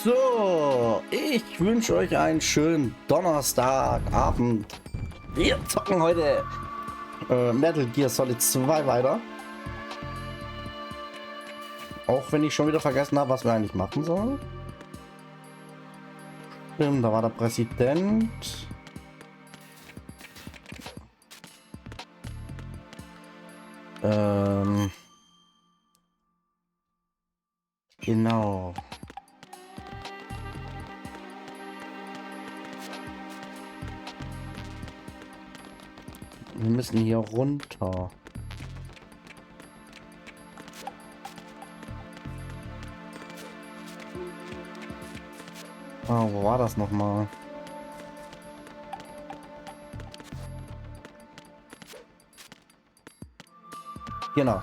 So, ich wünsche euch einen schönen Donnerstagabend. Wir zocken heute Metal Gear Solid 2 weiter. Auch wenn ich schon wieder vergessen habe, was wir eigentlich machen sollen. Stimmt, da war der Präsident. Genau. Wir müssen hier runter. Ah, wo war das nochmal? Genau.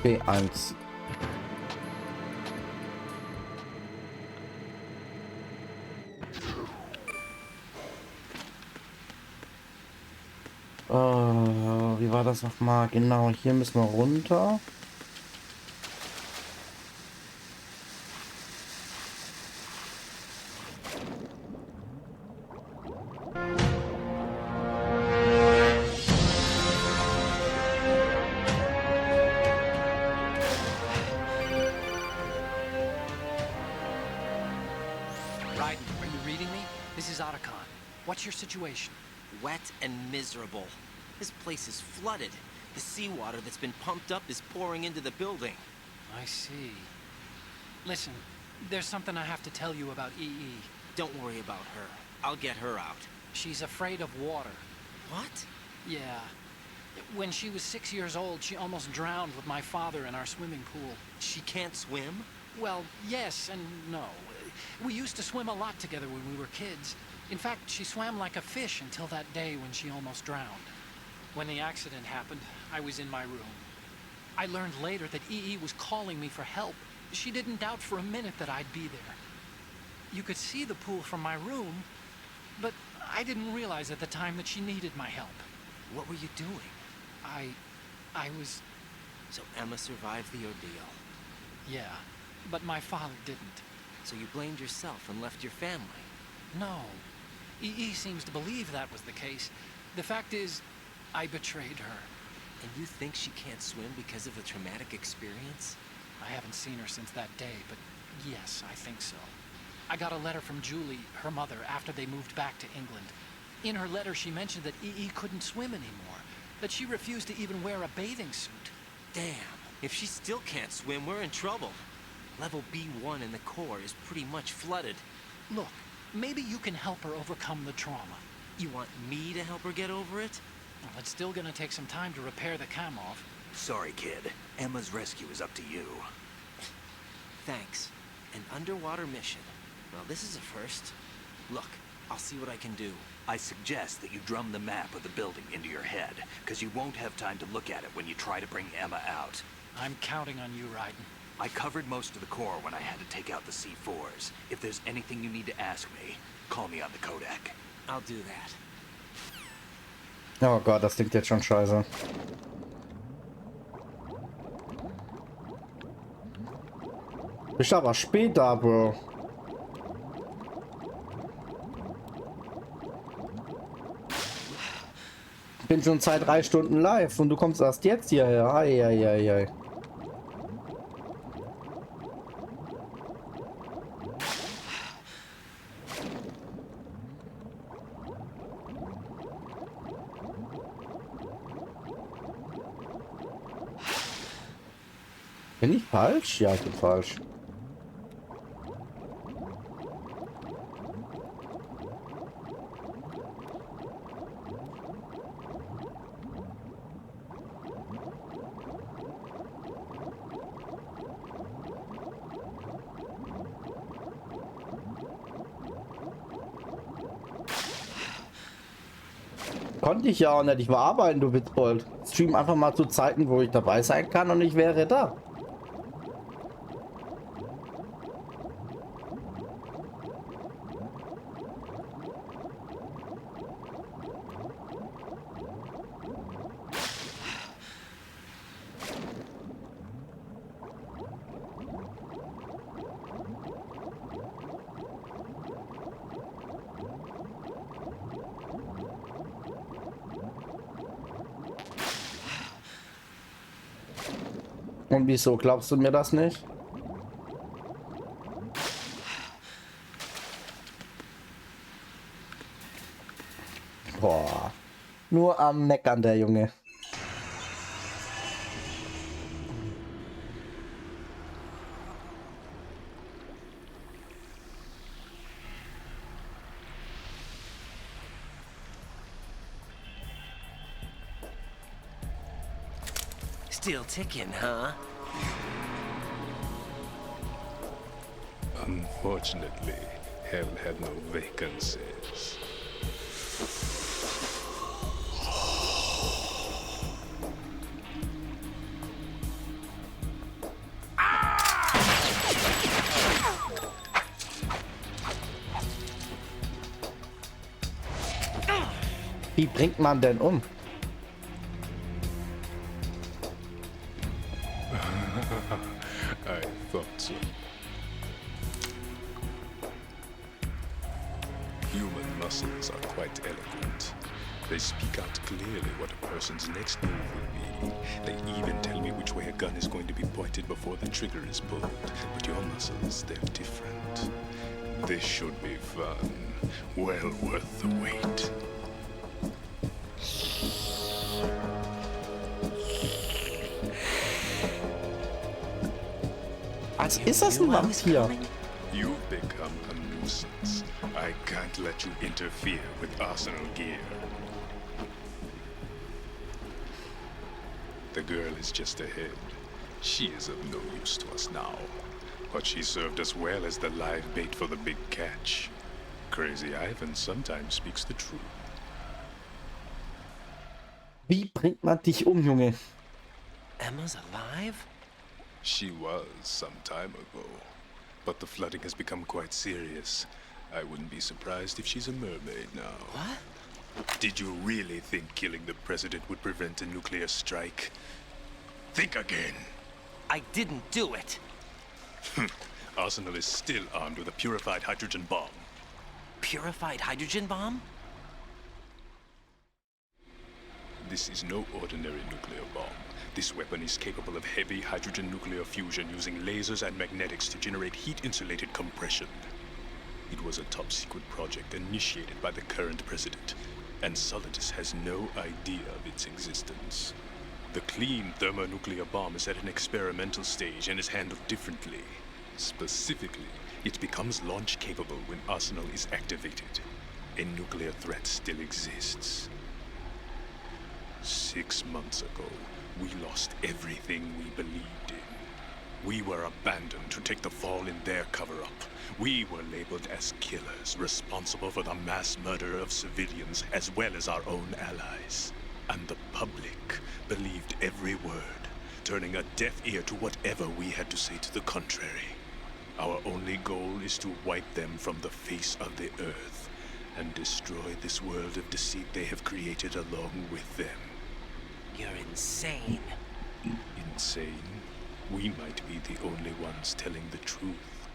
B1. Wie war das nochmal? Genau, hier müssen wir runter. Raiden, are you reading me? This is Otacon. What's your situation? Wet and miserable. This place is flooded. The seawater that's been pumped up is pouring into the building. I see. Listen, there's something I have to tell you about EE. Don't worry about her. I'll get her out. She's afraid of water. What? Yeah. When she was 6 years old, she almost drowned with my father in our swimming pool. She can't swim? Well, yes and no. We used to swim a lot together when we were kids. In fact, she swam like a fish until that day when she almost drowned. When the accident happened, I was in my room. I learned later that EE was calling me for help. She didn't doubt for a minute that I'd be there. You could see the pool from my room, but I didn't realize at the time that she needed my help. What were you doing? I was... So Emma survived the ordeal. Yeah, but my father didn't. So you blamed yourself and left your family? No. EE seems to believe that was the case. The fact is, I betrayed her. And you think she can't swim because of the traumatic experience? I haven't seen her since that day, but yes, I think so. I got a letter from Julie, her mother, after they moved back to England. In her letter, she mentioned that EE couldn't swim anymore, that she refused to even wear a bathing suit. Damn, if she still can't swim, we're in trouble. Level B1 in the core is pretty much flooded. Look, maybe you can help her overcome the trauma. You want me to help her get over it? Well, it's still gonna take some time to repair the Kamov. Sorry, kid. Emma's rescue is up to you. Thanks. An underwater mission. Well, this is a first. Look, I'll see what I can do. I suggest that you drum the map of the building into your head, because you won't have time to look at it when you try to bring Emma out. I'm counting on you, Raiden. I covered most of the core when I had to take out the C4s. If there's anything you need to ask me, call me on the Kodak. I'll do that. Oh Gott, das klingt jetzt schon scheiße. Bist aber spät da, Bro. Ich bin schon seit 3 Stunden live und du kommst erst jetzt hierher. Eieiei. Bin ich falsch? Ja, ich bin falsch. Konnte ich ja auch nicht. Ich war arbeiten, du Witzbold. Stream einfach mal zu Zeiten, wo ich dabei sein kann und ich wäre da. Und wieso glaubst du mir das nicht? Boah. Nur am Meckern, der Junge. Still ticking, huh? Unfortunately, hell had no vacancies. Wie bringt man denn um? I thought so. Human muscles are quite eloquent. They speak out clearly what a person's next move will be. They even tell me which way a gun is going to be pointed before the trigger is pulled. But your muscles, they're different. This should be fun. Well worth the wait. Was ist das ein Vampir? You've become a nuisance. I can't let you interfere with Arsenal gear. The girl is just ahead. She is of no use to us now. But she served us well as the live bait for the big catch. Crazy Ivan sometimes speaks the truth. Wie bringt man dich um, Junge? Emma's alive? She was some time ago. But the flooding has become quite serious. I wouldn't be surprised if she's a mermaid now. What? Did you really think killing the president would prevent a nuclear strike? Think again. I didn't do it. Arsenal is still armed with a purified hydrogen bomb. Purified hydrogen bomb? This is no ordinary nuclear bomb. This weapon is capable of heavy hydrogen nuclear fusion using lasers and magnetics to generate heat-insulated compression. It was a top-secret project initiated by the current president, and Solidus has no idea of its existence. The clean thermonuclear bomb is at an experimental stage and is handled differently. Specifically, it becomes launch-capable when Arsenal is activated. A nuclear threat still exists. 6 months ago, we lost everything we believed in. We were abandoned to take the fall in their cover-up. We were labeled as killers, responsible for the mass murder of civilians as well as our own allies. And the public believed every word, turning a deaf ear to whatever we had to say to the contrary. Our only goal is to wipe them from the face of the earth and destroy this world of deceit they have created along with them. You're insane. Insane? We might be the only ones telling the truth.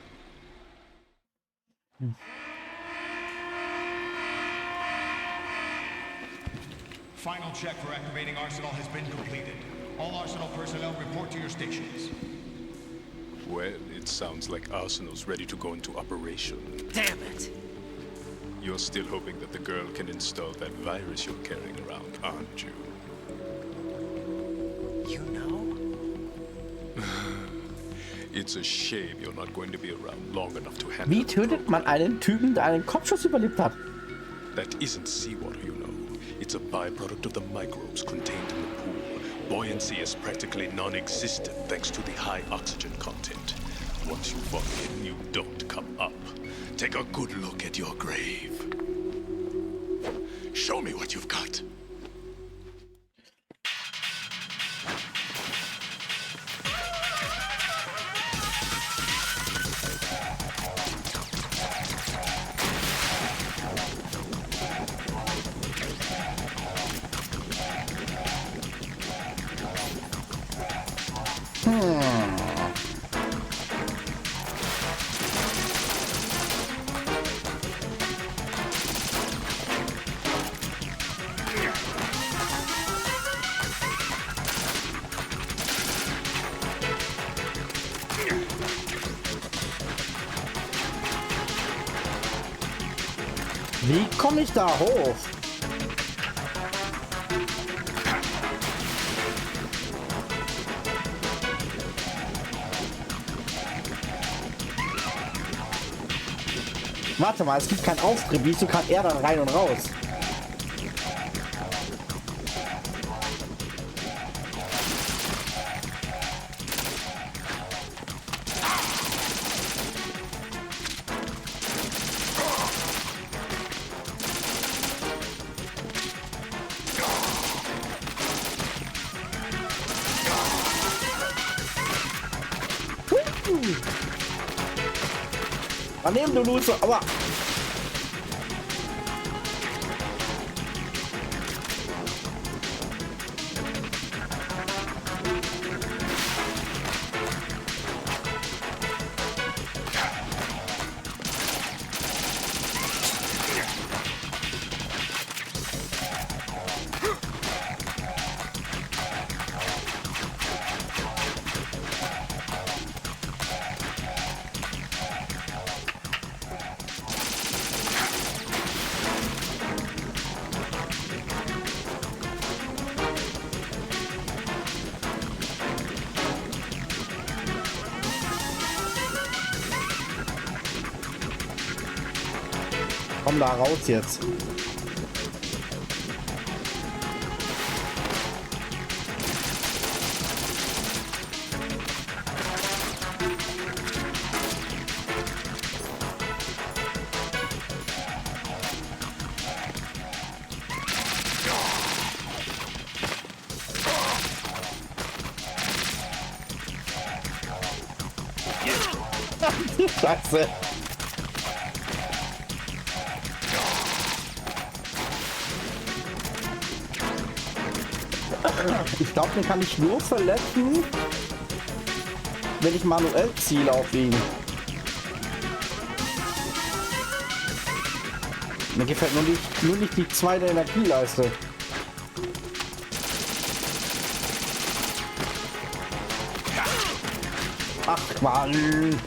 Final check for activating Arsenal has been completed. All Arsenal personnel report to your stations. Well, it sounds like Arsenal's ready to go into operation. Damn it! You're still hoping that the girl can install that virus you're carrying around, aren't you? You know? It's a shame you're not going to be around long enough to handle Wie the tötet man einen Typen, der einen Kopfschuss überlebt hat? That isn't seawater, you know. It's a byproduct of the microbes contained in the pool. Buoyancy is practically non-existent thanks to the high oxygen content. Once you fall in, you don't come up. Take a good look at your grave. Show me what you've got. Wie komme ich da hoch? Warte mal, es gibt keinen Auftrieb. Wieso kann er dann rein und raus? Daneben, du Loser, aber... Komm da raus jetzt. Scheiße. Ich glaube, den kann ich nur verletzen, wenn ich manuell ziele auf ihn. Mir gefällt nur nicht die zweite Energieleiste. Ach Mann.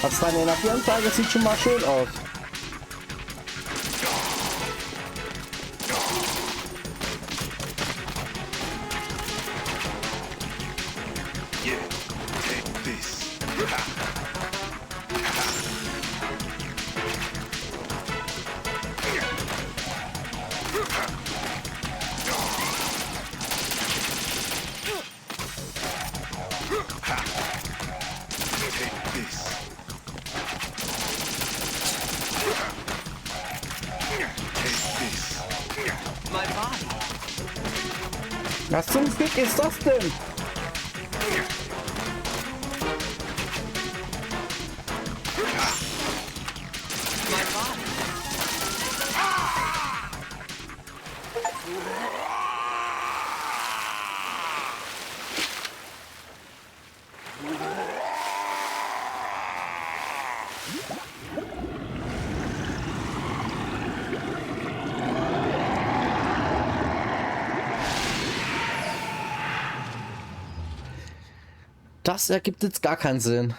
Was deine Energieanzeige sieht schon mal schön aus. Was zum Fick ist das denn? Das ergibt jetzt gar keinen Sinn.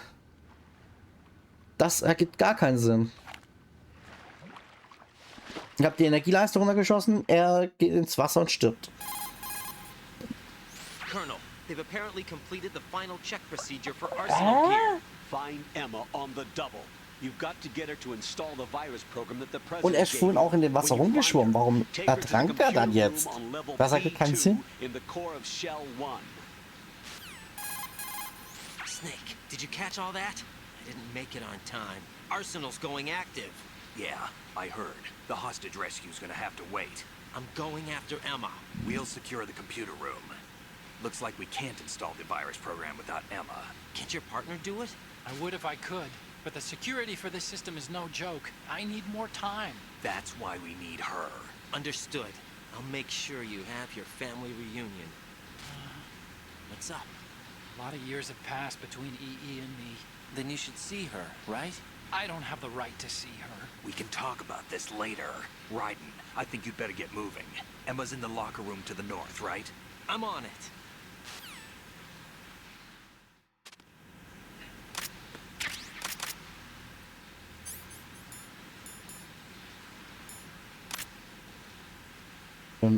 Das ergibt gar keinen Sinn. Ich habe die Energieleiste runtergeschossen, er geht ins Wasser und stirbt. Colonel, they've apparently completed the final check procedure for arsenal gear. Find Emma on the double. You've got to get her to install the virus program that the president Und er ist vorhin auch in dem Wasser rumgeschwommen. Warum ertrank er dann jetzt? Das ergibt keinen Sinn. Snake, did you catch all that? I didn't make it on time. Arsenal's going active. Yeah, I heard. The hostage rescue's gonna have to wait. I'm going after Emma. We'll secure the computer room. Looks like we can't install the virus program without Emma. Can't your partner do it? I would if I could, but the security for this system is no joke. I need more time. That's why we need her. Understood. I'll make sure you have your family reunion. What's up? A lot of years have passed between EE and me. Then you should see her, right? I don't have the right to see her. We can talk about this later. Raiden, I think you'd better get moving. Emma's in the locker room to the north, right? I'm on it.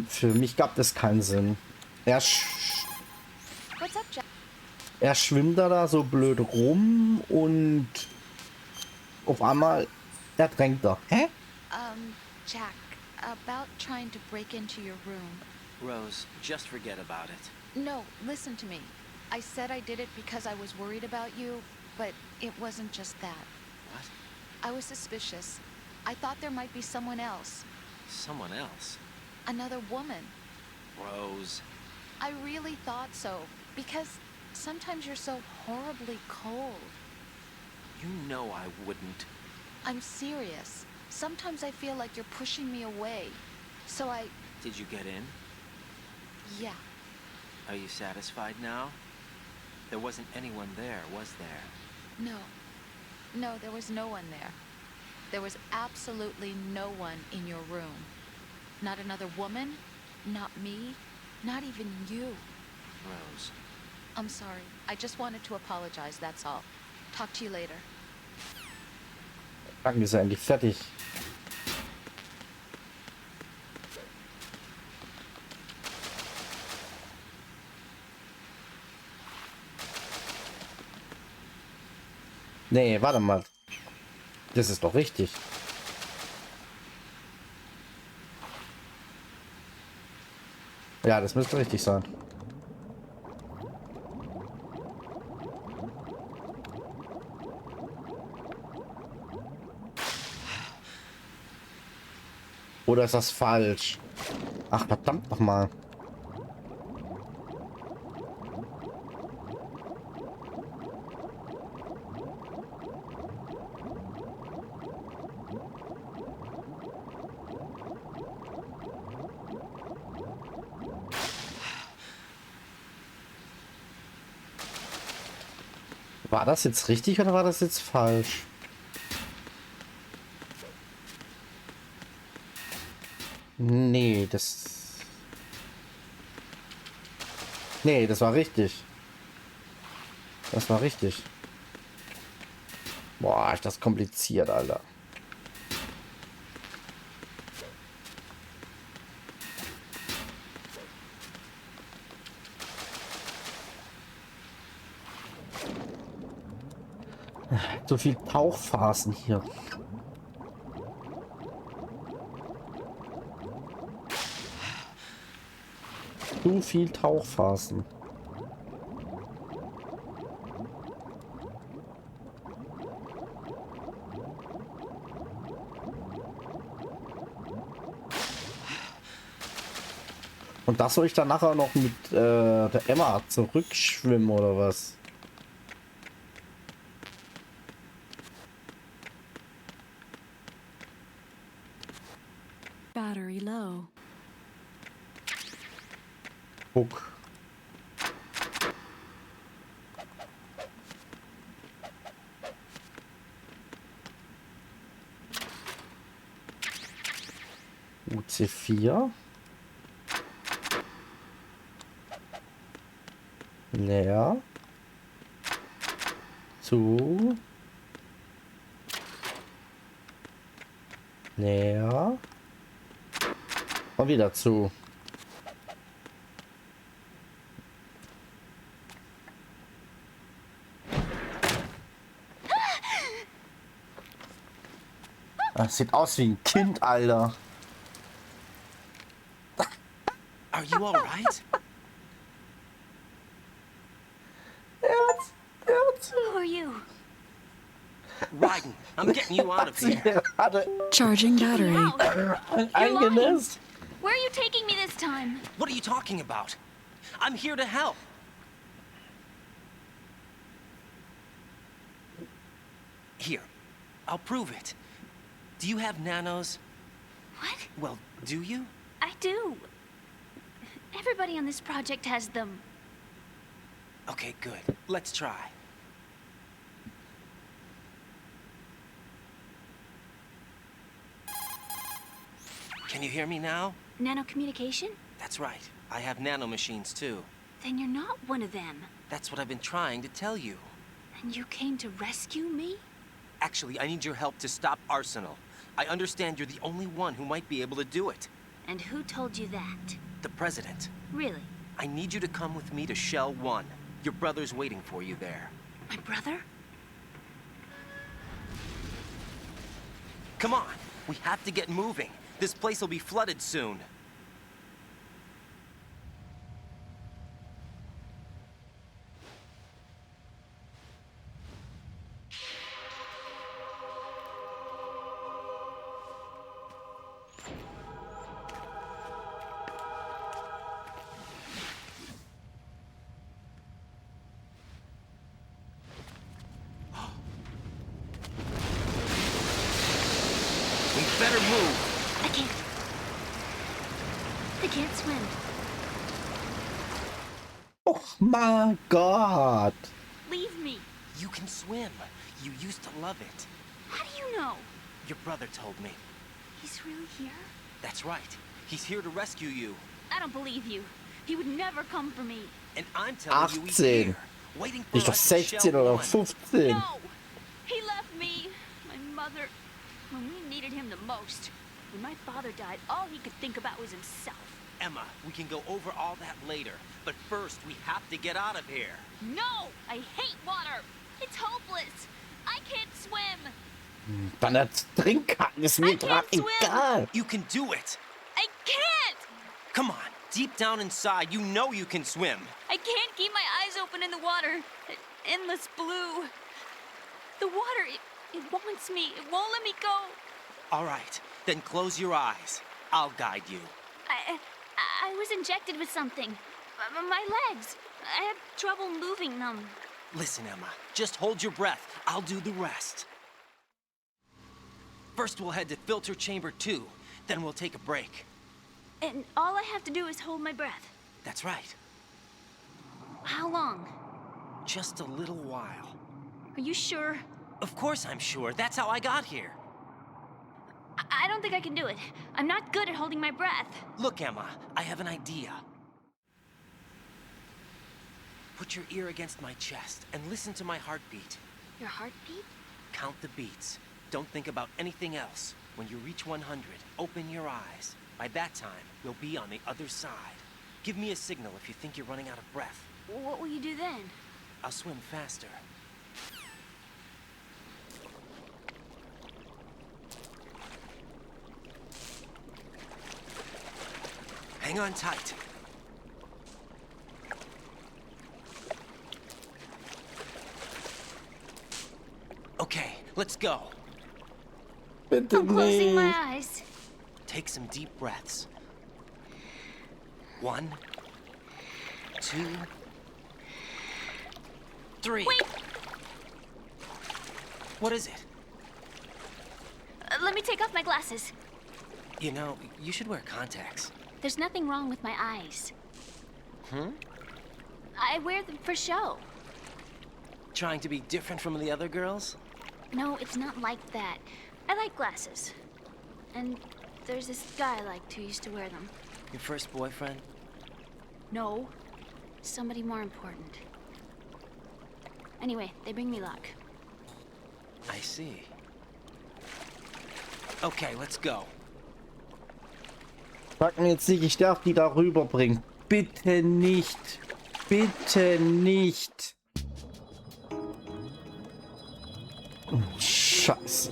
Für mich gab das keinen Sinn. What's up, Jack? Er schwimmt da so blöd rum und auf einmal ertränkt er. Hä? Jack, about trying to break into your room. Rose, just forget about it. No, listen to me. I said I did it because I was worried about you, but it wasn't just that. What? I was suspicious. I thought there might be someone else. Someone else? Another woman. Rose. I really thought so, because sometimes you're so horribly cold. You know I wouldn't. I'm serious. Sometimes I feel like you're pushing me away. So I... Did you get in? Yeah. Are you satisfied now? There wasn't anyone there, was there? No. No, there was no one there. There was absolutely no one in your room. Not another woman, not me, not even you. Rose. I'm sorry. I just wanted to apologize, that's all. Talk to you later. Danke, ist er endlich fertig. Nee, warte mal. Das ist doch richtig. Ja, das müsste richtig sein. Oder ist das falsch? Ach, verdammt nochmal. War das jetzt richtig oder war das jetzt falsch? Nee, das... Nee, das war richtig. Das war richtig. Boah, ist das kompliziert, Alter. So viel Tauchphasen hier. Zu viel Tauchphasen. Und das soll ich dann nachher noch mit der Emma zurückschwimmen oder was? Battery low. Guck. UC4. Leer. Zu. Leer. Und wieder zu. Das sieht aus wie ein Kind, Alter. Are you all right? Who are you? Raiden, I'm getting you out of here. Charging battery. Eingenässt. Where are you taking me this time? What are you talking about? I'm here to help. Here, I'll prove it. Do you have nanos? What? Well, do you? I do. Everybody on this project has them. Okay, good. Let's try. Can you hear me now? Nanocommunication? That's right. I have nanomachines too. Then you're not one of them. That's what I've been trying to tell you. And you came to rescue me? Actually, I need your help to stop Arsenal. I understand you're the only one who might be able to do it. And who told you that? The President. Really? I need you to come with me to Shell 1. Your brother's waiting for you there. My brother? Come on! We have to get moving. This place will be flooded soon. We better move. I can't. I can't swim. Oh mein Gott. Leave me. You can swim. You used to love it. How do you know? Your brother told me. He's really here? That's right. He's here to rescue you. I don't believe you. He would never come for me. And I'm telling you he's 18. here. Waiting for Ist doch us in 16 Shell oder 1. 15. No! He left me, my mother, when we needed him the most. When my father died, all he could think about was himself. Emma, we can go over all that later. But first, we have to get out of here. No! I hate water! It's hopeless! I can't swim! Dann Trinkkarten ist mir I grad can't swim. egal. You can do it. I can't! Come on. Deep down inside, you know you can swim. I can't keep my eyes open in the water. Endless blue. The water, it wants me. It won't let me go. All right. Then close your eyes. I'll guide you. I was injected with something. My legs. I had trouble moving them. Listen, Emma. Just hold your breath. I'll do the rest. First, we'll head to filter chamber 2. Then we'll take a break. And all I have to do is hold my breath. That's right. How long? Just a little while. Are you sure? Of course I'm sure. That's how I got here. I don't think I can do it. I'm not good at holding my breath. Look, Emma, I have an idea. Put your ear against my chest and listen to my heartbeat. Your heartbeat? Count the beats. Don't think about anything else. When you reach 100, open your eyes. By that time, you'll be on the other side. Give me a signal if you think you're running out of breath. What will you do then? I'll swim faster. Hang on tight. Okay, let's go. Bitte I'm closing my nicht. eyes. Take some deep breaths. 1, 2, 3. Wait! What is it? Let me take off my glasses. You know, you should wear contacts. There's nothing wrong with my eyes. Hmm? I wear them for show. Trying to be different from the other girls? No, it's not like that. I like glasses. And there's this guy I liked who used to wear them. Your first boyfriend? No. Somebody more important. Anyway, they bring me luck. I see. Okay, let's go. Sag mir jetzt nicht, ich darf die da rüberbringen. Bitte nicht. Bitte nicht. Scheiße.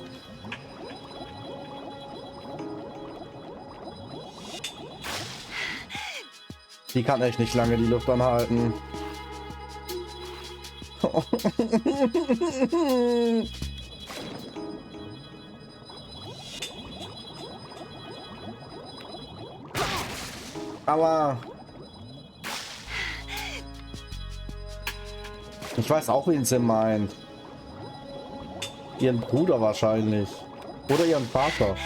Die kann echt nicht lange die Luft anhalten. Aua. Ich weiß auch, wen sie meint. Ihren Bruder wahrscheinlich. Oder ihren Vater.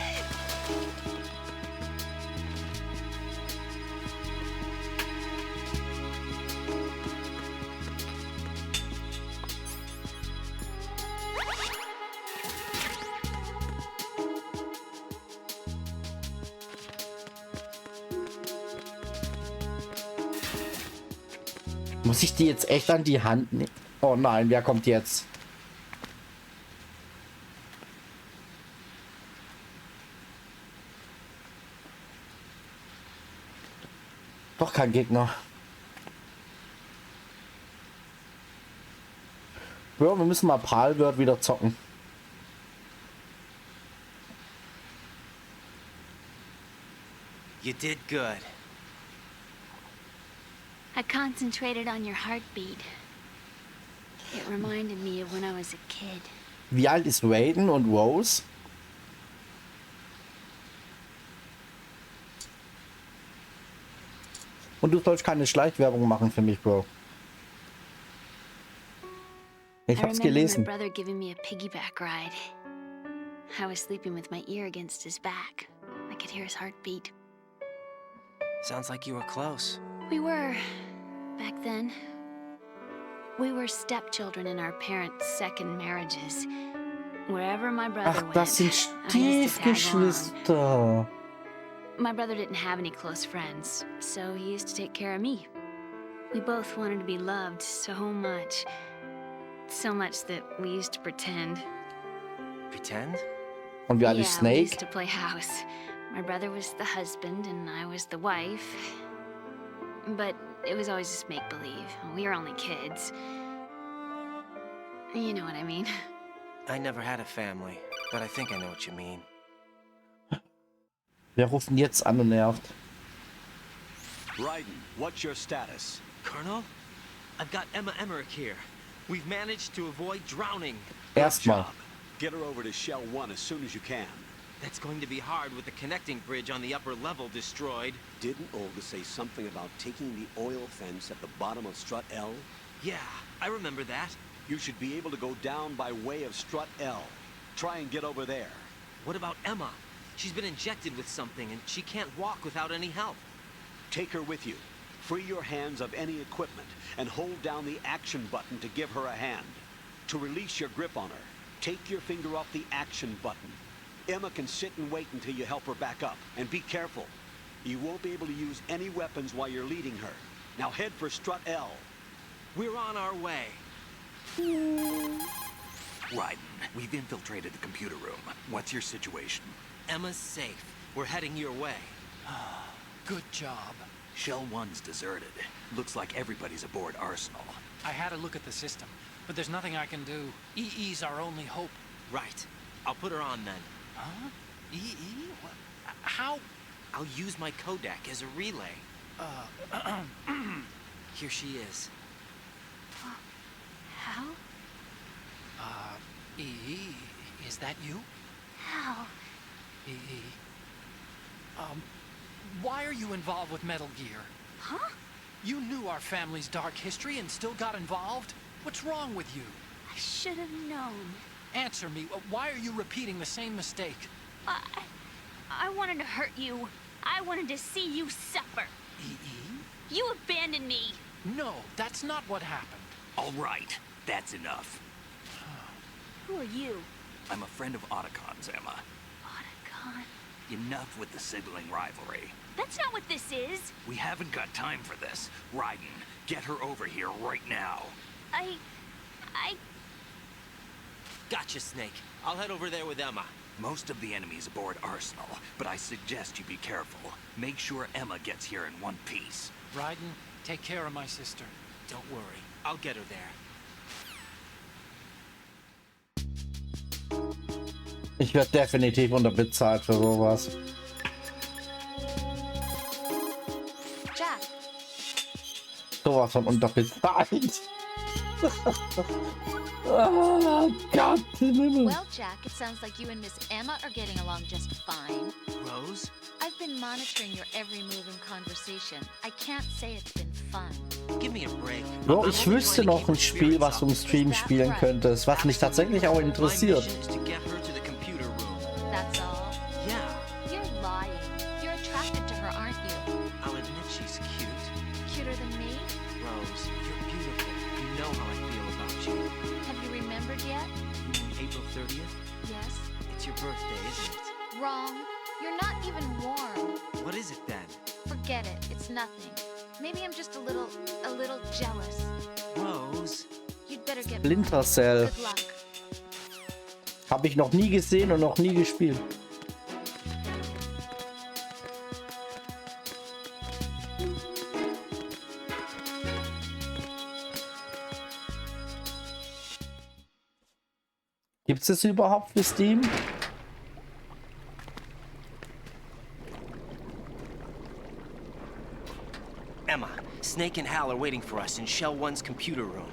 Muss ich die jetzt echt an die Hand nehmen? Oh nein, wer kommt jetzt? Doch kein Gegner. Ja, wir müssen mal Palworld wieder zocken. You did good. I concentrated on your heartbeat. It reminded me of when I was a kid. Wie alt ist Raiden und Rose? Und du sollst keine Schleichwerbung machen für mich, Bro. Ich hab's gelesen. My brother giving me a piggyback ride. I was sleeping with my ear against his back. I could hear his heartbeat. Sounds like you were close. We were, back then. We were stepchildren in our parents' second marriages. Wherever my brother Ach, went, das sind I used to tag along. Stiefgeschwister. My brother didn't have any close friends, so he used to take care of me. We both wanted to be loved so much. So much that we used to pretend. Pretend? Und wie alt ist We Snake? used to play house. My brother was the husband and I was the wife. But it was always just make-believe. We were only kids. You know what I mean. I never had a family, but I think I know what you mean. Wer ruft denn jetzt an und nervt? Raiden, what's your status? Colonel? I've got Emma Emmerich here. We've managed to avoid drowning. Erstmal. Get her over to Shell 1 as soon as you can. That's going to be hard with the connecting bridge on the upper level destroyed. Didn't Olga say something about taking the oil fence at the bottom of Strut L? Yeah, I remember that. You should be able to go down by way of Strut L. Try and get over there. What about Emma? She's been injected with something and she can't walk without any help. Take her with you. Free your hands of any equipment and hold down the action button to give her a hand. To release your grip on her, take your finger off the action button. Emma can sit and wait until you help her back up. And be careful. You won't be able to use any weapons while you're leading her. Now head for Strut L. We're on our way. Raiden, we've infiltrated the computer room. What's your situation? Emma's safe. We're heading your way. Good job. Shell 1's deserted. Looks like everybody's aboard Arsenal. I had a look at the system, but there's nothing I can do. EE's our only hope. Right. I'll put her on then. Huh? EE? What? How? I'll use my Kodak as a relay. Here she is. How? EE, is that you? How? EE. Why are you involved with Metal Gear? Huh? You knew our family's dark history and still got involved? What's wrong with you? I should have known. Answer me. Why are you repeating the same mistake? I wanted to hurt you. I wanted to see you suffer. EE? You abandoned me. No, that's not what happened. All right, that's enough. Who are you? I'm a friend of Otacon's, Emma. Otacon? Enough with the sibling rivalry. That's not what this is. We haven't got time for this. Raiden, get her over here right now. I... Gotcha, Snake. I'll head over there with Emma. Most of the enemy's aboard Arsenal, but I suggest you be careful. Make sure Emma gets here in one piece. Raiden, take care of my sister. Don't worry. I'll get her there. Ich werde definitiv unterbezahlt für sowas. Jack, Sowas von unterbezahlt. Oh Gott, Himmel. well, Jack, it sounds like you and Miss Emma are getting along just fine. Rose? I've been monitoring your every move and conversation. I can't say it's been fun. Give me a break. So, I'm ich only wüsste trying to noch keep ein her Spiel, spirits was du im up. Stream spielen könntest, was mich tatsächlich auch interessiert. My mission is to get her to the computer room. That's all. Yeah, You're lying. You're attracted to her, aren't you? I'll admit she's cute. Cuter than me? Rose, you're beautiful. You know how I feel about you. Have you remembered yet? You mean April 30th? Yes. It's your birthday, isn't it? Wrong. You're not even warm. What is it then? Forget it. It's nothing. Maybe I'm just a little jealous. Rose. You'd better get Splinter Cell. Good luck. Habe ich noch nie gesehen und noch nie gespielt. Gibt es das überhaupt für Steam? Emma, Snake and Hal are waiting for us in Shell 1's computer room.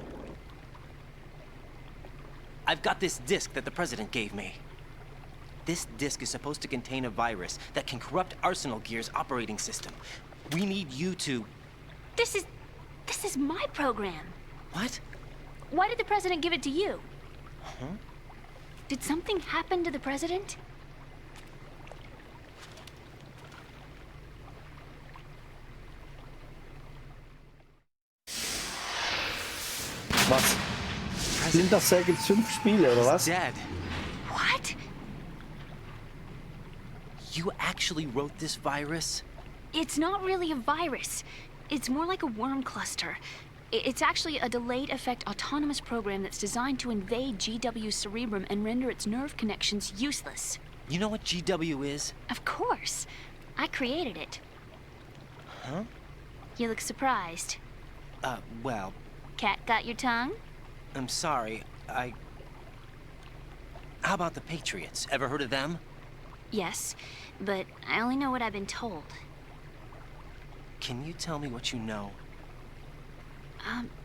I've got this disk that the President gave me. This disk is supposed to contain a virus that can corrupt Arsenal Gear's operating system. We need you to... This is my program. What? Why did the President give it to you? Huh? Did something happen to the President? Was? Splinter Cell gibt's 5 Spiele, oder was? Dead. What? You actually wrote this virus? It's not really a virus. It's more like a worm cluster. It's actually a delayed effect autonomous program that's designed to invade GW's cerebrum and render its nerve connections useless. You know what GW is? Of course. I created it. Huh? You look surprised. Well, Cat got your tongue? I'm sorry. How about the Patriots? Ever heard of them? Yes, but I only know what I've been told. Can you tell me what you know?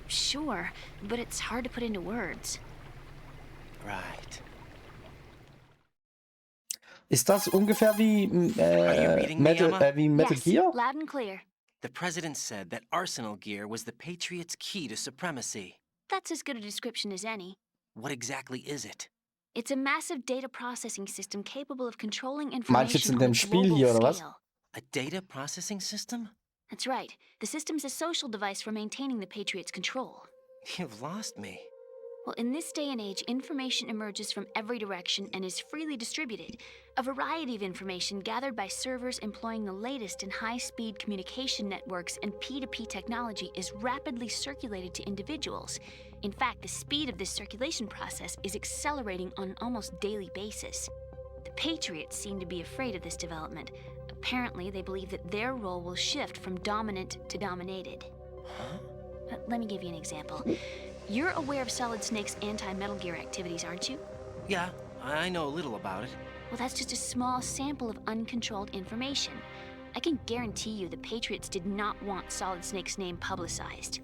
Sure, but it's hard to put into words. Right. Ist das ungefähr wie Metal, wie Metal Yes, Gear? loud and clear. The President said that Arsenal Gear was the Patriots' key to supremacy. That's as good a description as any. What exactly is it? It's a massive data processing system capable of controlling Meinst du jetzt information in on dem a Spiel global hier, oder was? scale. A data processing system? That's right. The system's a social device for maintaining the Patriots' control. You've lost me. Well, in this day and age, information emerges from every direction and is freely distributed. A variety of information gathered by servers employing the latest in high-speed communication networks and P2P technology is rapidly circulated to individuals. In fact, the speed of this circulation process is accelerating on an almost daily basis. The Patriots seem to be afraid of this development. Apparently, they believe that their role will shift from dominant to dominated. Huh? Let me give you an example. You're aware of Solid Snake's anti-Metal Gear activities, aren't you? Yeah, I know a little about it. Well, that's just a small sample of uncontrolled information. I can guarantee you the Patriots did not want Solid Snake's name publicized.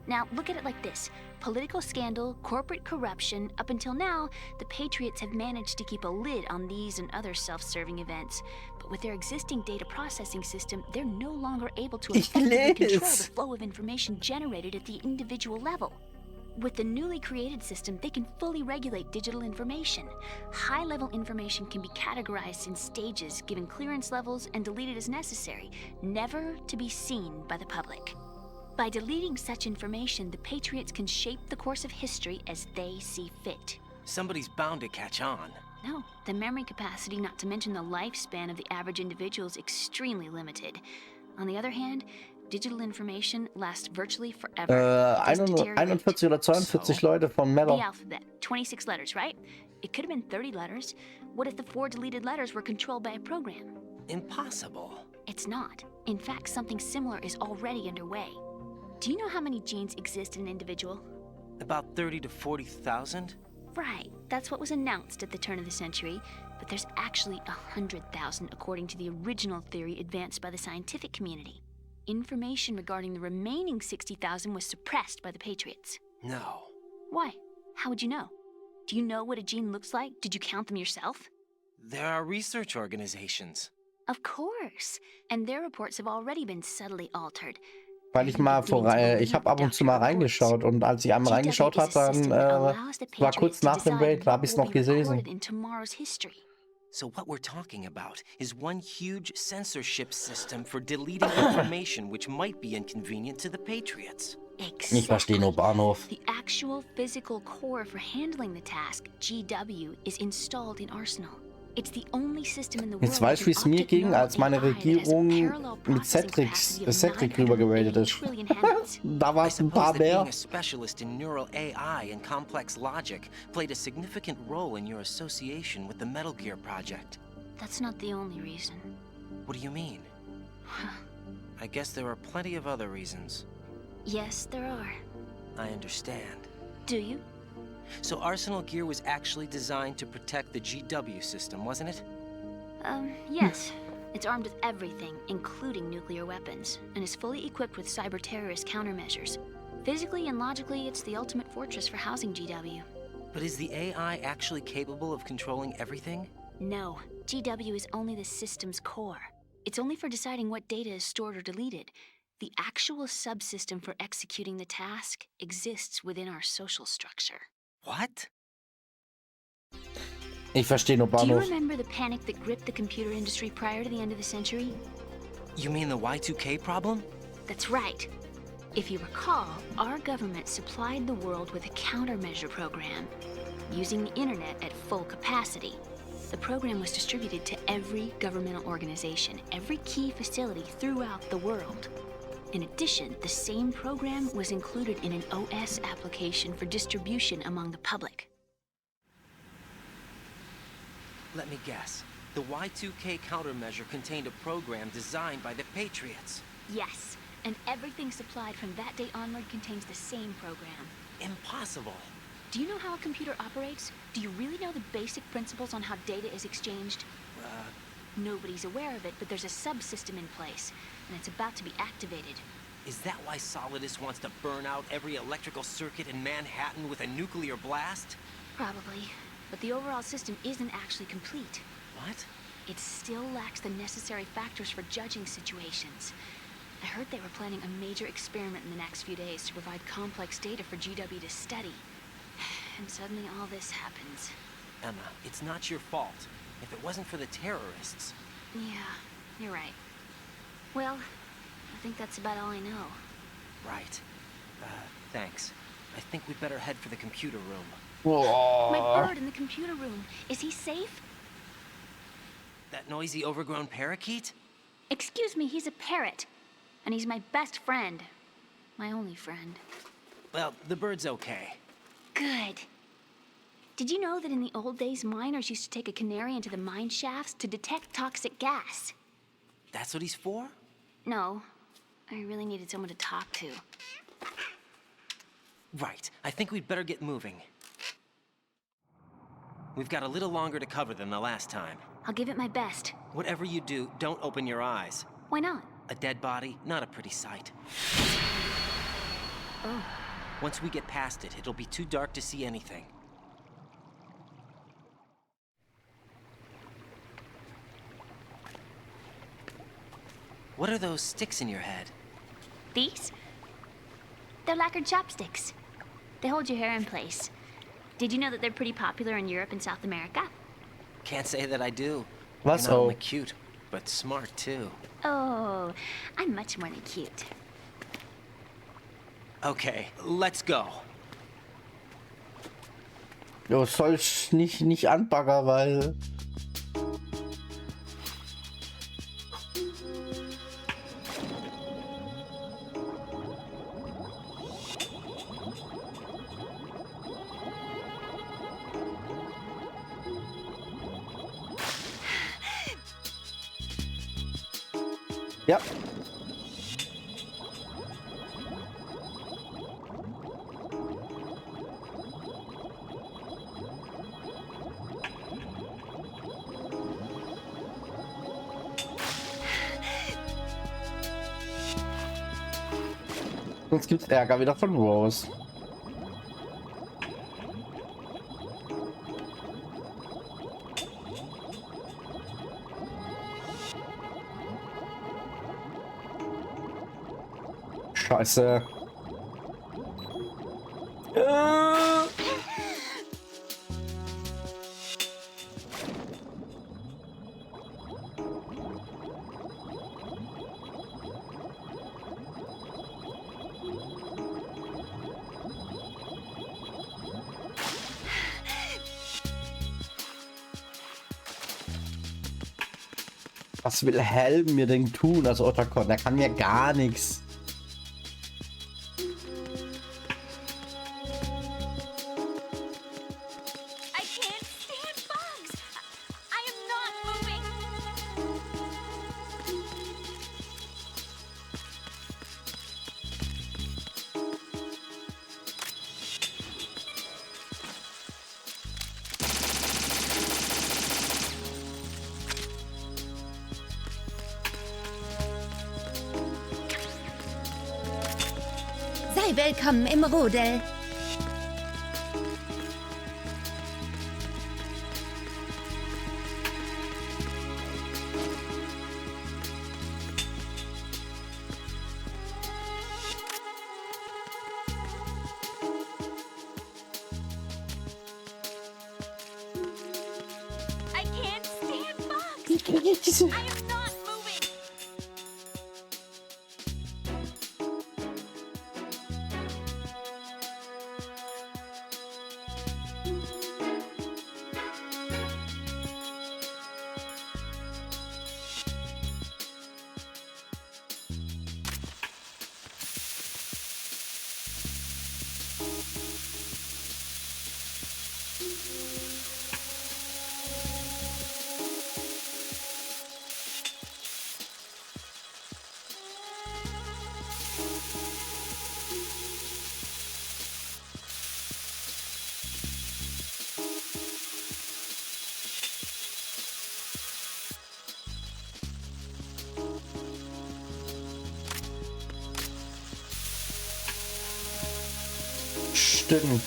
Now, look at it like this. Political scandal, corporate corruption, up until now, the Patriots have managed to keep a lid on these and other self-serving events. But with their existing data processing system, they're no longer able to effectively control the flow of information generated at the individual level. With the newly created system, they can fully regulate digital information. High-level information can be categorized in stages, given clearance levels, and deleted as necessary, never to be seen by the public. By deleting such information, the Patriots can shape the course of history as they see fit. Somebody's bound to catch on. No, the memory capacity, not to mention the lifespan of the average individual, is extremely limited. On the other hand, digital information lasts virtually forever. It doesn't deteriorate. 41 oder 42 Leute von The Metal. alphabet, 26 letters, right? It could have been 30 letters. What if the 4 deleted letters were controlled by a program? Impossible. It's not. In fact, something similar is already underway. Do you know how many genes exist in an individual? About 30 to 40,000? Right, that's what was announced at the turn of the century, but there's actually 100,000 according to the original theory advanced by the scientific community. Information regarding the remaining 60,000 was suppressed by the Patriots. No. Why? How would you know? Do you know what a gene looks like? Did you count them yourself? There are research organizations. Of course, and their reports have already been subtly altered. Weil ich mal ich habe ab und zu mal reingeschaut und als ich einmal reingeschaut habe, dann war kurz nach dem Raid, da habe ich es noch gelesen. So what we're talking about is one huge censorship system for deleting information which might be inconvenient to the Patriots. Ich verstehe nur Bahnhof. The actual physical core for handling the task, GW, is installed in Arsenal. It's the only system in the world. Jetzt weißt du, wie es mir ging, als meine Regierung mit Cedric rüber geradet ist. Da war es ein paar mehr. Being a specialist in neural AI and complex logic played a significant role in your association with the Metal Gear project. That's not the only reason. What do you mean? I guess there are plenty of other reasons. Yes, there are. I understand. Do you? So Arsenal Gear was actually designed to protect the GW system, wasn't it? Yes. It's armed with everything, including nuclear weapons, and is fully equipped with cyber-terrorist countermeasures. Physically and logically, it's the ultimate fortress for housing GW. But is the AI actually capable of controlling everything? No. GW is only the system's core. It's only for deciding what data is stored or deleted. The actual subsystem for executing the task exists within our social structure. What? Ich verstehe nur Do you Bahnhof. remember the panic that gripped the computer industry prior to the end of the century? You mean the Y2K problem? That's right. If you recall, our government supplied the world with a countermeasure program, using the internet at full capacity. The program was distributed to every governmental organization, every key facility throughout the world. In addition, the same program was included in an OS application for distribution among the public. Let me guess. The Y2K countermeasure contained a program designed by the Patriots. Yes, and everything supplied from that day onward contains the same program. Impossible. Do you know how a computer operates? Do you really know the basic principles on how data is exchanged? Nobody's aware of it, but there's a subsystem in place, and it's about to be activated. Is that why Solidus wants to burn out every electrical circuit in Manhattan with a nuclear blast? Probably, but the overall system isn't actually complete. What? It still lacks the necessary factors for judging situations. I heard they were planning a major experiment in the next few days to provide complex data for GW to study. And suddenly all this happens. Emma, it's not your fault. If it wasn't for the terrorists... Yeah, you're right. Well, I think that's about all I know. Right. Thanks. I think we'd better head for the computer room. My bird in the computer room. Is he safe? That noisy, overgrown parakeet? Excuse me, he's a parrot. And he's my best friend. My only friend. Well, the bird's okay. Good. Did you know that in the old days, miners used to take a canary into the mine shafts to detect toxic gas? That's what he's for? No. I really needed someone to talk to. Right. I think we'd better get moving. We've got a little longer to cover than the last time. I'll give it my best. Whatever you do, don't open your eyes. Why not? A dead body, not a pretty sight. Oh. Once we get past it, it'll be too dark to see anything. What are those sticks in your head? These? They're lacquered chopsticks. They hold your hair in place. Did you know that they're pretty popular in Europe and South America? Can't say that I do. Was You're not oh. only cute, but smart too. Oh, I'm much more than cute. Okay, let's go. Du sollst nicht anbaggern, weil... Ja. Sonst gibt's Ärger wieder von Rose. Scheiße. Was will Helm mir denn tun als Otacon? Der kann mir gar nichts. I can't stand bugs. I am not moving. Sei willkommen im Rudel. I can't stand bugs. Wie kriege ich diese... I am not moving. Stimmt.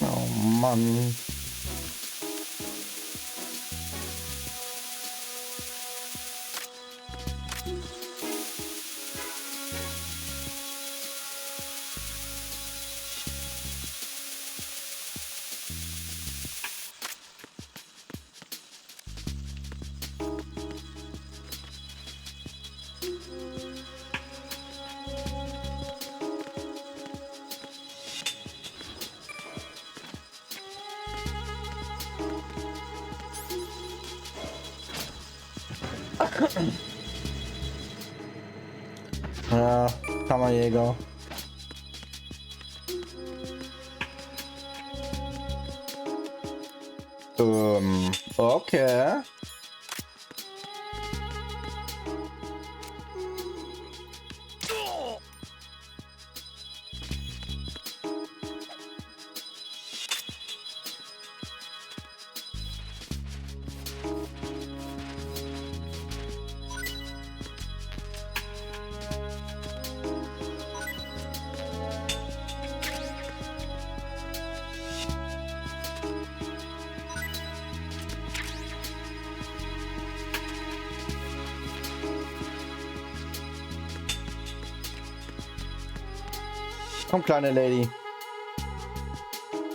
Oh Mann. Ja, Kammerjäger. Okay. Komm, kleine Lady.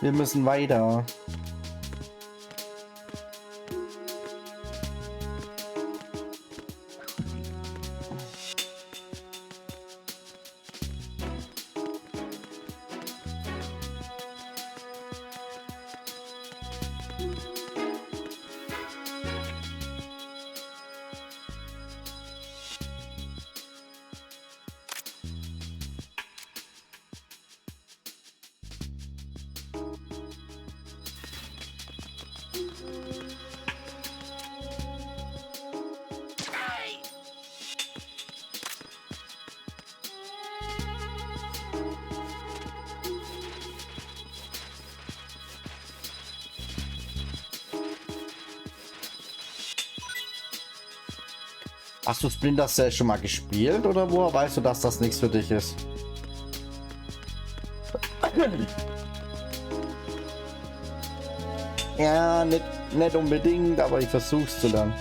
Wir müssen weiter. Hast du Splinter Cell schon mal gespielt oder woher weißt du, dass das nichts für dich ist? Ja, nicht unbedingt, aber ich versuch's zu lernen.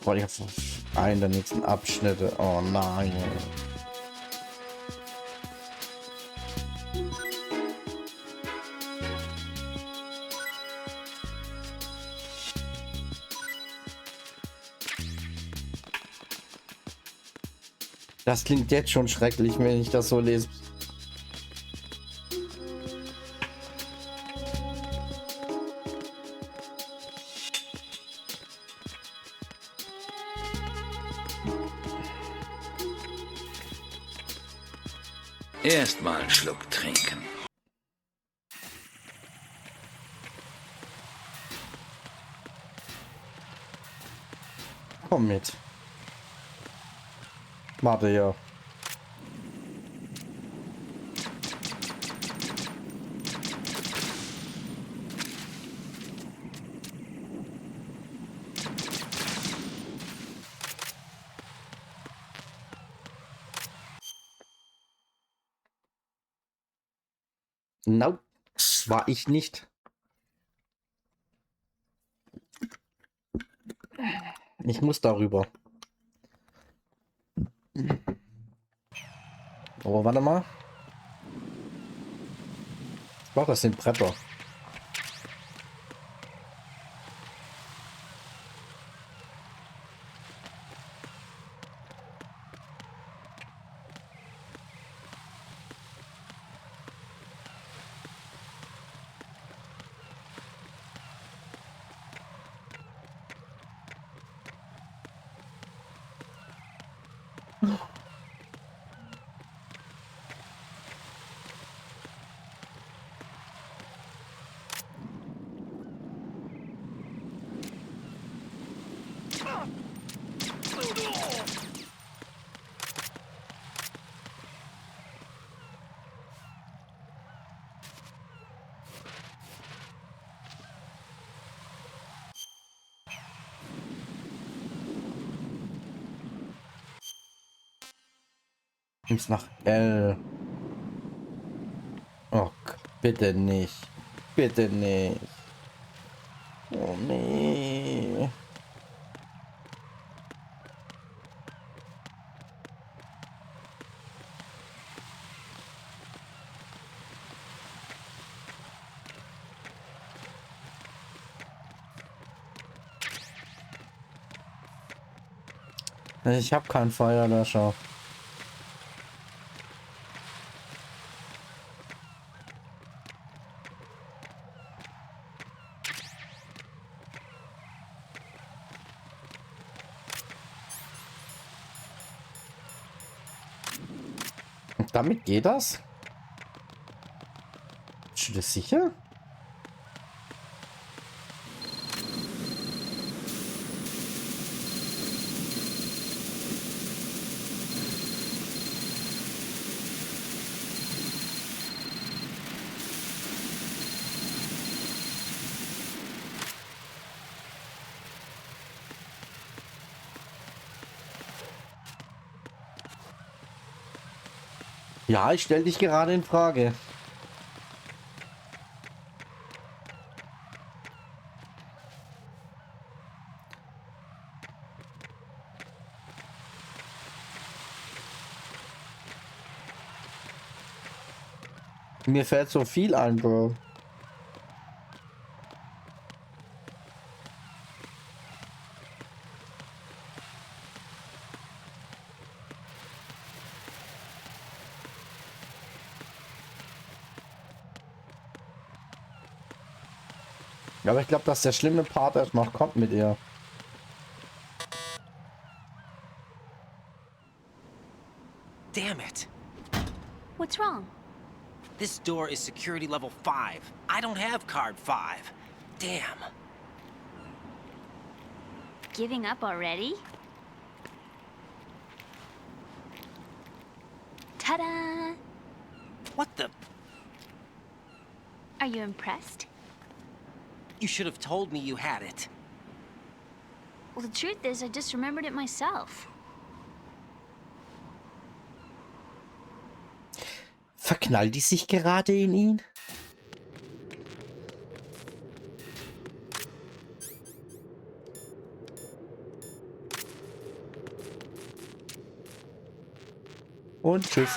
Boah, ich hab einen der nächsten Abschnitte. Oh nein. Das klingt jetzt schon schrecklich, wenn ich das so lese. Erstmal einen Schluck trinken. Komm mit. Warte ja. Nope, das war ich nicht. Ich muss darüber. Oh, warte mal. Ich glaube, das sind Bretter. Nimm's nach L. Oh, bitte nicht. Bitte nicht. Oh nee. Ich habe keinen Feuerlöscher. Und damit geht das? Bist du das sicher? Ja, ich stelle dich gerade in Frage. Mir fällt so viel ein, Bro. Ja, aber ich glaube, dass der schlimme Part erst noch kommt mit ihr. Damn it. What's wrong? This door is security level 5. I don't have card 5. Damn. Giving up already? Ta-da! What the? Are you impressed? You should have told me you had it. Well, the truth is, I just remembered it myself. Verknallt die sich gerade in ihn? Und tschüss.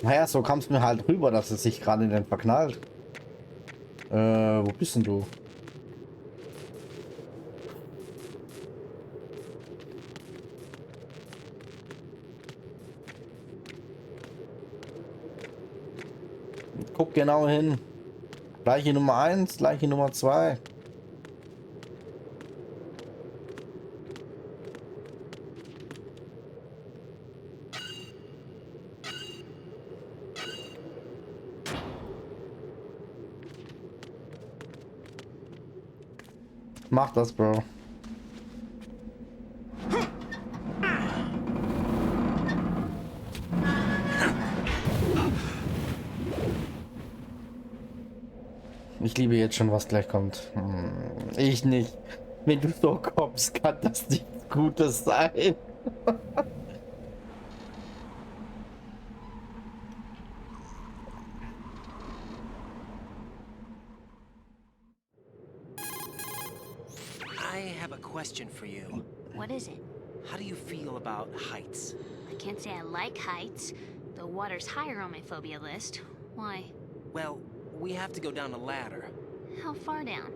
Naja, so kam es mir halt rüber, dass es sich gerade in den verknallt. Wo bist denn du? Guck genau hin. Gleiche Nummer 1, gleiche Nummer 2. Mach das, Bro. Ich liebe jetzt schon, was gleich kommt. Ich nicht. Wenn du so kommst, kann das nichts Gutes sein. I have a question for you. What is it? How do you feel about heights? I can't say I like heights. The water's higher on my phobia list. Why? Well, we have to go down a ladder. How far down?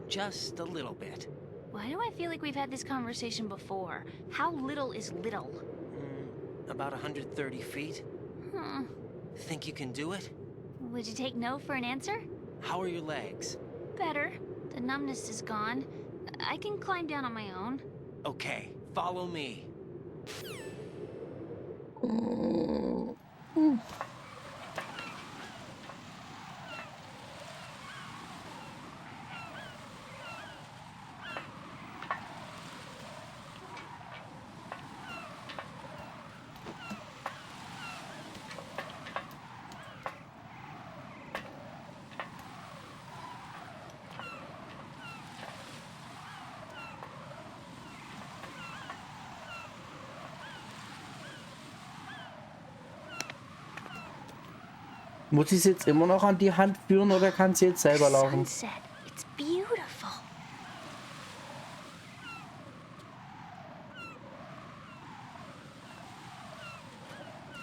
Just a little bit. Why do I feel like we've had this conversation before? How little is little? About 130 feet. Huh. Think you can do it? Would you take no for an answer? How are your legs? Better. The numbness is gone. I can climb down on my own. Okay, follow me. Muss ich es jetzt immer noch an die Hand führen oder kann sie jetzt selber laufen? Sunset. It's beautiful.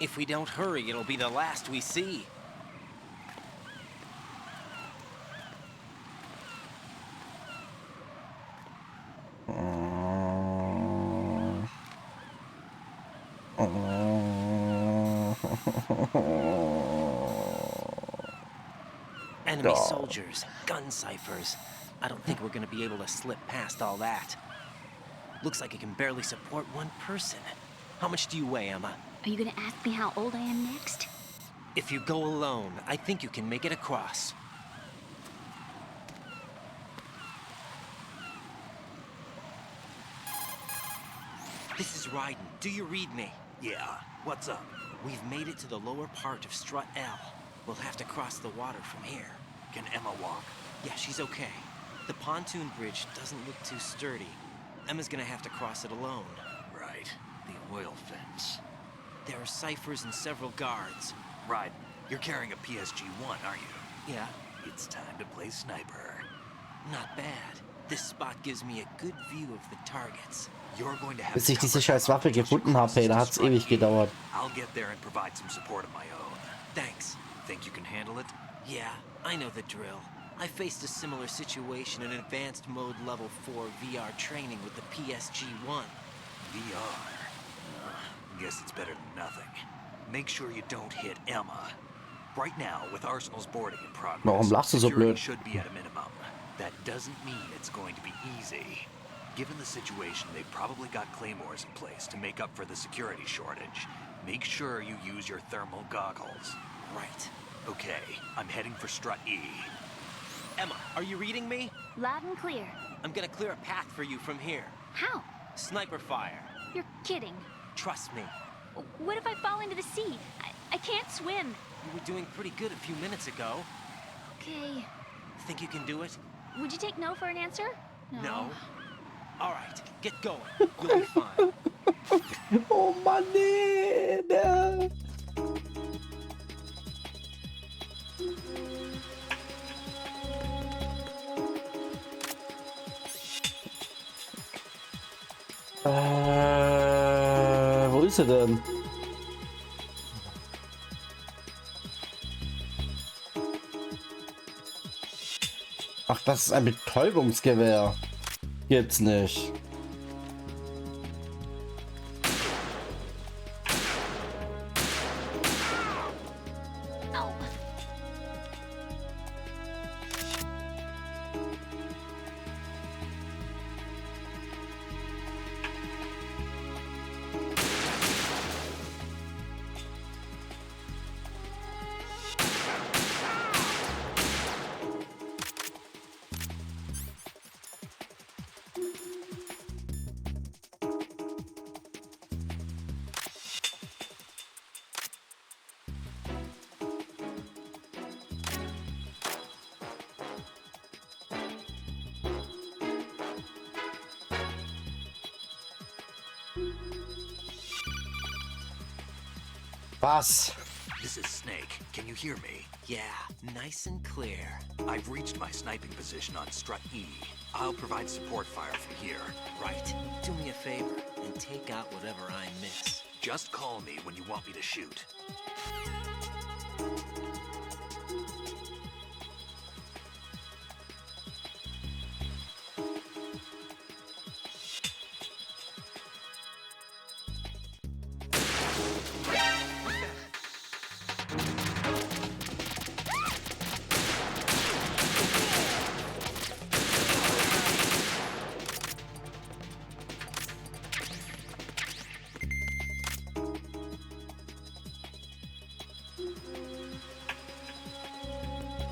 If we don't hurry, it'll be the last we see. Enemy soldiers, gun ciphers. I don't think we're gonna be able to slip past all that. Looks like it can barely support one person. How much do you weigh, Emma? Are you gonna ask me how old I am next? If you go alone, I think you can make it across. This is Raiden. Do you read me? Yeah, what's up? We've made it to the lower part of Strut L. We'll have to cross the water from here. Can Emma walk? Yeah, she's okay. The pontoon bridge doesn't look too sturdy. Emma's gonna have to cross it alone. Right, the oil fence. There are ciphers and several guards. Raiden, you're carrying a PSG-1, aren't you? Yeah, It's time to play sniper. not bad. This spot gives me a good view of the targets. You're going to have Bis ich diese cover scheiß Waffe just gefunden habe, across hey, da the hat's strut ewig gate. gedauert. I'll get there and provide some support of my own. Thanks. Think you can handle it? Yeah, I know the drill. I faced a similar situation in advanced mode level 4 VR training with the PSG-1. VR. Guess it's better than nothing. make sure you don't hit Emma. Right now, with Arsenal's boarding in progress, Warum lachst du so security blöd? should be at a minimum. That doesn't mean it's going to be easy. Given the situation, they've probably got claymores in place to make up for the security shortage. Make sure you use your thermal goggles. Right. Okay, I'm heading for Strut E. Emma, are you reading me? Loud and clear. I'm gonna clear a path for you from here. How? Sniper fire. You're kidding. Trust me. What if I fall into the sea? I can't swim. You were doing pretty good a few minutes ago. Okay. Think you can do it? Would you take no for an answer? No. All right, get going. You'll be fine. Oh Mann, nee. Der... Wo ist er denn? Ach, das ist ein Betäubungsgewehr. Gibt's nicht. Au. Was? This is Snake. Can you hear me? Yeah, nice and clear. I've reached my sniping position on Strut E. I'll provide support fire from here. Right. Do me a favor and take out whatever I miss. Just call me when you want me to shoot.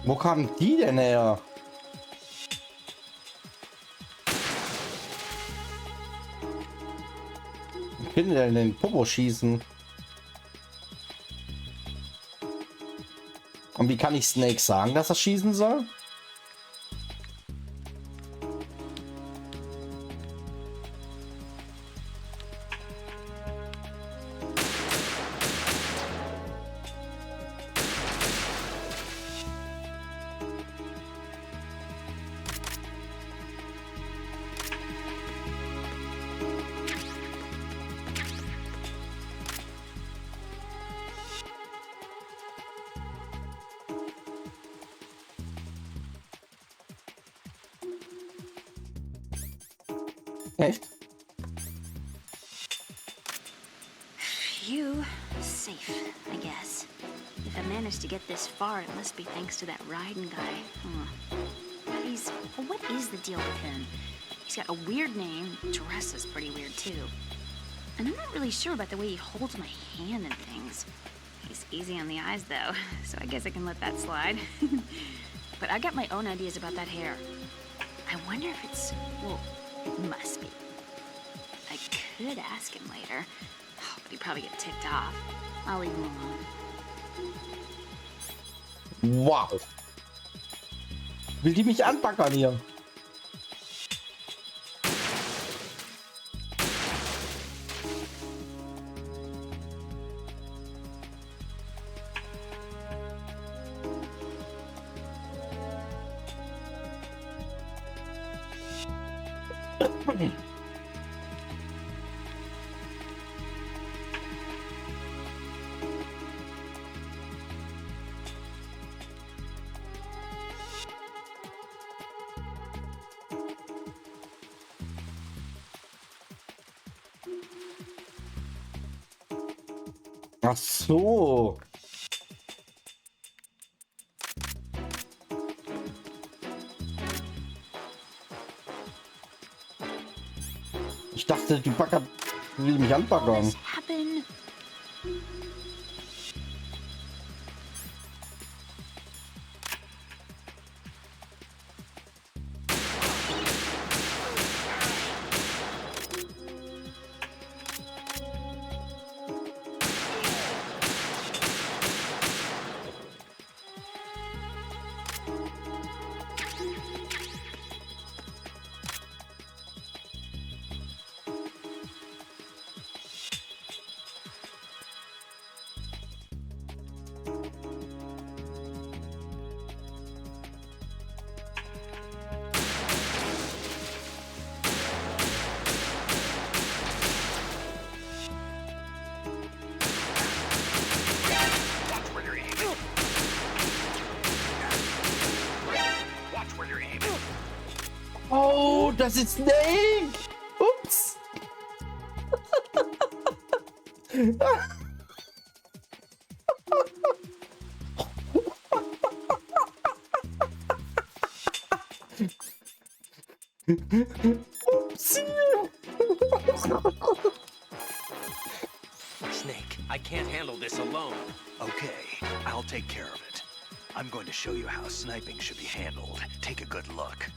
Wo kamen die denn her? Ich bin denn in den Popo schießen? Und wie kann ich Snake sagen, dass er schießen soll? Echt? Phew. Safe, I guess. If I managed to get this far, it must be thanks to that Raiden guy. What is the deal with him? He's got a weird name, dresses pretty weird too. And I'm not really sure about the way he holds my hand and things. He's easy on the eyes though, so I guess I can let that slide. But I got my own ideas about that hair. I wonder if it's, well, it must be. I could ask him later, but he'd probably get ticked off. I'll leave him alone. Wow. Will die mich anpackern hier? Ach so. Ich dachte, die Bagger will mich anbaggern. This happen? Oh, das ist Snake! Ups! Upsi! Snake, I can't handle this alone. Okay, I'll take care of it. I'm going to show you how sniping should be handled. Take a good look.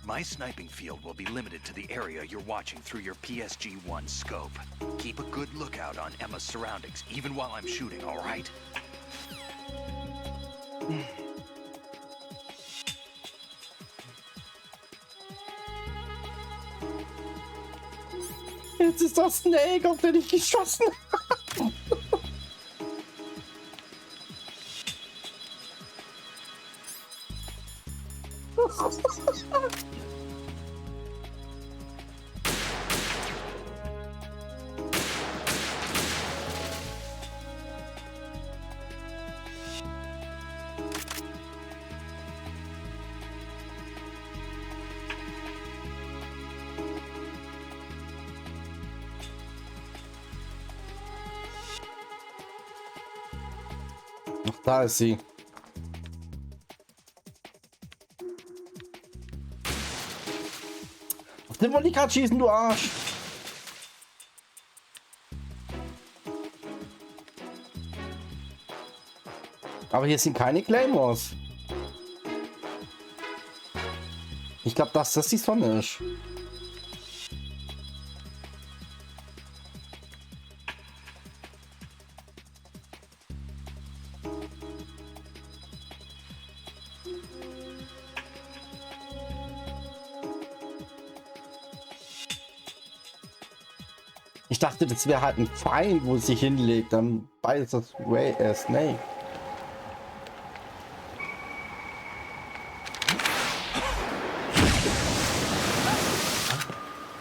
My sniping field will be limited to the area you're watching through your PSG-1 scope. Keep a good lookout on Emma's surroundings, even while I'm shooting, all right? Jetzt ist das Snake, auf den ich geschossen habe. Ach, da ist sie. Auf den wollte ich gerade schießen, du Arsch. Aber hier sind keine Claymores. Ich glaube, dass das die Sonne ist. Ich dachte, das wäre halt ein Feind, wo es sich hinlegt. Dann beißt das Snake.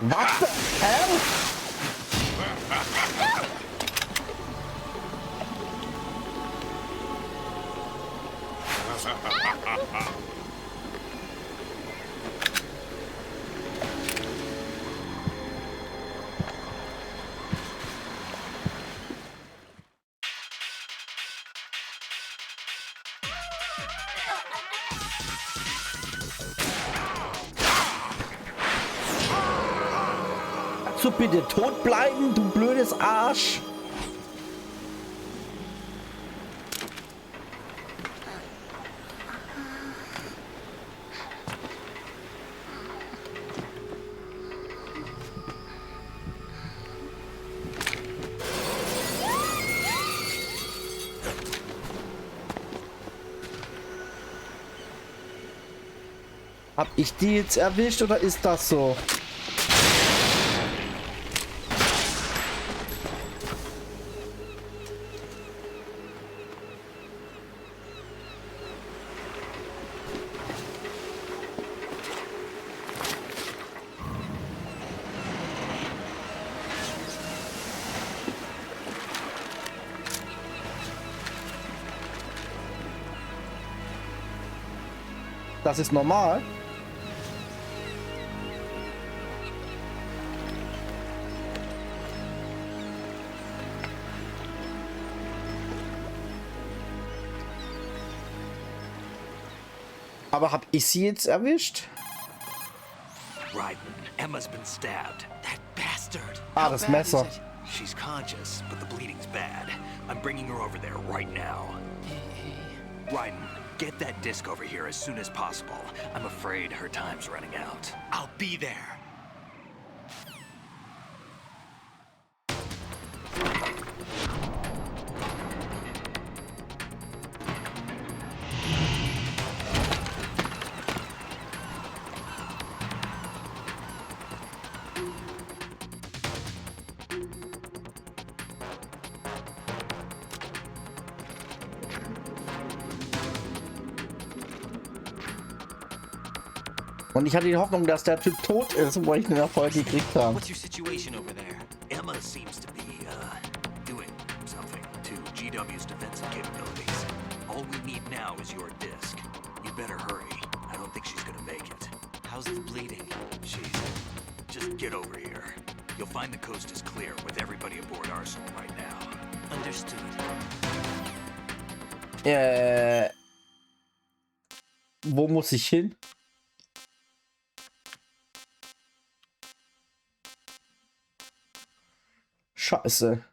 What the hell? So, bitte tot bleiben, du blödes Arsch. Hab ich die jetzt erwischt oder ist das so? Das ist normal. Aber hab ich sie jetzt erwischt? Raiden, Emma's been stabbed. That bastard! Ah, How das bad Messer. is it? She's conscious, but the bleeding's bad. I'm bringing her over there right now. Raiden, get that disc over here as soon as possible. I'm afraid her time's running out. I'll be there. Und ich hatte die Hoffnung, dass der Typ tot ist, wo ich den Erfolg gekriegt habe. What's your situation over there? Emma seems to be, doing something to GW's defensive capabilities. All we need now is your disc. You better hurry. I don't think she's gonna make it. How's the bleeding? Just get over here. You'll find the coast is clear with everybody aboard Arsenal right now. Understood. Wo muss ich hin? Scheiße.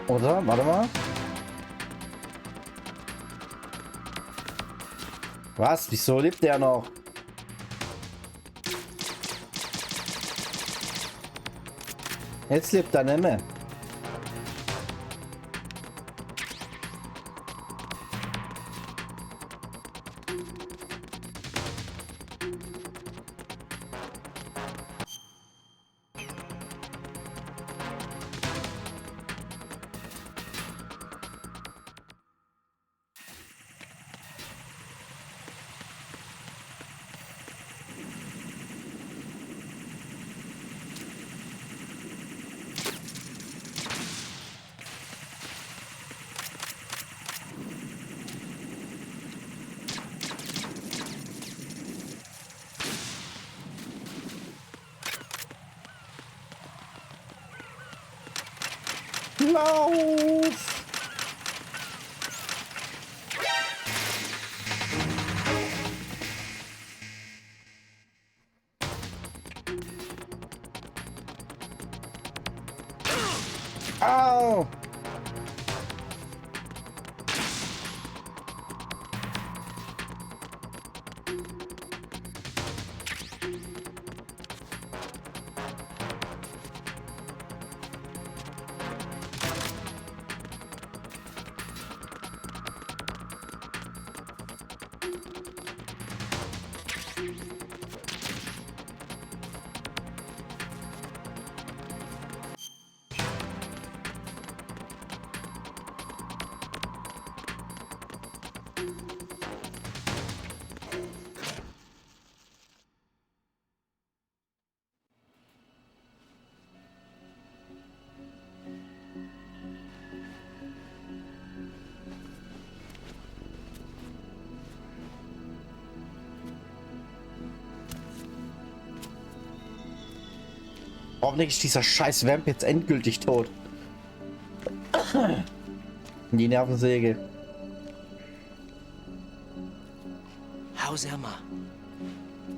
Oder? Warte mal. Was? Wieso lebt der noch? Jetzt lebt er nicht mehr. Lauf! Au! Hoffentlich ist dieser scheiß Vamp jetzt endgültig tot. Die Nervensäge. How's Emma?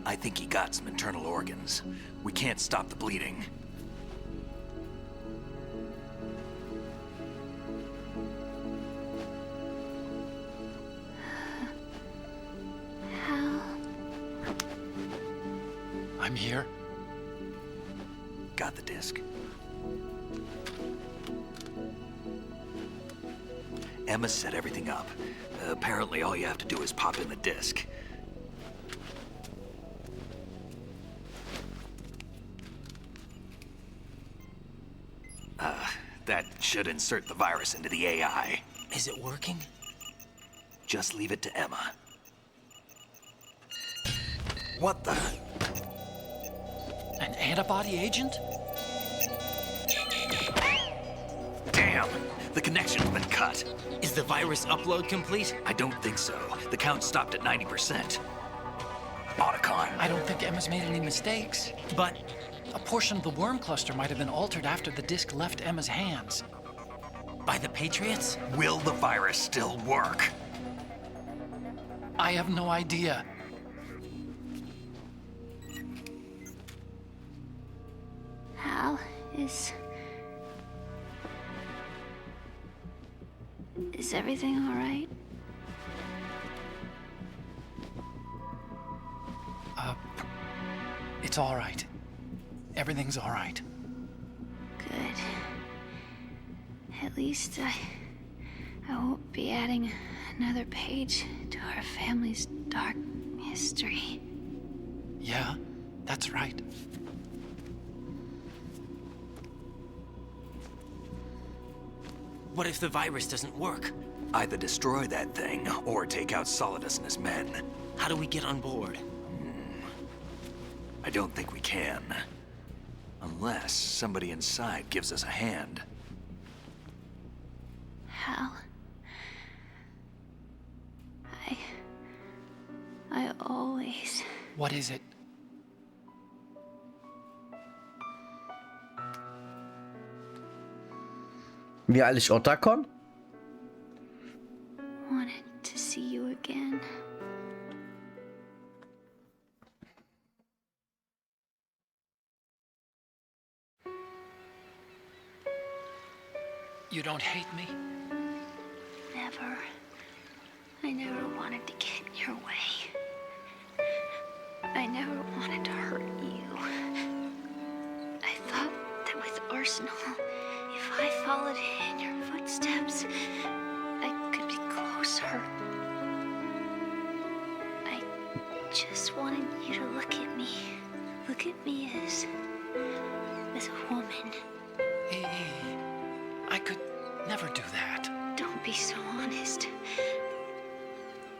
I think he got some internal organs. We can't stop the bleeding. I'm here. Got the disc. Emma set everything up. Apparently all you have to do is pop in the disc. should insert the virus into the AI. Is it working? Just leave it to Emma. What the? An antibody agent? Damn! The connection's been cut. Is the virus upload complete? I don't think so. The count stopped at 90%. Otacon. I don't think Emma's made any mistakes. But A portion of the worm cluster might have been altered after the disc left Emma's hands. by the Patriots? Will the virus still work? I have no idea. Hal, is everything all right? It's all right. Everything's all right. Good. At least I won't be adding another page to our family's dark history. Yeah, that's right. What if the virus doesn't work? Either destroy that thing, or take out Solidus and his men. How do we get on board? I don't think we can. Unless somebody inside gives us a hand. Hal, I always... What is it? Wie alt ist Otacon? wanted to see you again. You don't hate me? Never. I never wanted to get in your way. I never wanted to hurt you. I thought that with Arsenal, if I followed in your footsteps, I could be closer. I just wanted you to look at me. Look at me as a woman. I could never do that. Don't be so honest.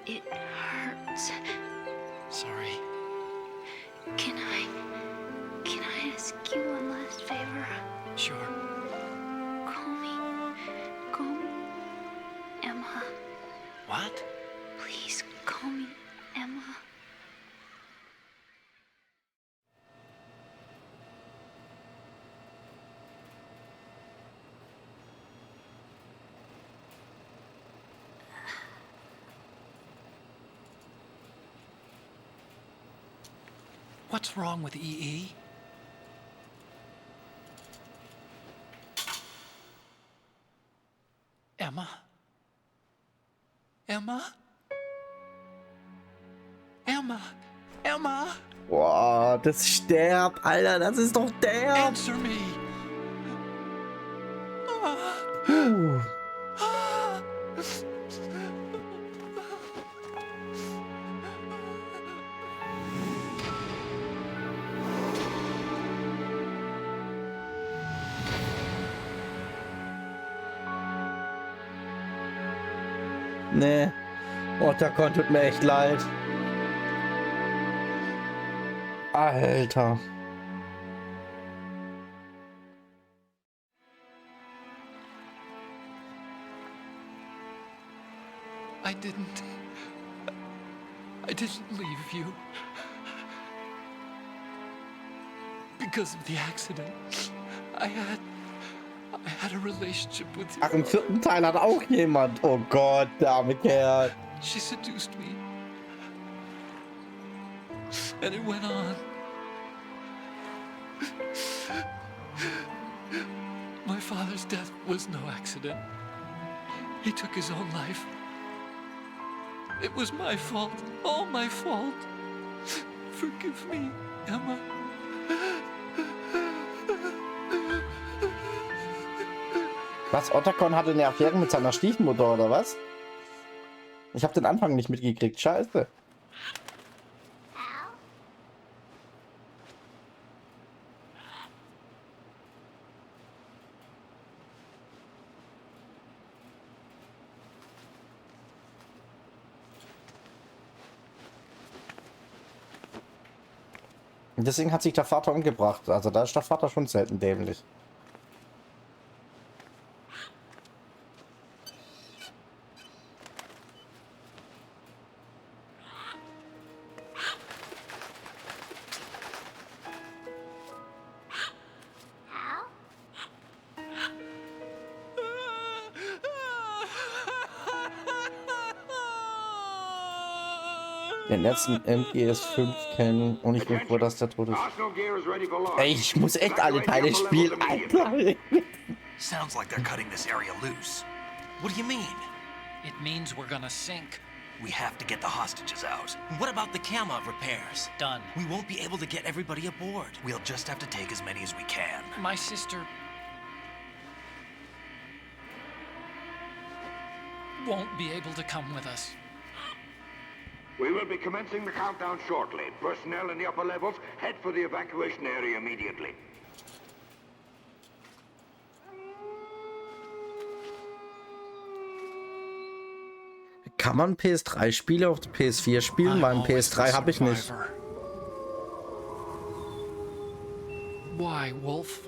It hurts. Sorry. Can I ask you one last favor? Sure. Call me Emma. What? Please call me Emma. What's wrong with EE? Emma? Emma? Emma? Emma? Boah, das sterbt, Alter, das ist doch der. Answer me! Puh. Nee. Otacon tut mir echt leid. Alter. I didn't leave you. Because of the accident. I had a relationship with you. Ach, im 4. Teil hat auch jemand. Oh Gott, der arme Kerl. She seduced me. And it went on. My father's death was no accident. He took his own life. It was my fault. All my fault. Forgive me, Emma. Was, Otacon hatte eine Affäre mit seiner Stiefmutter, oder was? Ich habe den Anfang nicht mitgekriegt. Scheiße. Deswegen hat sich der Vater umgebracht. Also da ist der Vater schon selten dämlich. Den letzten MGS5 kennen und ich bin froh, dass der tot ist. Ey, ich muss echt alle Teile spielen, Alter. Sounds like they're cutting this area loose. What do you mean? It means we're gonna sink. We have to get the hostages out. What about the camo repairs? Done. We won't be able to get everybody aboard. We'll just have to take as many as we can. My sister won't be able to come with us. We will be commencing the countdown shortly. Personnel in the upper levels, head for the evacuation area immediately. Kann man PS3-Spiele auf der PS4 spielen? Weil PS3 habe ich nicht. Why, Wolf?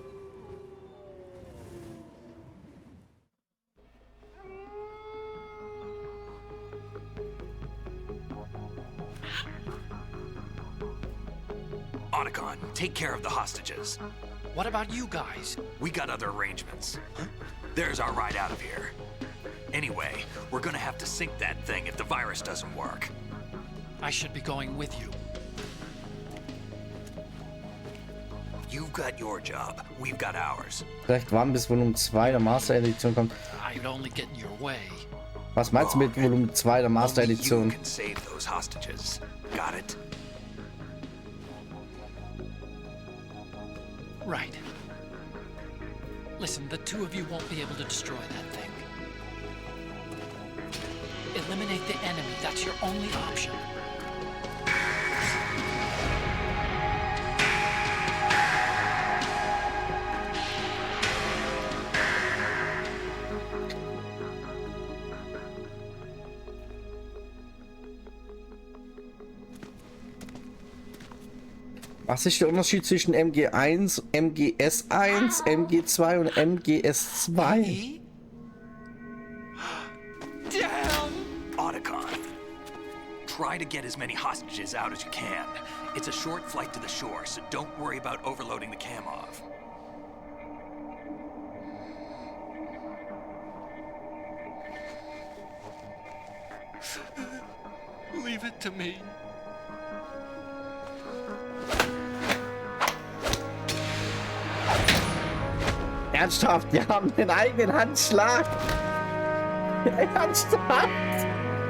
Otacon, take care of the hostages. What about you guys? We got other arrangements. There's our ride out of here. Anyway, we're gonna have to sink that thing if the virus doesn't work. I should be going with you. You've got your job, we've got ours. Vielleicht warten bis Volumen 2 der Master Edition kommt. I'd only get in your way. Was meinst du mit Volumen 2 der Master Only Edition? you can save those hostages. Got it? Right. Listen, the two of you won't be able to destroy that thing. Eliminate the enemy. That's your only option. Was ist der Unterschied zwischen MG1, MGS1, MG2 und MGS2? Otacon, try to get as many hostages out as you can. It's a short flight to the shore, so don't worry about overloading the Kamov. Leave it to me. Ernsthaft, wir haben den eigenen Handschlag. Ernsthaft?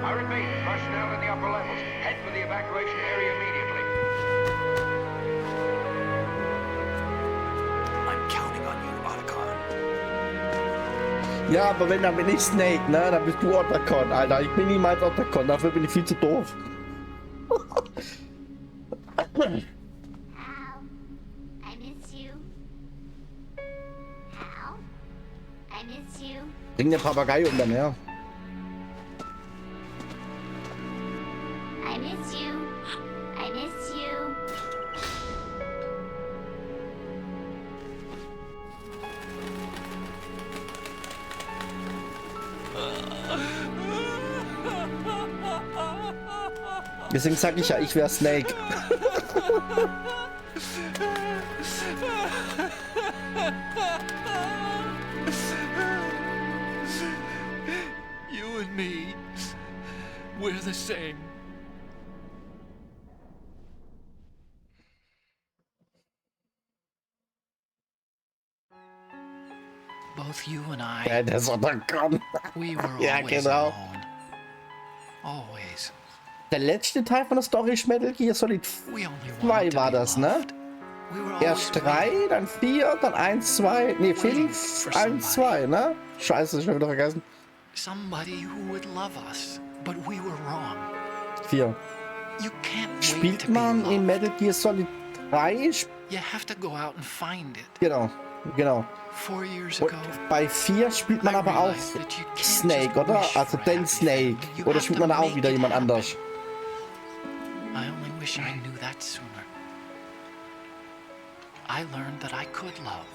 I repeat, personnel in the upper levels, head for the evacuation area immediately. I'm counting on you, Otacon. Ja, aber wenn, dann bin ich Snake, ne? Dann bist du Otacon, Alter. Ich bin niemals Otacon, dafür bin ich viel zu doof. Bring den Papagei um dann her. I miss you. I miss you. Deswegen sag ich ja, ich wäre Snake. You and me, we're the same. Both you and I, Ja, der ist Otacon. we were Ja, always genau. alone. Always. Der letzte Teil von der Story ist Metal Gear Solid We only 2 wanted to war be das, ne? loved. We were Erst always 3, waiting. dann 4, dann 1, 2, nee, Waiting 5, for 1, 2, ne? Scheiße, schon wieder vergessen. Somebody who would love us, but we were wrong. 4. You can't wait to Spielt be man in loved. Metal Gear Solid 3? You have to go out and find it. Genau, genau. 4 years Und ago, bei 4 spielt man aber auch Snake, oder? Also den Snake. Oder spielt man da auch wieder jemand anders? I only wish I knew that sooner. I learned that I could love.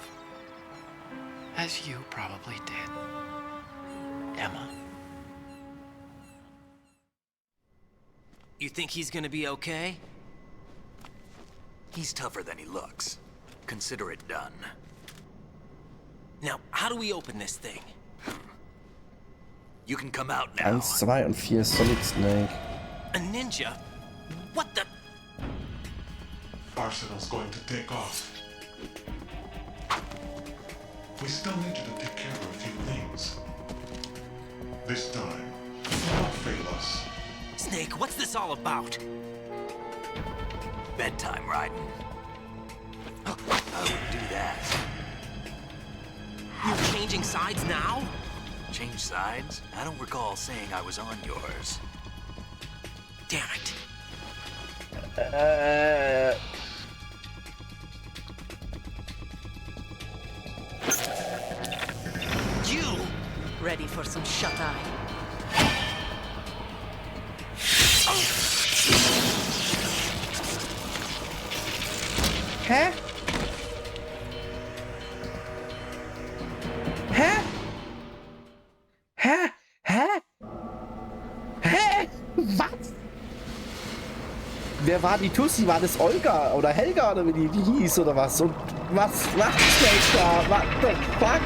As you probably did, Emma. You think he's gonna be okay? He's tougher than he looks. Consider it done. Now, how do we open this thing? You can come out now. 1, 2 und 4 Solid Snake. A ninja? What the? Arsenal's going to take off. We still need you to take care of a few things. This time, do not fail us. Snake, what's this all about? Bedtime, Raiden. I wouldn't do that. You're changing sides now? Change sides? I don't recall saying I was on yours. Damn it. You! Ready for some shut-eye? Hä? Hä? Hä? Hä? Hä? Was? Wer war die Tussi? War das Olga oder Helga oder wie die hieß oder was? Und was macht Snake da? What the fuck?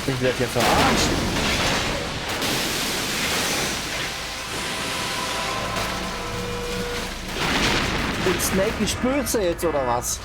Ich werde hier verarscht. Und Snake ist böse jetzt oder was?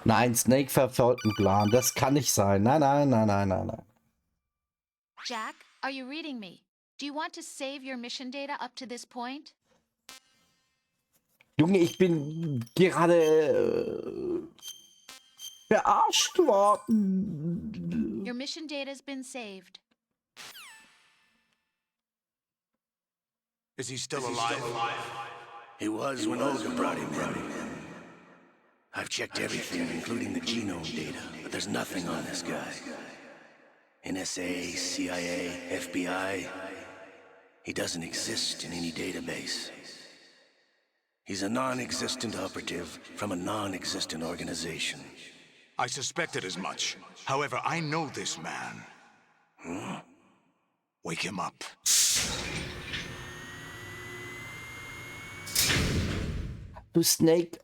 Nein, Snake verfolgt einen Plan. Das kann nicht sein. Nein, nein, nein, nein, nein, nein. Jack, are you reading me? Do you want to save your mission data up to this point? Junge, ich bin gerade verarscht worden. Your mission data has been saved. Is he still alive? He was when Olga brought him in. I've checked everything, including the genome data, but there's nothing on this guy. NSA, CIA, FBI. He doesn't exist in any database. He's a non-existent operative from a non-existent organization. I suspected as much. However, I know this man. Huh? Wake him up. Du Snake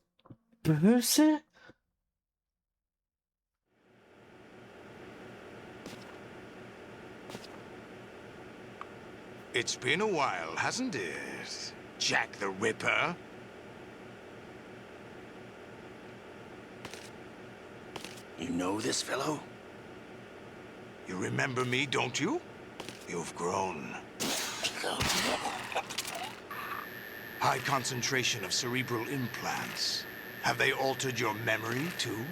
böse? It's been a while, hasn't it? Jack the Ripper? You know this fellow? You remember me, don't you? You've grown. High concentration of cerebral implants. Have they altered your memory, too?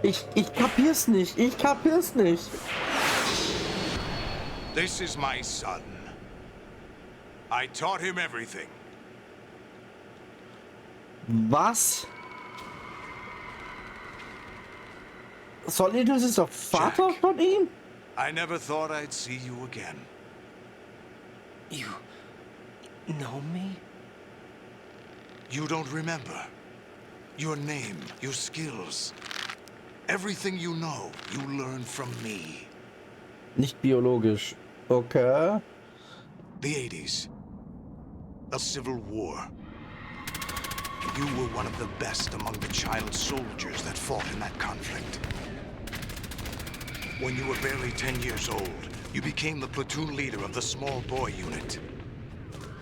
Ich kapier's nicht. Ich kapier's nicht. This is my son. I taught him everything. Was? Solidus ist der Vater von ihm? I never thought I'd see you again. You know me? You don't remember. Your name, your skills. Everything you know, you learned from me. Nicht biologisch. Okay. The 80s. A civil war. You were one of the best among the child soldiers that fought in that conflict. When you were barely 10 years old, you became the platoon leader of the small boy unit.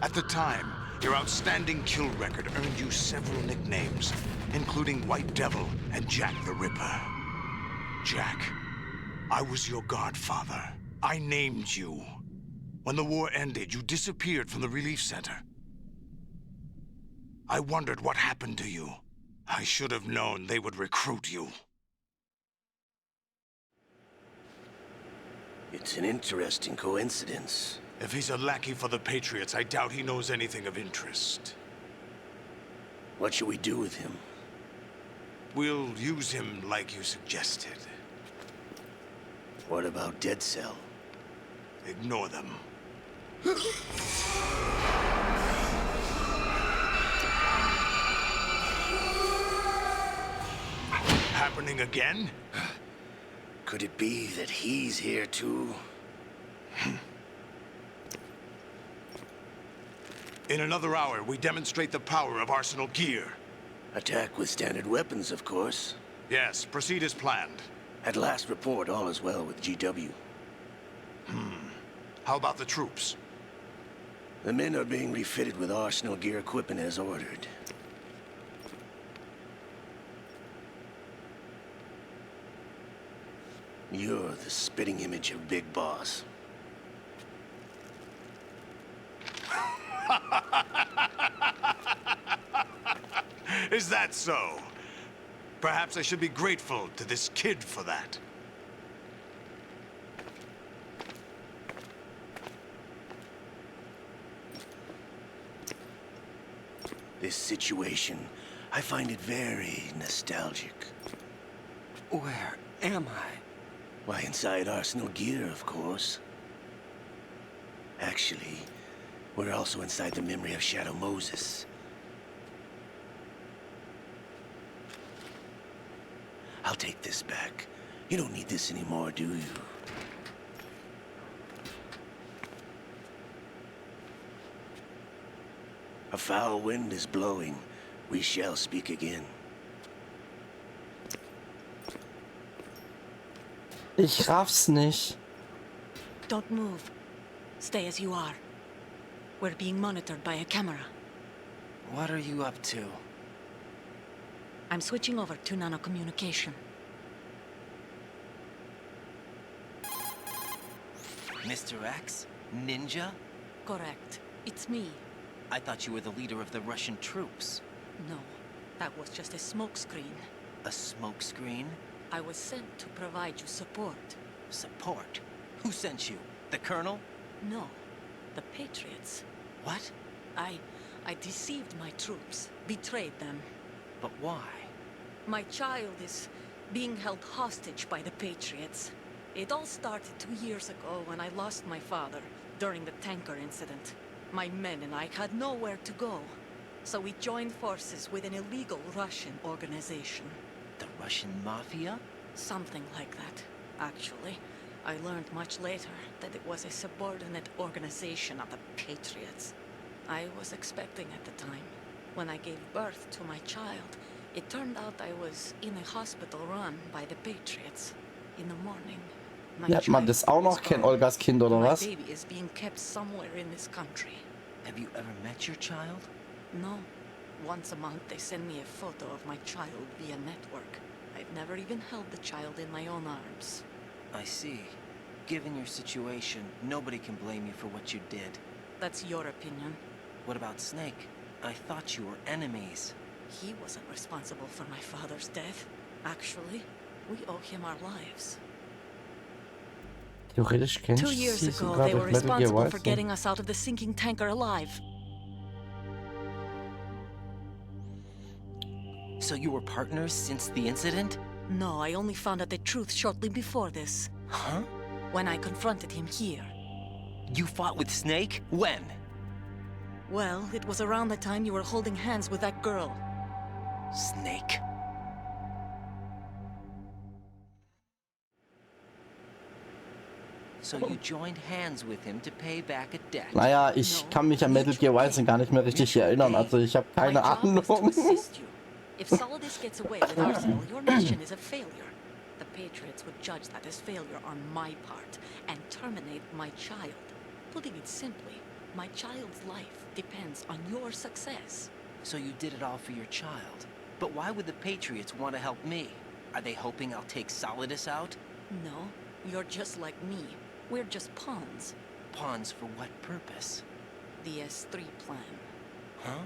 At the time, your outstanding kill record earned you several nicknames, including White Devil and Jack the Ripper. Jack, I was your godfather. I named you. When the war ended, you disappeared from the relief center. I wondered what happened to you. I should have known they would recruit you. It's an interesting coincidence. If he's a lackey for the Patriots, I doubt he knows anything of interest. What should we do with him? We'll use him like you suggested. What about Dead Cell? Ignore them. Happening again? Could it be that he's here too? In another hour, we demonstrate the power of Arsenal gear. Attack with standard weapons, of course. Yes, proceed as planned. At last report, all is well with GW. How about the troops? The men are being refitted with Arsenal gear equipment as ordered. You're the spitting image of Big Boss. Is that so? Perhaps I should be grateful to this kid for that. This situation, I find it very nostalgic. Where am I? Why, inside Arsenal gear, of course. Actually, we're also inside the memory of Shadow Moses. I'll take this back. You don't need this anymore, do you? A foul wind is blowing. We shall speak again. Ich raff's nicht. Don't move. Stay as you are. We're being monitored by a camera. What are you up to? I'm switching over to nanocommunication. Mr. X? Ninja? Correct. It's me. I thought you were the leader of the Russian troops. No, that was just a smokescreen. A smokescreen? I was sent to provide you support. Support? Who sent you? The Colonel? No, the Patriots. What? I deceived my troops, betrayed them. But why? My child is being held hostage by the Patriots. It all started 2 years ago when I lost my father during the tanker incident. My men and I had nowhere to go, so we joined forces with an illegal Russian organization. The Russian Mafia? Something like that, actually. I learned much later that it was a subordinate organization of the Patriots. I was expecting at the time. When I gave birth to my child, it turned out I was in a hospital run by the Patriots. In the morning, my Lernt man das auch noch kennen, Olgas Kind oder my was? baby is being kept somewhere in this country. Have you ever met your child? No. Once a month they send me a photo of my child via network. I've never even held the child in my own arms. I see. Given your situation, nobody can blame you for what you did. That's your opinion. What about Snake? I thought you were enemies. He wasn't responsible for my father's death. Actually, we owe him our lives. Theoretisch kennst 2 du years sie ago, sogar they were durch Metal Gear responsible for Rising. getting us out of the sinking tanker alive. So you were partners since the incident? No, I only found out the truth shortly before this. Huh? When I confronted him here. You fought with Snake? When? Well, it was around the time you were holding hands with that girl. Snake? So you joined hands with him to pay back a debt? Naja, ich kann mich an Metal Gear Rising gar nicht mehr richtig erinnern, also ich habe keine Ahnung. If Solidus gets away with Arsenal, your mission is a failure. The Patriots would judge that as failure on my part and terminate my child. Putting it simply, my child's life depends on your success. So you did it all for your child. But why would the Patriots want to help me? Are they hoping I'll take Solidus out? No, you're just like me. We're just pawns. pawns for what purpose? The S3 plan. Huh?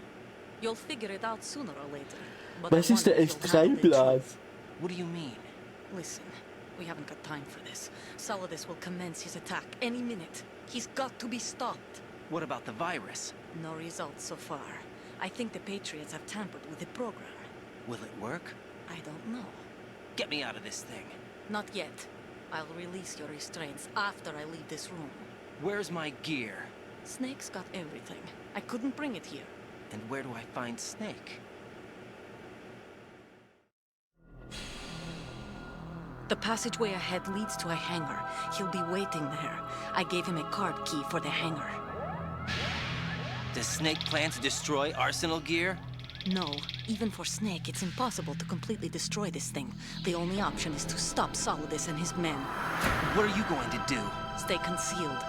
You'll figure it out sooner or later. But Was ist der S3-Plan? What do you mean? Listen, we haven't got time for this. Solidus will commence his attack any minute. He's got to be stopped. What about the virus? No results so far. I think the Patriots have tampered with the program. Will it work? I don't know. Get me out of this thing. Not yet. I'll release your restraints after I leave this room. Where's my gear? Snake's got everything. I couldn't bring it here. And where do I find Snake? The passageway ahead leads to a hangar. He'll be waiting there. I gave him a card key for the hangar. Does Snake plan to destroy Arsenal gear? No. Even for Snake, it's impossible to completely destroy this thing. The only option is to stop Solidus and his men. What are you going to do? Stay concealed.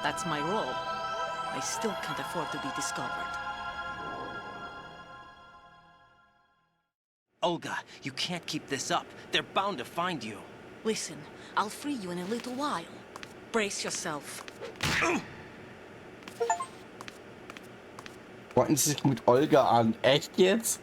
That's my role. I still can't afford to be discovered. Olga, you can't keep this up. They're bound to find you. Listen, I'll free you in a little while. Brace yourself. Freuen Sie sich mit Olga an. Echt jetzt?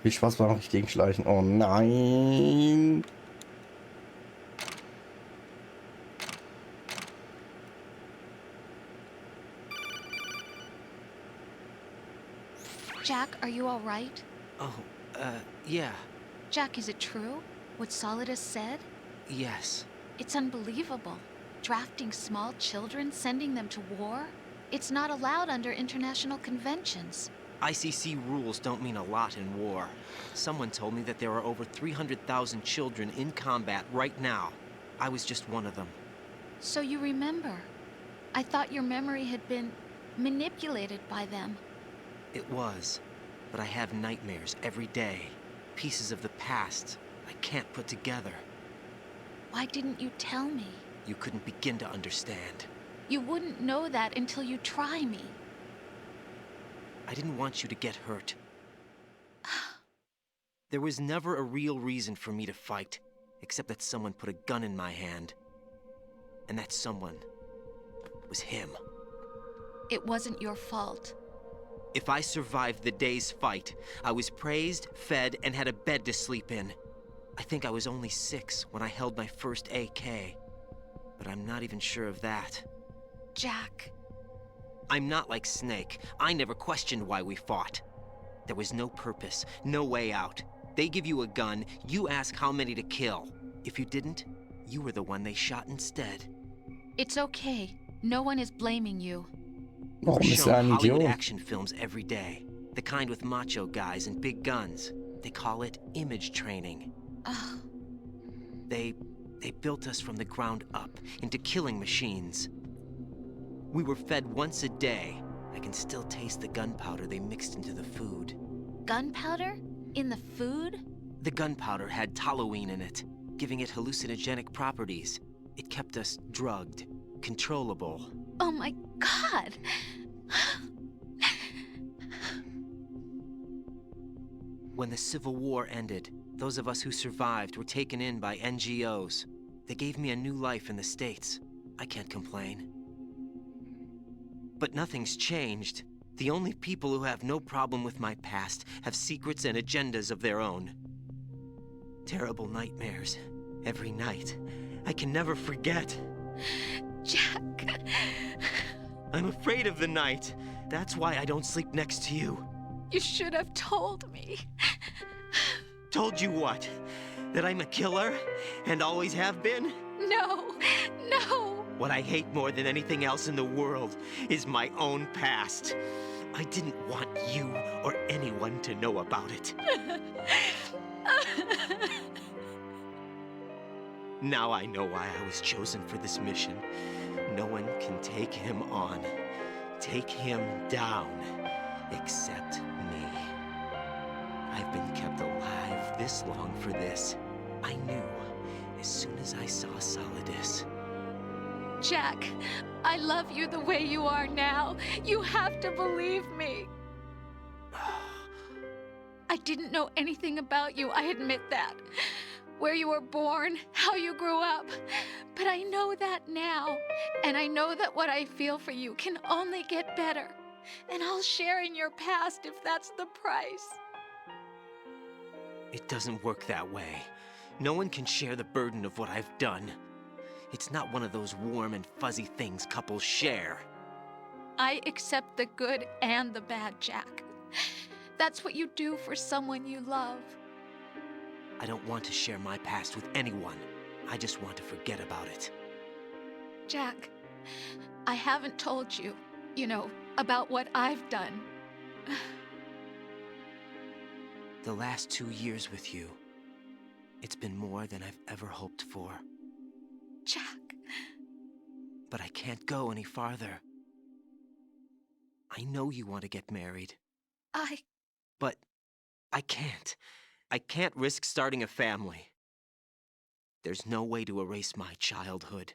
Viel Spaß beim richtigen Schleichen. Oh nein. Jack, are you all right? Oh, yeah. Jack, is it true? What Solidus said? Yes. It's unbelievable. Drafting small children, sending them to war? It's not allowed under international conventions. ICC rules don't mean a lot in war. Someone told me that there are over 300,000 children in combat right now. I was just one of them. So you remember. I thought your memory had been manipulated by them. It was. But I have nightmares every day. Pieces of the past I can't put together. Why didn't you tell me? You couldn't begin to understand. You wouldn't know that until you try me. I didn't want you to get hurt. There was never a real reason for me to fight, except that someone put a gun in my hand. And that someone was him. It wasn't your fault. If I survived the day's fight, I was praised, fed, and had a bed to sleep in. I think I was only 6 when I held my first AK. But I'm not even sure of that. Jack. I'm not like Snake. I never questioned why we fought. There was no purpose, no way out. They give you a gun, you ask how many to kill. If you didn't, you were the one they shot instead. It's okay. No one is blaming you. Warum We're ist shown ein Hollywood Idiot? action films every day. The kind with macho guys and big guns. They call it image training. They built us from the ground up into killing machines. We were fed once a day. I can still taste the gunpowder they mixed into the food. Gunpowder? In the food? The gunpowder had toluene in it, giving it hallucinogenic properties. It kept us drugged, controllable. Oh my God! When the Civil War ended, those of us who survived were taken in by NGOs. They gave me a new life in the States. I can't complain. But nothing's changed. The only people who have no problem with my past have secrets and agendas of their own. Terrible nightmares. Every night. I can never forget. Jack. I'm afraid of the night. That's why I don't sleep next to you. You should have told me. Told you what? That I'm a killer? And always have been? No, no. What I hate more than anything else in the world is my own past. I didn't want you or anyone to know about it. Now I know why I was chosen for this mission. No one can take him on, take him down, except me. I've been kept alive this long for this. I knew as soon as I saw Solidus. Jack, I love you the way you are now. You have to believe me. I didn't know anything about you, I admit that. Where you were born, how you grew up. But I know that now. And I know that what I feel for you can only get better. And I'll share in your past if that's the price. It doesn't work that way. No one can share the burden of what I've done. It's not one of those warm and fuzzy things couples share. I accept the good and the bad, Jack. That's what you do for someone you love. I don't want to share my past with anyone. I just want to forget about it. Jack, I haven't told you, about what I've done. The last 2 years with you, it's been more than I've ever hoped for. Jack. But I can't go any farther. I know you want to get married. But I can't. I can't risk starting a family. There's no way to erase my childhood.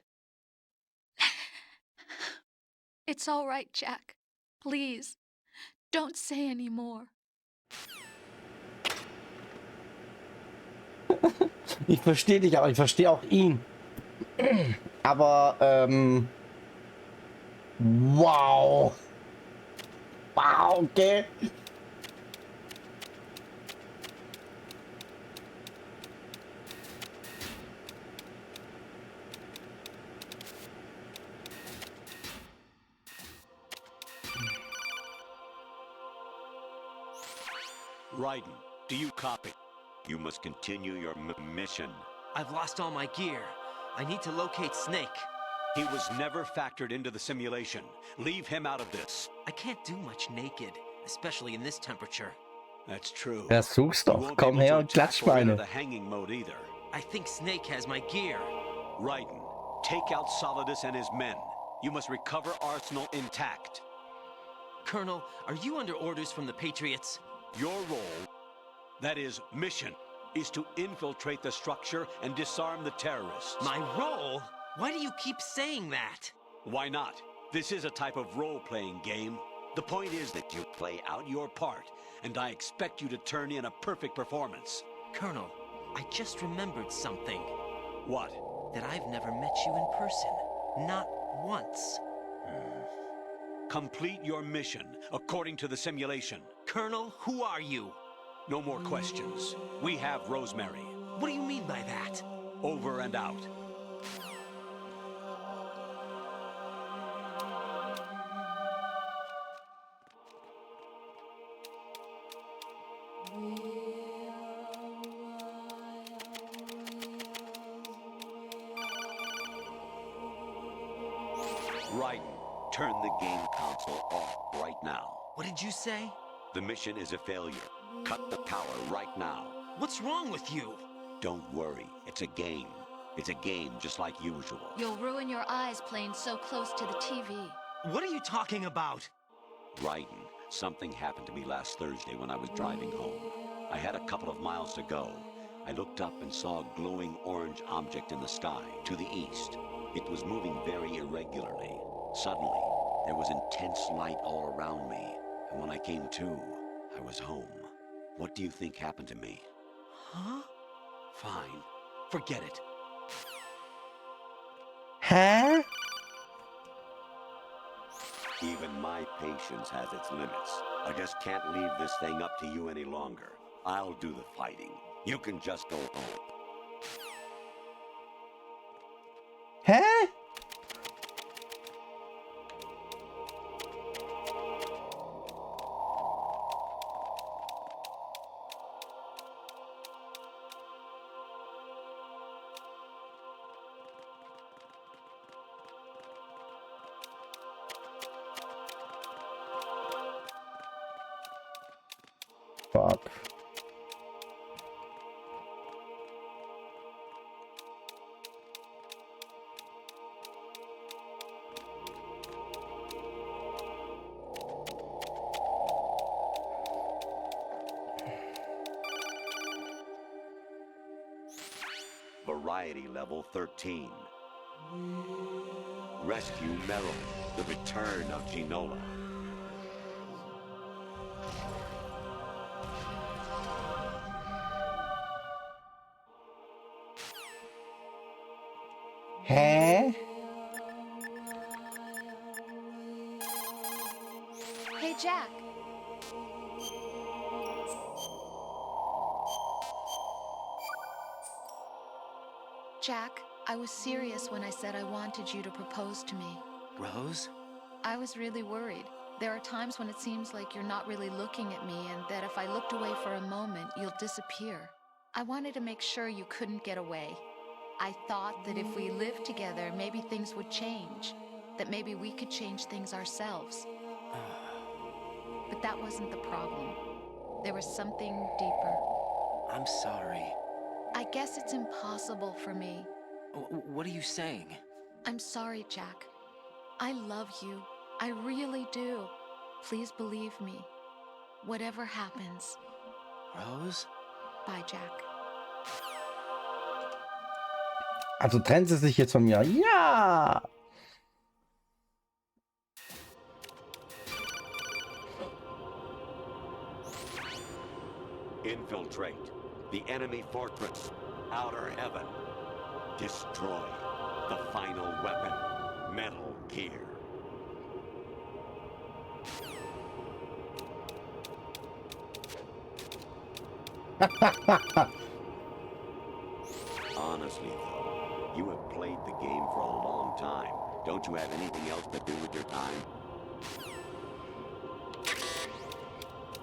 It's all right, Jack. Please, don't say any more. Ich verstehe dich, aber ich verstehe auch ihn. Aber, wow. Wow, okay. Raiden, do you copy? You must continue your mission. I've lost all my gear. I need to locate Snake. He was never factored into the simulation. Leave him out of this. I can't do much naked, especially in this temperature. That's true. Versuch's doch. Komm her und klatsch meine. The hanging mode either. I think Snake has my gear. Raiden, take out Solidus and his men. You must recover Arsenal intact. Colonel, are you under orders from the Patriots? Your role, that is, mission, is to infiltrate the structure and disarm the terrorists. My role? Why do you keep saying that? Why not? This is a type of role-playing game. The point is that you play out your part, and I expect you to turn in a perfect performance. Colonel, I just remembered something. What? That I've never met you in person. Not once. Complete your mission, according to the simulation. Colonel, who are you? No more questions. We have Rosemary. What do you mean by that? Over and out. Raiden, turn the game console off right now. What did you say? The mission is a failure. Cut the power right now. What's wrong with you? Don't worry. It's a game. It's a game just like usual. You'll ruin your eyes playing so close to the TV. What are you talking about? Raiden, something happened to me last Thursday when I was driving home. I had a couple of miles to go. I looked up and saw a glowing orange object in the sky to the east. It was moving very irregularly. Suddenly, there was intense light all around me. And when I came to, I was home. What do you think happened to me? Huh? Fine. Forget it. Huh? Even my patience has its limits. I just can't leave this thing up to you any longer. I'll do the fighting. You can just go home. Huh? Fuck. Variety level 13. Rescue Meryl, the return of Ginola. Hä? Hey, Jack. Jack, I was serious when I said I wanted you to propose to me. Rose? I was really worried. There are times when it seems like you're not really looking at me and that if I looked away for a moment, you'll disappear. I wanted to make sure you couldn't get away. I thought that if we lived together, maybe things would change. That maybe we could change things ourselves. But that wasn't the problem. There was something deeper. I'm sorry. I guess it's impossible for me. What are you saying? I'm sorry, Jack. I love you. I really do. Please believe me. Whatever happens. Rose? Bye, Jack. Also trennt sie sich jetzt von mir. Ja! Infiltrate the enemy fortress, Outer Heaven. Destroy the final weapon, Metal Gear. Honestly, though, you have played the game for a long time. Don't you have anything else to do with your time?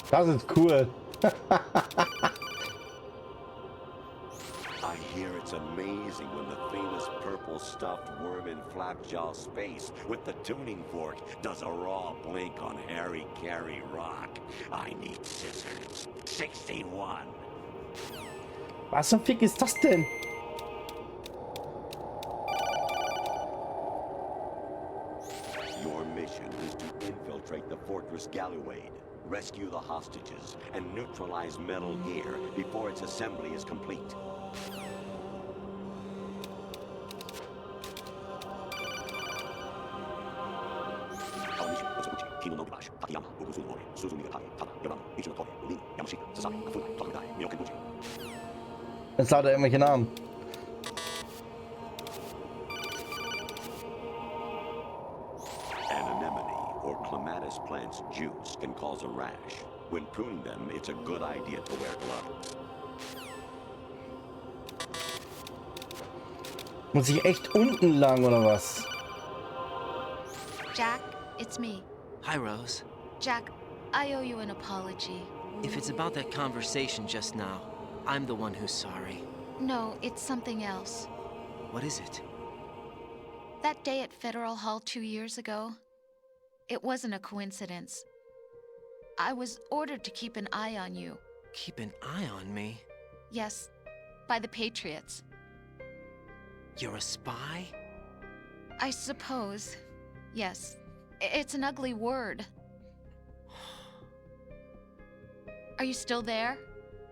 Das ist cool. I hear it's amazing when the famous purple stuffed worm in Flapjaw Space with the tuning fork does a raw blink on Harry Carey Rock. I need scissors. 61. Was zum Fick ist das denn? Your mission is to infiltrate the Fortress Galluade, rescue the hostages, and neutralize Metal Gear before its assembly is complete. Jetzt lauter irgendwelche Namen. Anemone or clematis plant's juice can cause a rash. When pruning them, it's a good idea to wear gloves. Muss ich echt unten lang oder was? Jack, it's me. Hi, Rose. Jack, I owe you an apology. If it's about that conversation just now, I'm the one who's sorry. No, it's something else. What is it? That day at Federal Hall 2 years ago, it wasn't a coincidence. I was ordered to keep an eye on you. Keep an eye on me? Yes, by the Patriots. You're a spy? I suppose. Yes. It's an ugly word. Are you still there?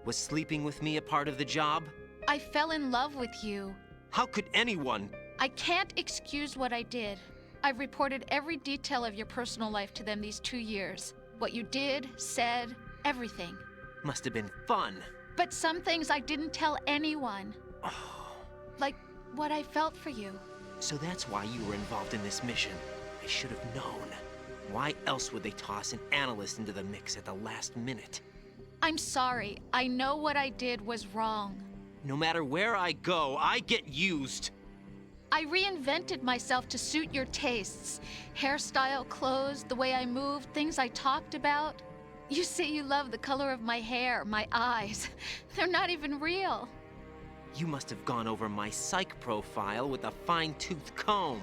Was sleeping with me a part of the job? I fell in love with you. How could anyone? I can't excuse what I did. I've reported every detail of your personal life to them these 2 years. What you did, said, everything. Must have been fun. But some things I didn't tell anyone. Like what I felt for you. So that's why you were involved in this mission. I should have known. Why else would they toss an analyst into the mix at the last minute? I'm sorry. I know what I did was wrong. No matter where I go, I get used. I reinvented myself to suit your tastes. Hairstyle, clothes, the way I moved, things I talked about. You say you love the color of my hair, my eyes. They're not even real. You must have gone over my psych profile with a fine-tooth comb.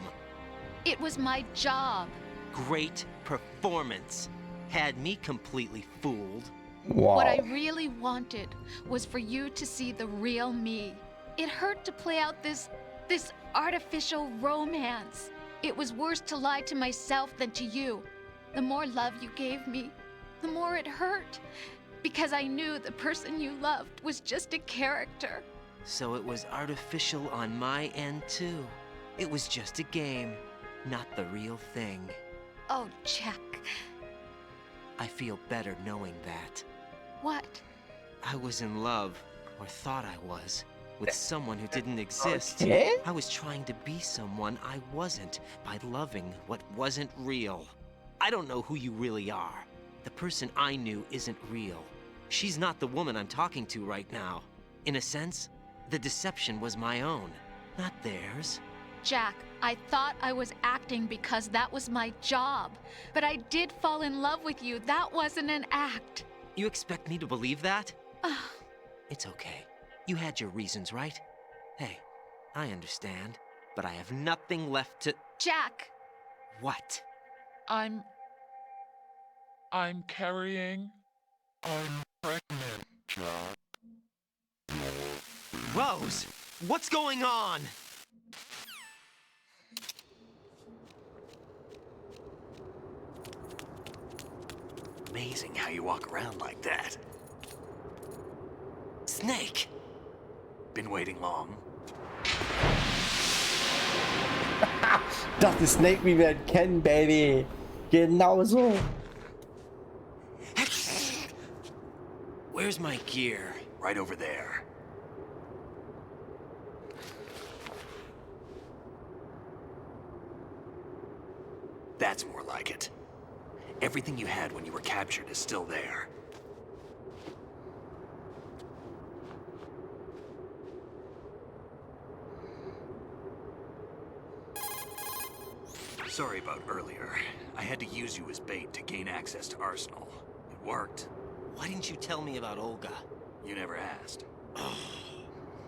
It was my job. Great performance. Had me completely fooled. Wow. What I really wanted was for you to see the real me. It hurt to play out this artificial romance. It was worse to lie to myself than to you. The more love you gave me, the more it hurt. Because I knew the person you loved was just a character. So it was artificial on my end too. It was just a game, not the real thing. Oh, Jack. I feel better knowing that. What? I was in love, or thought I was. with someone who didn't exist. Okay. I was trying to be someone I wasn't by loving what wasn't real. I don't know who you really are. The person I knew isn't real. She's not the woman I'm talking to right now. In a sense, the deception was my own, not theirs. Jack, I thought I was acting because that was my job. But I did fall in love with you. That wasn't an act. You expect me to believe that? It's okay. You had your reasons, right? Hey, I understand, but I have nothing left to... Jack! What? I'm carrying... I'm pregnant, Jack. Rose! What's going on? Amazing how you walk around like that. Snake! Been waiting long? Das ist Snake, wie wir ihn kennen, Baby. Genau so. Where's my gear? Right over there. That's more like it. Everything you had when you were captured is still there. Sorry about earlier. I had to use you as bait to gain access to Arsenal. It worked. Why didn't you tell me about Olga? You never asked.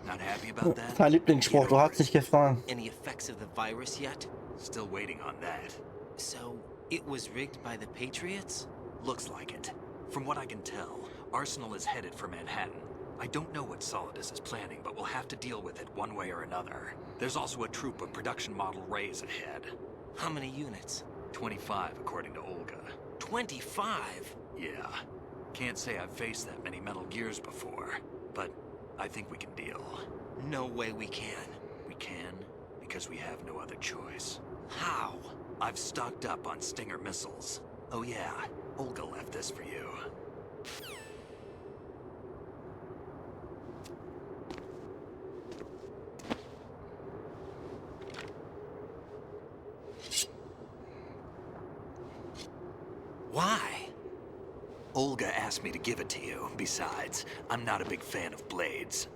Not happy about that? Dein Lieblingsspruch, du hast nicht gefragt. Any effects of the virus yet? Still waiting on that. So, it was rigged by the Patriots? Looks like it. From what I can tell, Arsenal is headed for Manhattan. I don't know what Solidus is planning, but we'll have to deal with it one way or another. There's also a troop of production model Rays ahead. How many units? 25, according to Olga. 25? Yeah. Can't say I've faced that many Metal Gears before, but I think we can deal. No way we can. We can, because we have no other choice. How? I've stocked up on Stinger missiles. Oh yeah, Olga left this for you. Why? Olga asked me to give it to you. Besides, I'm not a big fan of blades.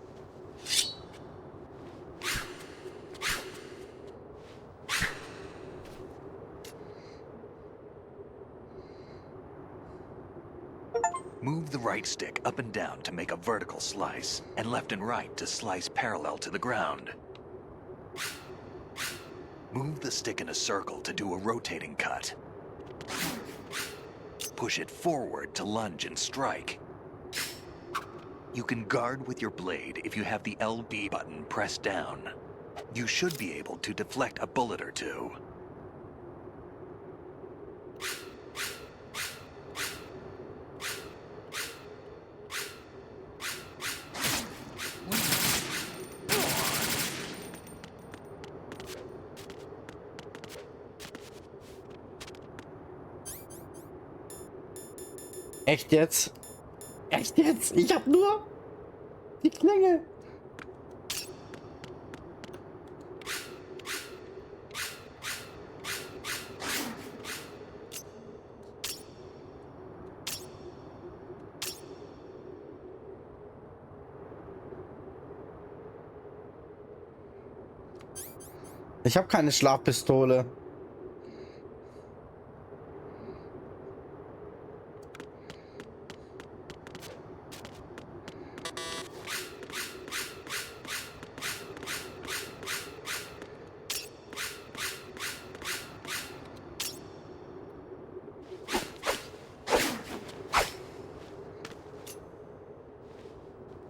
Move the right stick up and down to make a vertical slice, and left and right to slice parallel to the ground. Move the stick in a circle to do a rotating cut. Push it forward to lunge and strike. You can guard with your blade if you have the LB button pressed down. You should be able to deflect a bullet or two. Echt jetzt? Echt jetzt? Ich hab nur die Klinge. Ich habe keine Schlafpistole.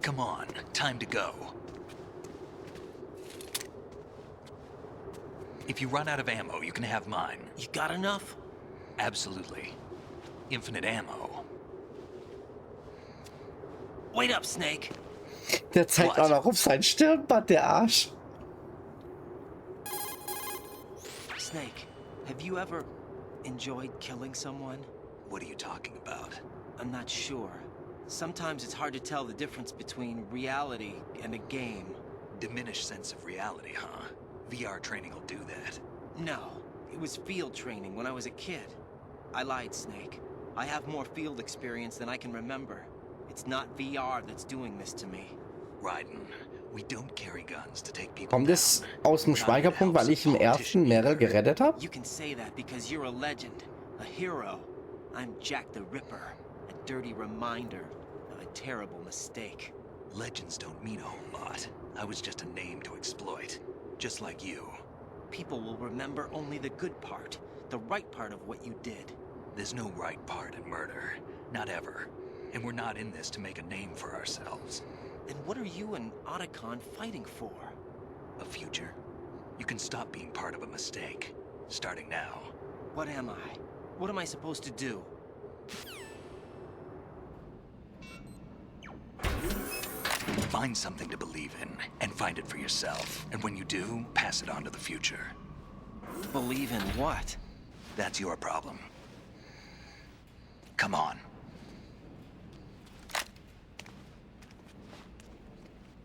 Come on, time to go. If you run out of ammo, you can have mine. You got enough? Absolutely. Infinite ammo. Wait up, Snake. Der zeigt auch noch auf sein Stirnband, der Arsch. Snake, have you ever enjoyed killing someone? What are you talking about? I'm not sure. Sometimes it's hard to tell the difference between reality and a game. Diminished sense of reality, huh? VR training will do that. No, it was field training when I was a kid. I lied, Snake. I have more field experience than I can remember. It's not VR that's doing this to me. Raiden, we don't carry guns to take people Kommt es aus dem Speicherpunkt, weil ich im ersten Meryl gerettet habe? You can say that because you're a legend, a hero. I'm Jack the Ripper, a dirty reminder of a terrible mistake. Legends don't mean a whole lot. I was just a name to exploit, just like you. People will remember only the good part, the right part of what you did. There's no right part in murder, not ever. And we're not in this to make a name for ourselves. Then what are you and Otacon fighting for? A future. You can stop being part of a mistake, starting now. What am I? What am I supposed to do? Find something to believe in, and find it for yourself. And when you do, pass it on to the future. Believe in what? That's your problem. Come on.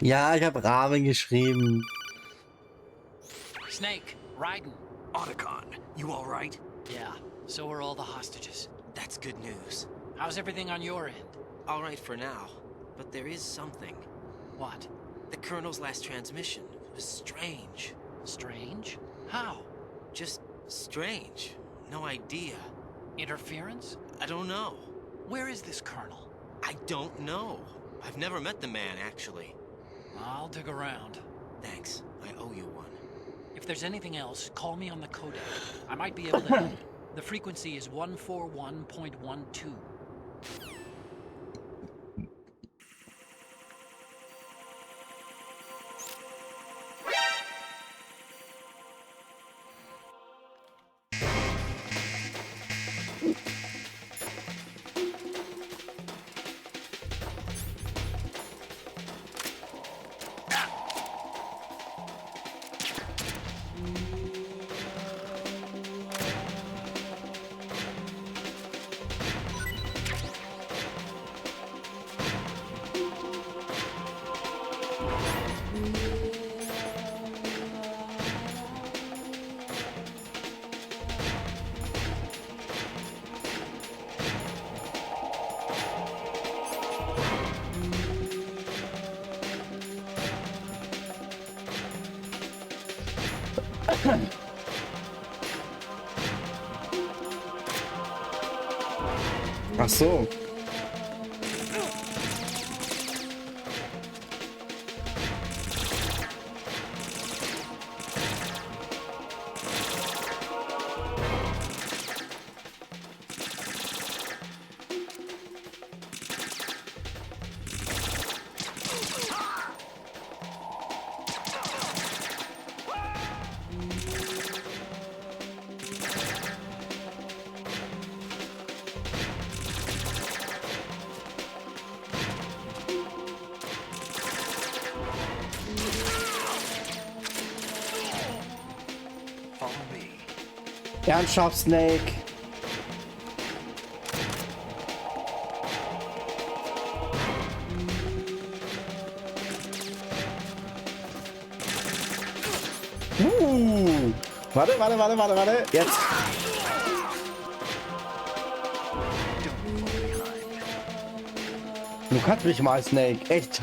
Ja, ich habe Rahmen geschrieben. Snake, Raiden. Otacon, you all right? Yeah, so are all the hostages. That's good news. How's everything on your end? All right for now, but there is something. What? The Colonel's last transmission was strange. Strange? How? Just strange. No idea. Interference? I don't know. Where is this Colonel? I don't know. I've never met the man, actually. I'll dig around. Thanks. I owe you one. If there's anything else, call me on the codec. I might be able to help. The frequency is 141.12. Ach so. Ernsthaft, Snake. Warte. Jetzt. Du kannst mich mal, Snake. Echt.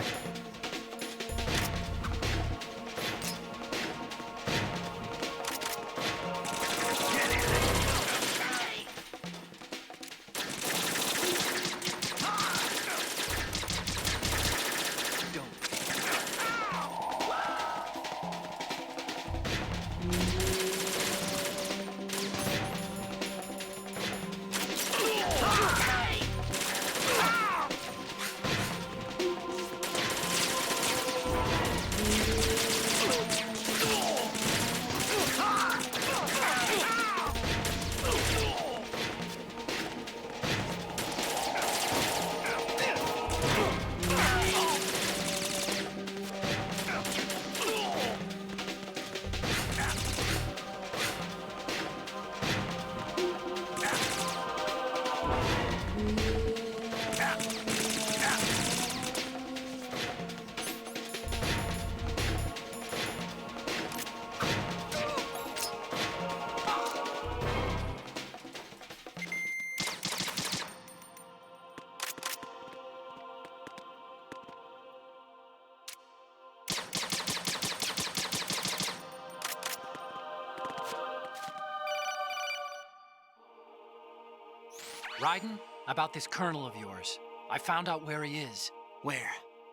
Raiden, about this colonel of yours. I found out where he is. Where?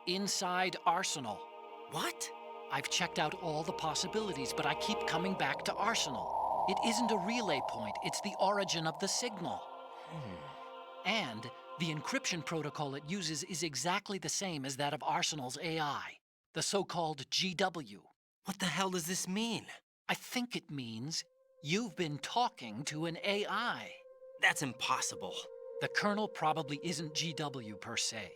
Inside Arsenal. What? I've checked out all the possibilities, but I keep coming back to Arsenal. It isn't a relay point, it's the origin of the signal. And the encryption protocol it uses is exactly the same as that of Arsenal's AI, the so-called GW. What the hell does this mean? I think it means you've been talking to an AI. That's impossible. The kernel probably isn't GW per se.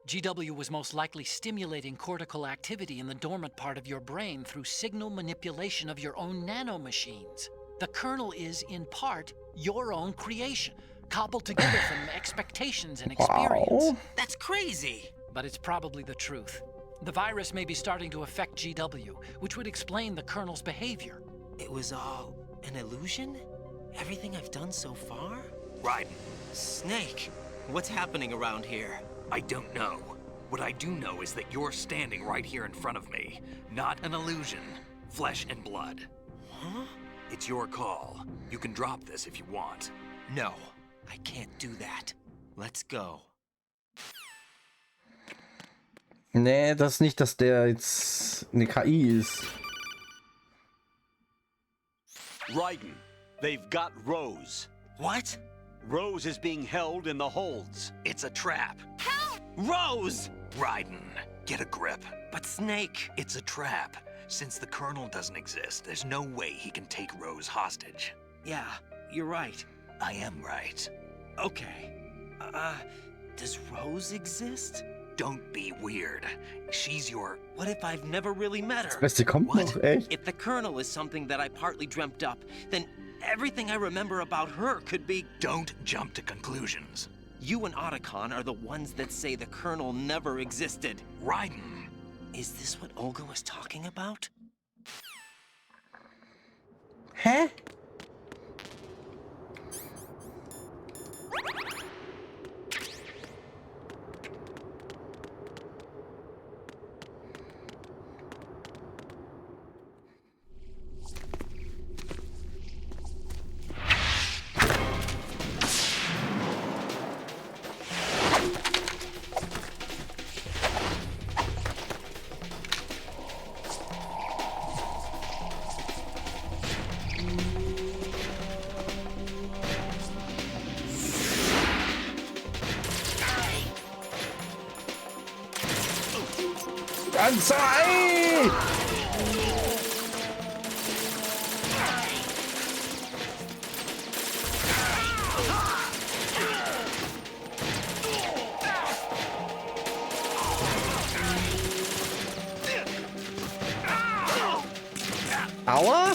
GW was most likely stimulating cortical activity in the dormant part of your brain through signal manipulation of your own nanomachines. The kernel is, in part, your own creation, cobbled together from expectations and experience. Wow. That's crazy! But it's probably the truth. The virus may be starting to affect GW, which would explain the kernel's behavior. It was all an illusion? Everything I've done so far? Raiden. Snake, what's happening around here? I don't know. What I do know is that you're standing right here in front of me. Not an illusion. Flesh and blood. Huh? It's your call. You can drop this if you want. No, I can't do that. Let's go. Nee, das ist nicht, dass der jetzt eine KI ist. Raiden, they've got Rose. What? Rose is being held in the holds. It's a trap. Help! Rose! Raiden, get a grip. But Snake... It's a trap. Since the Colonel doesn't exist, there's no way he can take Rose hostage. Yeah, you're right. I am right. Okay. Does Rose exist? Don't be weird. She's your... What if I've never really met her? Das Beste kommt noch, echt? If the Colonel is something that I partly dreamt up, then everything I remember about her could be... Don't jump to conclusions. You and Otacon are the ones that say the Colonel never existed. Raiden. Is this what Olga was talking about? Hä? Anzei! Aua!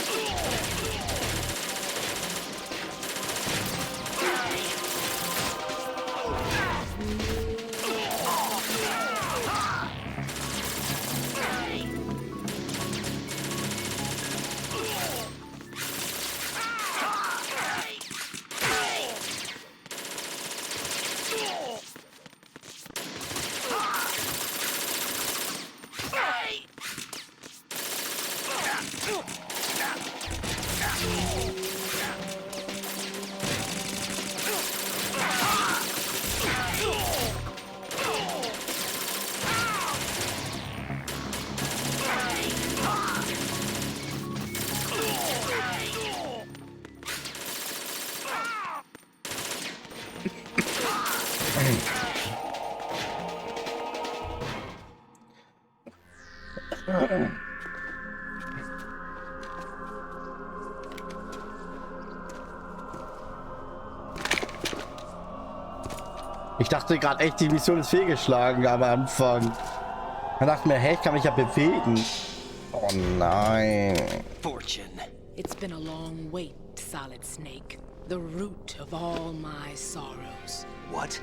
Ich dachte gerade echt, die Mission ist fehlgeschlagen am Anfang. Ich dachte mir, hey, ich kann mich ja bewegen. Oh nein. Fortune. It's been a long wait, Solid Snake. The root of all my sorrows. What?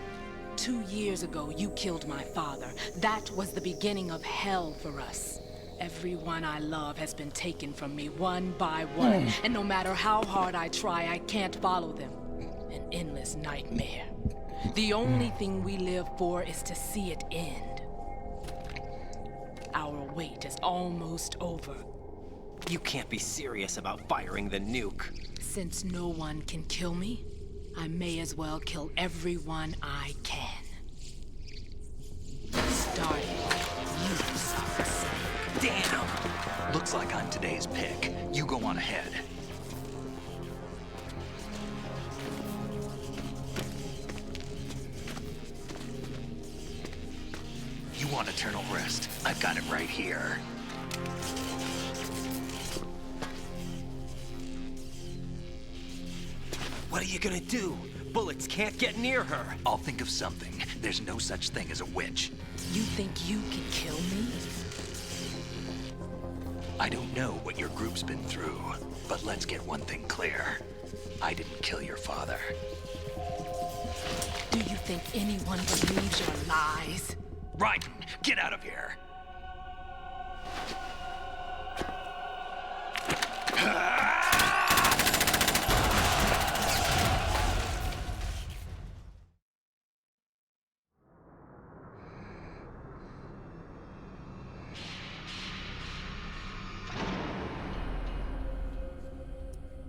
2 years ago, you killed my father. That was the beginning of hell for us. Everyone I love has been taken from me one by one. And no matter how hard I try, I can't follow them. An endless nightmare. The only thing we live for is to see it end. Our wait is almost over. You can't be serious about firing the nuke. Since no one can kill me, I may as well kill everyone I can. Starting with you, Solid Snake. Damn! Looks like I'm today's pick. You go on ahead. You want eternal rest? I've got it right here. What are you gonna do? Bullets can't get near her. I'll think of something. There's no such thing as a witch. You think you can kill me? I don't know what your group's been through, but let's get one thing clear. I didn't kill your father. Do you think anyone believes your lies? Raiden, get out of here!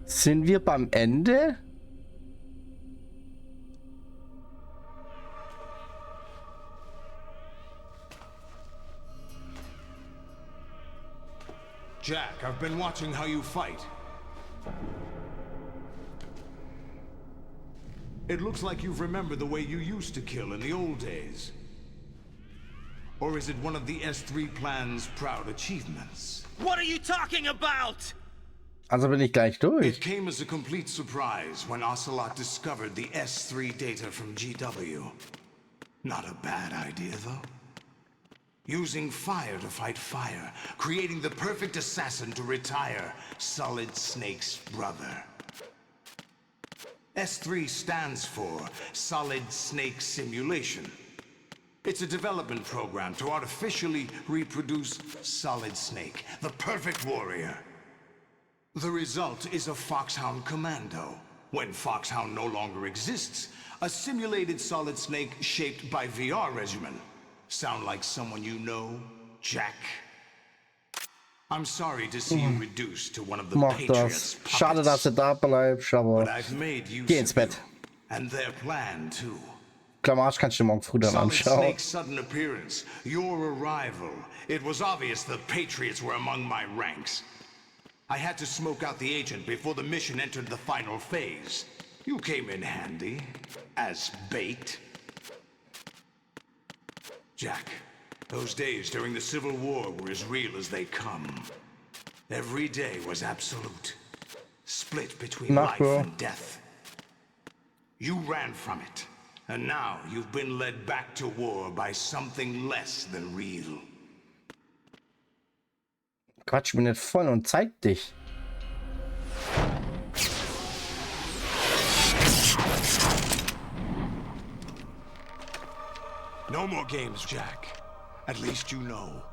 Sind wir beim Ende? Jack, I've been watching how you fight. It looks like you've remembered the way you used to kill in the old days. Or is it one of the S3 plan's proud achievements? What are you talking about? Also bin ich gleich durch. It came as a complete surprise when Ocelot discovered the S3 data from GW. Not a bad idea, though. Using fire to fight fire, creating the perfect assassin to retire Solid Snake's brother. S3 stands for Solid Snake Simulation. It's a development program to artificially reproduce Solid Snake, the perfect warrior. The result is a Foxhound Commando. When Foxhound no longer exists, a simulated Solid Snake shaped by VR regimen. Sound like someone you know, Jack? I'm sorry to see you reduced to one of the Mach Patriots' das. Schade, dass du da bleibst, aber But I've made use geh ins of you, Bett. and their plan too. Klammerarsch kannst du morgen früh dann Solid anschauen. Snake's sudden appearance, your arrival. It was obvious the Patriots were among my ranks. I had to smoke out the agent before the mission entered the final phase. You came in handy, as bait. Jack, those days during the Civil War were as real as they come. Every day was absolute. Split between life and death. You ran from it, and now you've been led back to war by something less than real. Quatsch mich nicht voll und zeig dich. No more games, Jack. At least you know.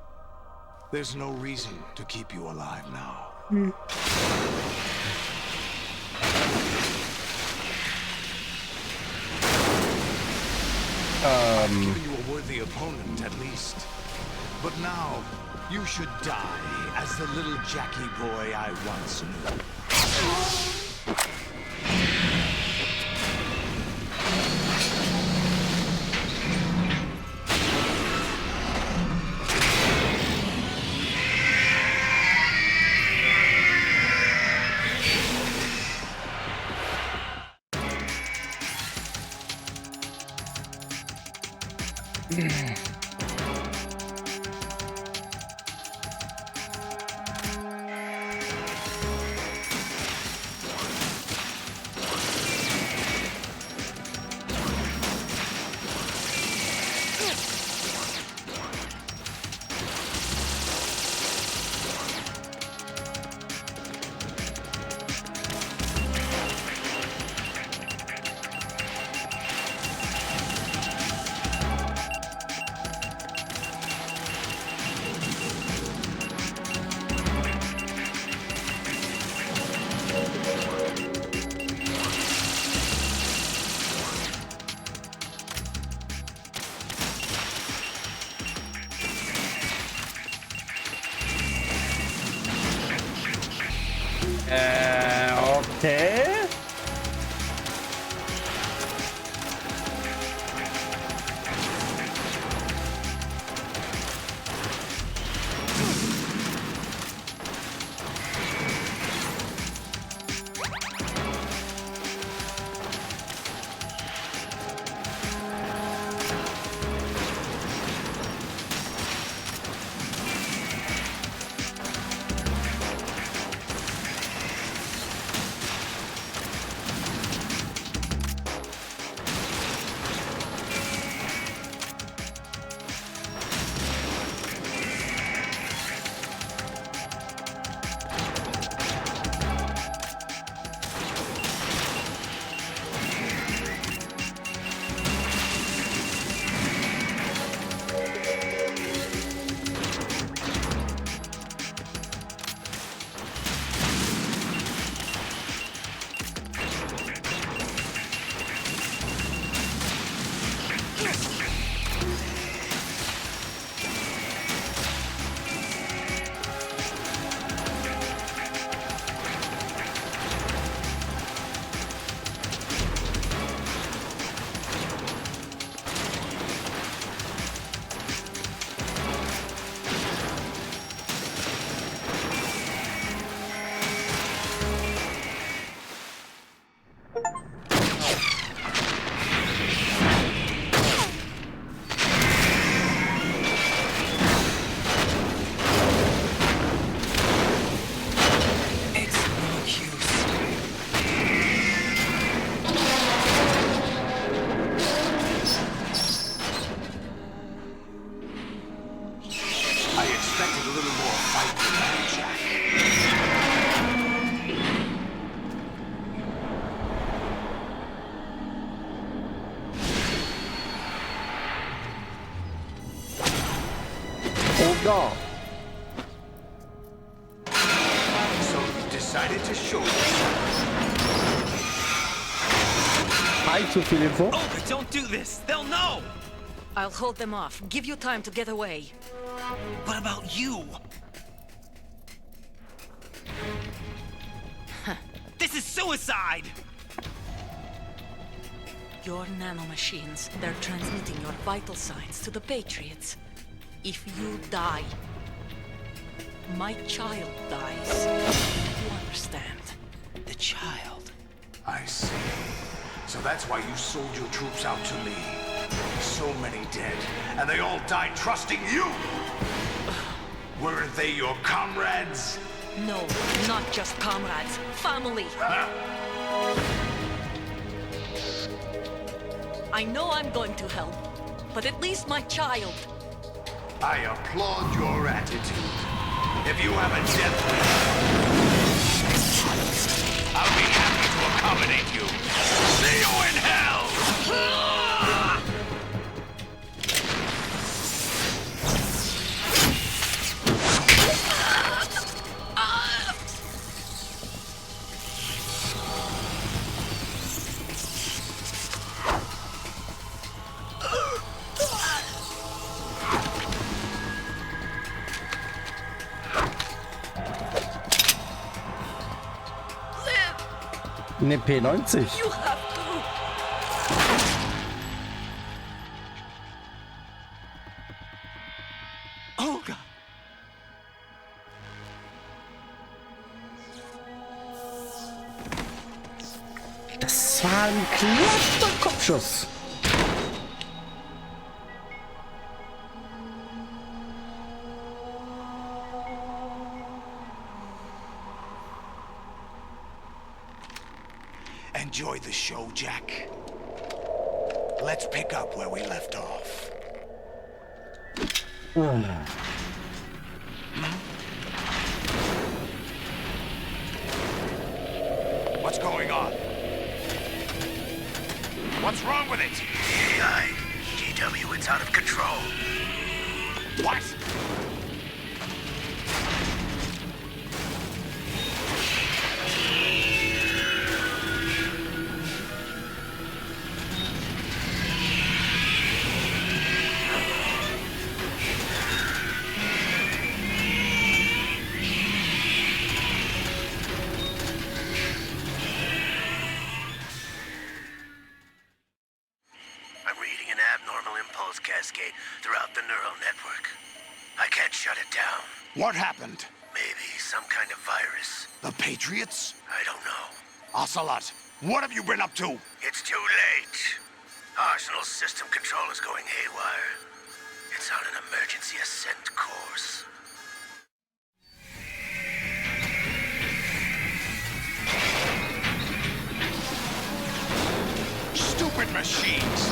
There's no reason to keep you alive now. I've given you a worthy opponent, at least. But now, you should die as the little Jackie boy I once knew. Okay. Oh God. So you decided to show yourself. Zu viel Info. Oh, don't do this. They'll know. I'll hold them off. Give you time to get away. What about you? This is suicide. Your nanomachines, they're transmitting your vital signs to the Patriots. If you die, my child dies. You understand? The child. I see. So that's why you sold your troops out to me. So many dead, and they all died trusting you! Weren't they your comrades? No, not just comrades. Family. I know I'm going to hell, but at least my child. I applaud your attitude. If you have a death wish, I'll be happy to accommodate you. See you in hell! Eine P90. You have to. Oh God. Das war ein klarer Kopfschuss. Enjoy the show, Jack. Let's pick up where we left off. What's going on? What's wrong with it? AI, GW, it's out of control. What? I'm reading an abnormal impulse cascade throughout the neural network. I can't shut it down. What happened? Maybe some kind of virus. The Patriots? I don't know. Ocelot, what have you been up to? It's too late. Arsenal's system control is going haywire. It's on an emergency ascent course. Stupid machines!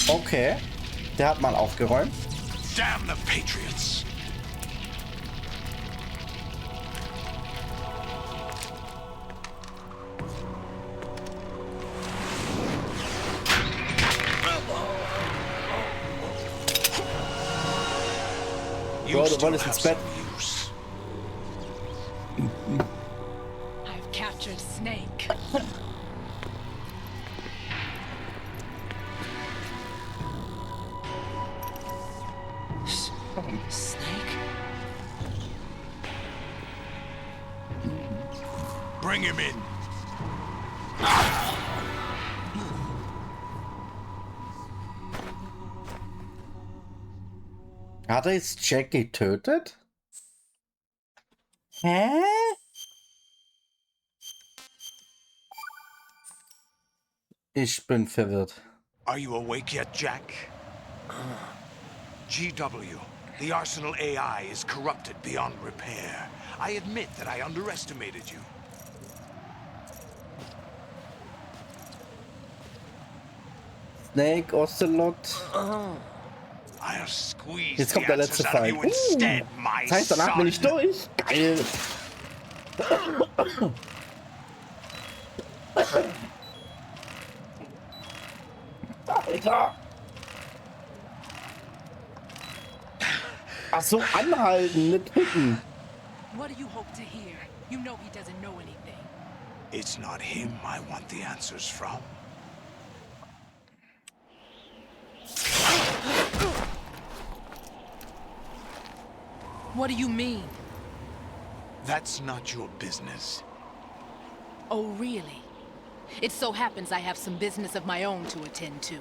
Okay, der hat mal aufgeräumt. Damn the Patriots! So, du wolltest ins Bett. I've captured Snake. Snake? Bring him in. Hat er jetzt Jack getötet? Hä? Ich bin verwirrt. Are you awake yet, Jack? GW, the Arsenal AI is corrupted beyond repair. I admit that I underestimated you. Snake, Ocelot. I'll squeeze Jetzt the kommt der letzte answers out of Fight. you instead, my Das heißt, danach bin ich son. durch. Geil. Alter. Ach so, anhalten, nicht hitten. What do you hope to hear? You know he doesn't know anything. It's not him I want the answers from. What do you mean? That's not your business. Oh, really? It so happens I have some business of my own to attend to.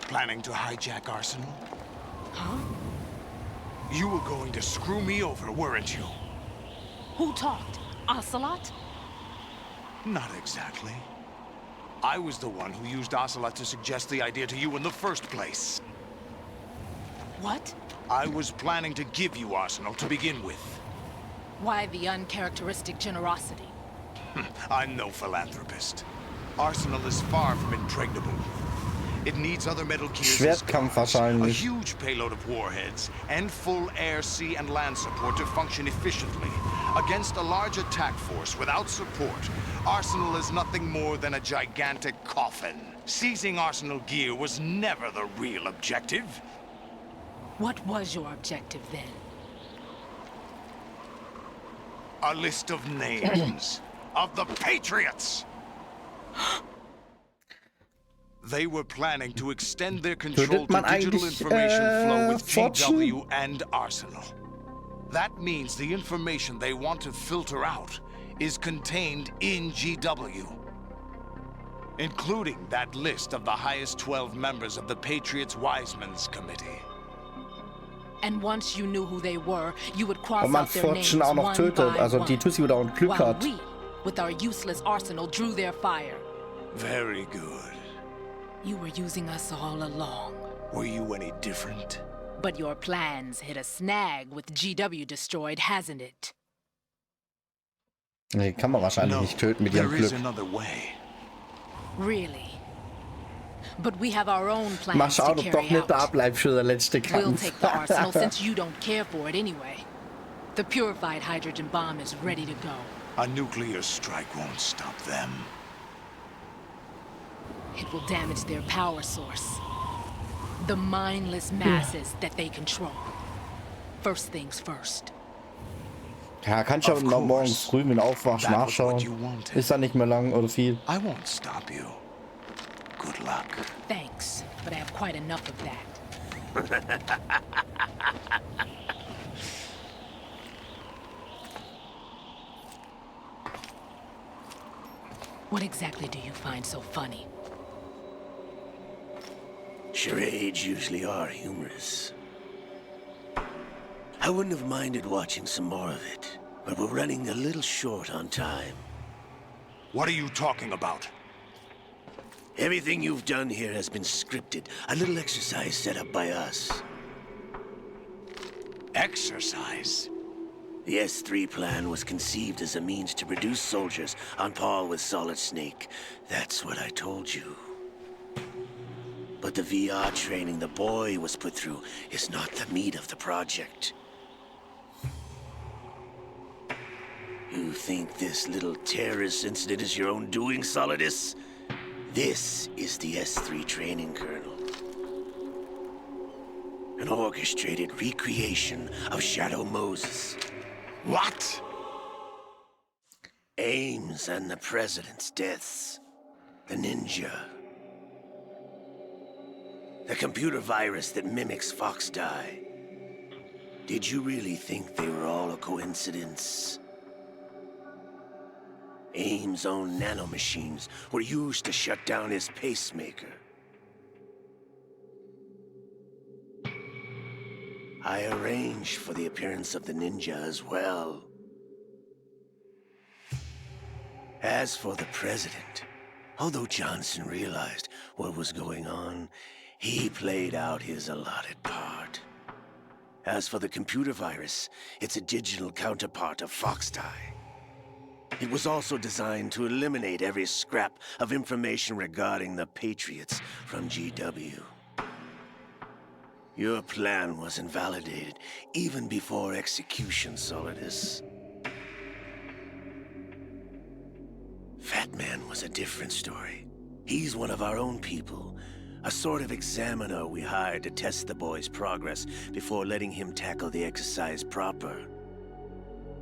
Planning to hijack Arsenal? Huh? You were going to screw me over, weren't you? Who talked? Ocelot? Not exactly. I was the one who used Ocelot to suggest the idea to you in the first place. What? I was planning to give you Arsenal to begin with. Why the uncharacteristic generosity? I'm no philanthropist. Arsenal is far from impregnable. It needs other Metal Gears, Schwertkampf a wahrscheinlich. huge payload of warheads, and full air, sea, and land support to function efficiently. Against a large attack force without support, Arsenal is nothing more than a gigantic coffin. Seizing Arsenal gear was never the real objective. What was your objective then? A list of names of the Patriots! They were planning to extend their control to digital information flow with GW and Arsenal. That means the information they want to filter out is contained in GW, including that list of the highest 12 members of the Patriots Wiseman's Committee. And once you knew who they were, you would cross Und man out their names Fortune auch noch one tötet, by also one, die Tussi wieder und Glück while hat. we, with our useless arsenal, drew their fire. Very good. You were using us all along. Were you any different? But your plans hit a snag with GW destroyed, hasn't it? Nee, kann man wahrscheinlich nicht töten mit ihrem There is Glück. another way. Really? But we have our own Mal plans to schauen, ob doch carry nicht der out. abbleibt für den letzten We'll Kampf. take the arsenal since you don't care for it anyway. The purified hydrogen bomb is ready to go. A nuclear strike won't stop them. It will damage their power source. The mindless masses that they control. First things first. Ja, kann ich aber noch morgens früh, wenn du aufwachst, nachschauen. Ist da nicht mehr lang oder viel. I won't stop you. Good luck. Thanks, but I have quite enough of that. What exactly do you find so funny? Charades usually are humorous. I wouldn't have minded watching some more of it, but we're running a little short on time. What are you talking about? Everything you've done here has been scripted. A little exercise set up by us. Exercise? The S3 plan was conceived as a means to produce soldiers on par with Solid Snake. That's what I told you. But the VR training the boy was put through is not the meat of the project. You think this little terrorist incident is your own doing, Solidus? This is the S3 training kernel. An orchestrated recreation of Shadow Moses. What? Ames and the President's deaths. The ninja. The computer virus that mimics Fox Die. Did you really think they were all a coincidence? Ames' own nanomachines were used to shut down his pacemaker. I arranged for the appearance of the ninja as well. As for the president, although Johnson realized what was going on, he played out his allotted part. As for the computer virus, it's a digital counterpart of Foxtie. It was also designed to eliminate every scrap of information regarding the Patriots from GW. Your plan was invalidated even before execution, Solidus. Fat Man was a different story. He's one of our own people, a sort of examiner we hired to test the boy's progress before letting him tackle the exercise proper.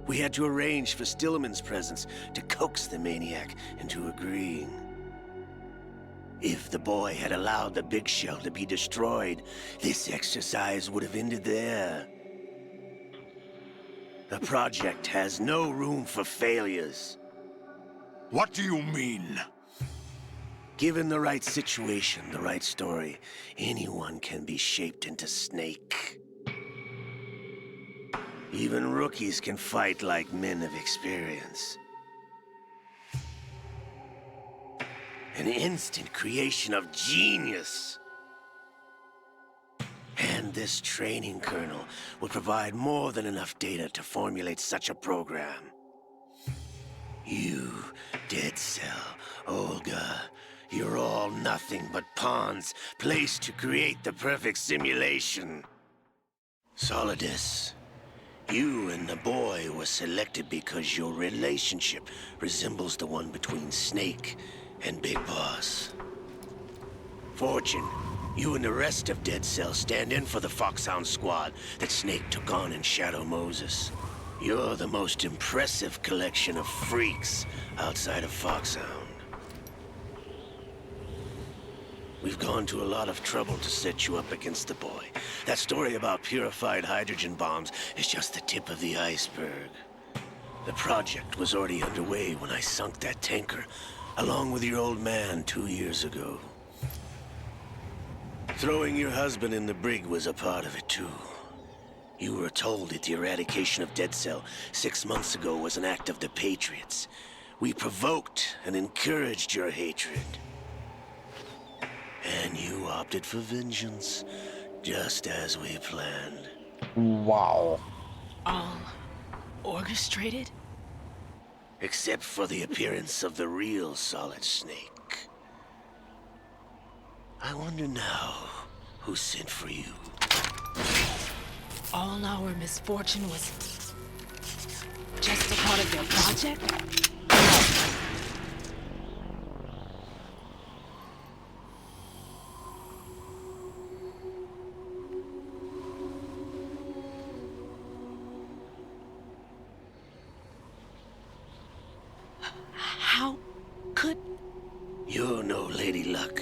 We had to arrange for Stillman's presence to coax the maniac into agreeing. If the boy had allowed the big shell to be destroyed, this exercise would have ended there. The project has no room for failures. What do you mean? Given the right situation, the right story, anyone can be shaped into Snake. Even rookies can fight like men of experience. An instant creation of genius. And this training kernel will provide more than enough data to formulate such a program. You, Dead Cell, Olga, you're all nothing but pawns placed to create the perfect simulation. Solidus, you and the boy were selected because your relationship resembles the one between Snake and Big Boss. Fortune, you and the rest of Dead Cell stand in for the Foxhound squad that Snake took on in Shadow Moses. You're the most impressive collection of freaks outside of Foxhound. We've gone to a lot of trouble to set you up against the boy. That story about purified hydrogen bombs is just the tip of the iceberg. The project was already underway when I sunk that tanker, along with your old man 2 years ago. Throwing your husband in the brig was a part of it too. You were told that the eradication of Dead Cell 6 months ago was an act of the Patriots. We provoked and encouraged your hatred. And you opted for vengeance, just as we planned. Wow. All orchestrated? Except for the appearance of the real Solid Snake. I wonder now who sent for you. All our misfortune was just a part of their project? How could... You're no Lady Luck.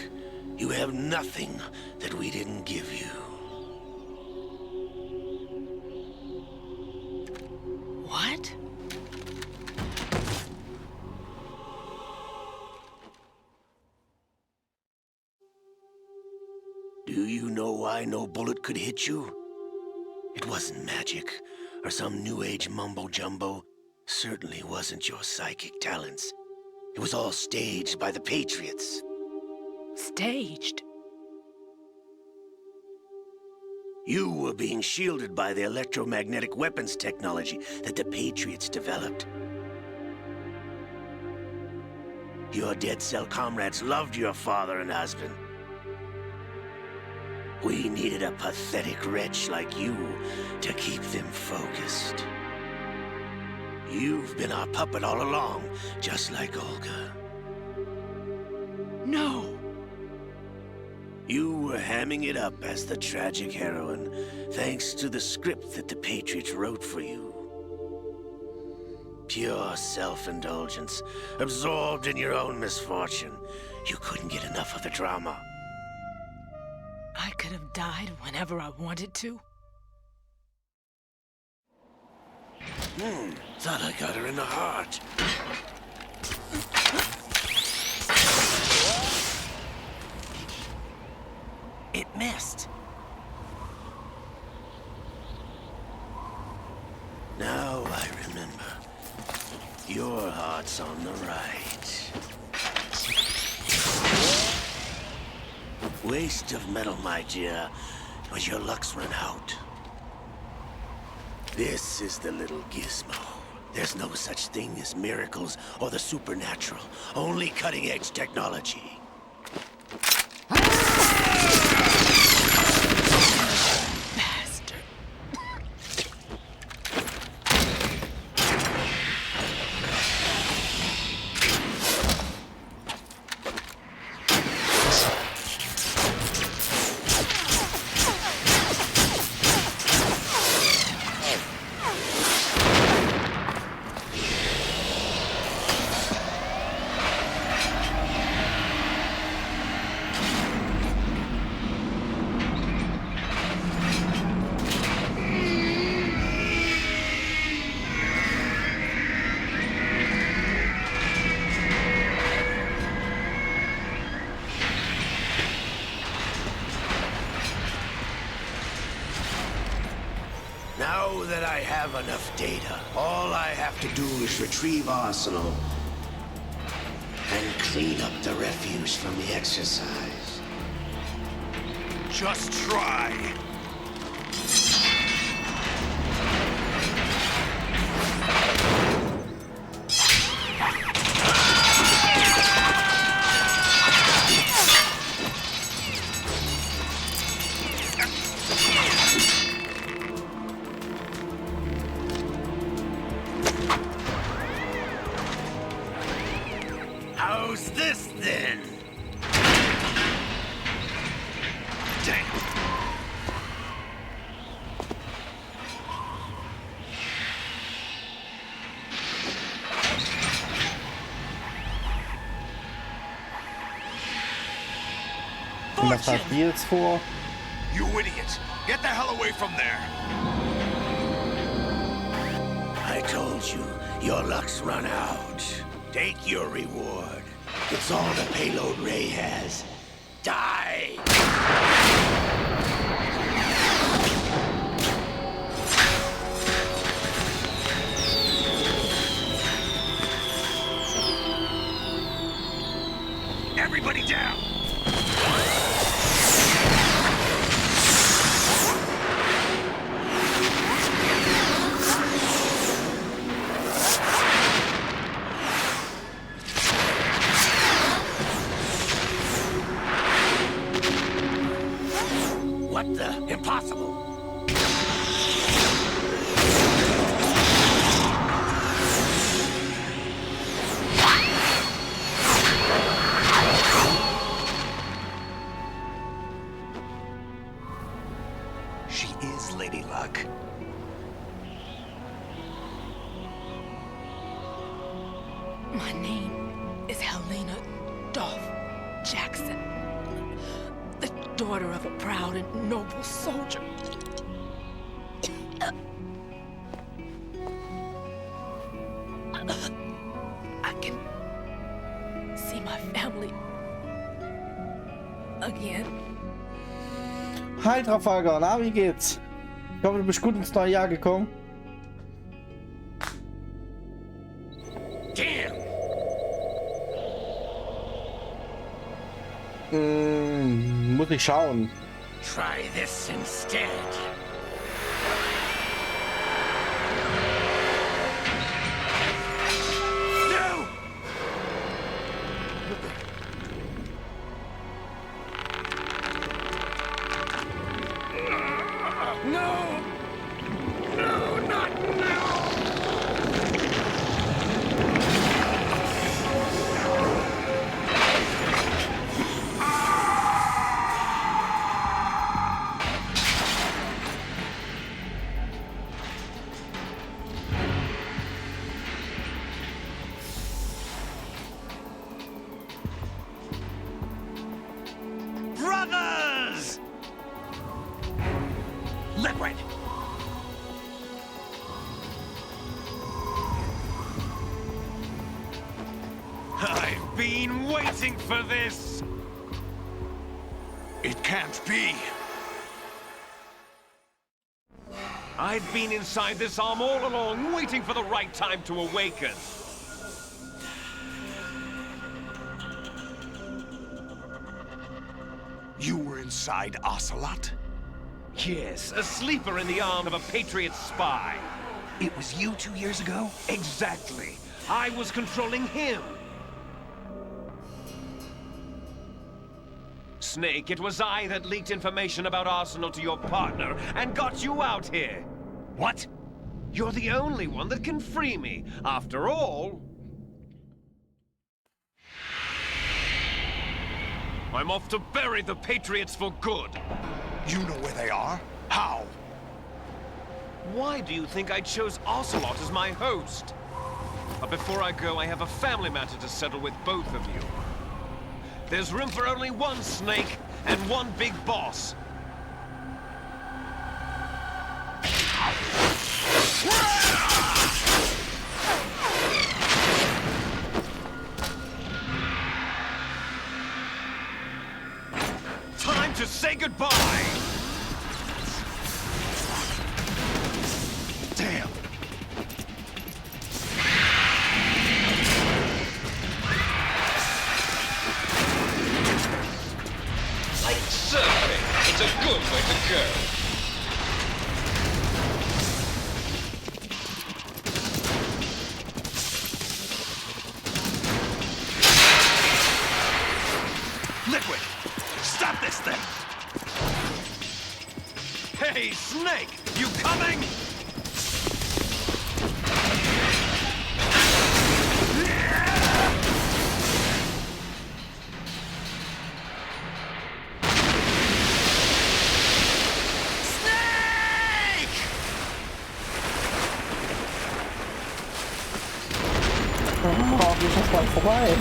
You have nothing that we didn't give you. What? Do you know why no bullet could hit you? It wasn't magic, or some new age mumbo-jumbo. Certainly wasn't your psychic talents. It was all staged by the Patriots. Staged? You were being shielded by the electromagnetic weapons technology that the Patriots developed. Your Dead Cell comrades loved your father and husband. We needed a pathetic wretch like you to keep them focused. You've been our puppet all along, just like Olga. No! You were hamming it up as the tragic heroine, thanks to the script that the Patriots wrote for you. Pure self-indulgence, absorbed in your own misfortune. You couldn't get enough of the drama. I could have died whenever I wanted to. Thought I got her in the heart. It missed. Now I remember. Your heart's on the right. waste of metal, my dear, but your luck's run out. This is the little gizmo. There's no such thing as miracles or the supernatural, only cutting-edge technology. Now that I have enough data, all I have to do is retrieve Arsenal and clean up the refuse from the exercise. Just try. How's this then? Damn. Was hat die jetzt vor? You idiot! Get the hell away from there! I told you, your luck's run out. Take your reward. It's all the payload Ray has. Die! Everybody down! What the? Impossible! She is Lady Luck. My name is Helena Dolph Jackson, the daughter of a proud and noble soldier. I can see my family again. Hi Trafalgar, na, wie geht's? Ich hoffe, du bist gut ins neue Jahr gekommen. Damn! Muss ich schauen. Try this instead. No! No! No, not now! Brothers! Liquid! I've been waiting for this! It can't be. I've been inside this arm all along, waiting for the right time to awaken. You inside Ocelot? Yes, a sleeper in the arm of a Patriot spy. It was you 2 years ago? Exactly. I was controlling him. Snake, it was I that leaked information about Arsenal to your partner and got you out here. What? You're the only one that can free me. After all, I'm off to bury the Patriots for good. You know where they are? How? Why do you think I chose Ocelot as my host? But before I go, I have a family matter to settle with both of you. There's room for only one Snake and one big boss. Time to say goodbye! Damn! Like surfing, it's a good way to go. Liquid! Stop this thing! Hey, Snake! You coming? Oh, wie ist das bald vorbei?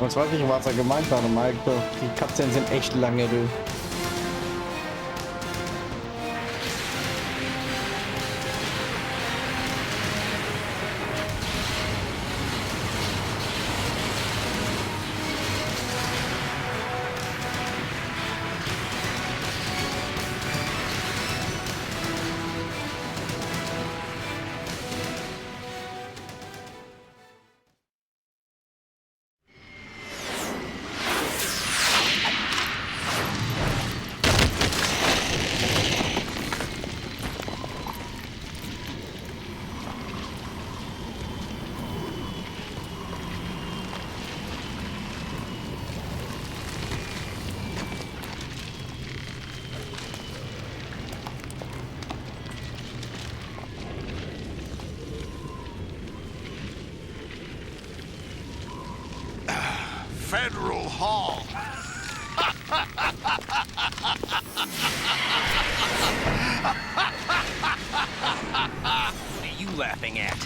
Jetzt weiß ich, was er gemeint hat. Mike, die Cutscenes sind echt lange, du. Federal Hall. What are you laughing at?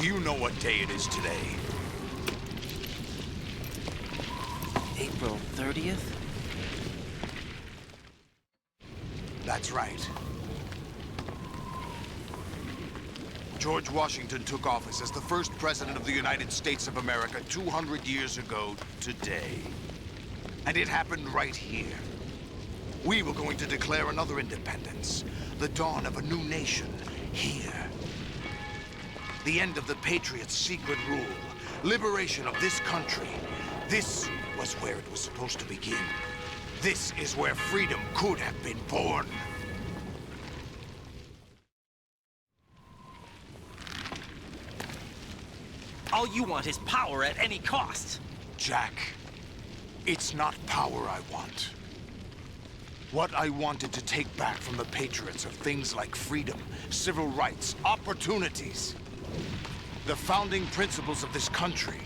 Do you know what day it is today? April 30th? That's right. George Washington took office as the first president of the United States of America 200 years ago today. And it happened right here. We were going to declare another independence, the dawn of a new nation, here. The end of the Patriots' secret rule, liberation of this country. This was where it was supposed to begin. This is where freedom could have been born. All you want is power at any cost. Jack, it's not power I want. What I wanted to take back from the Patriots are things like freedom, civil rights, opportunities. The founding principles of this country.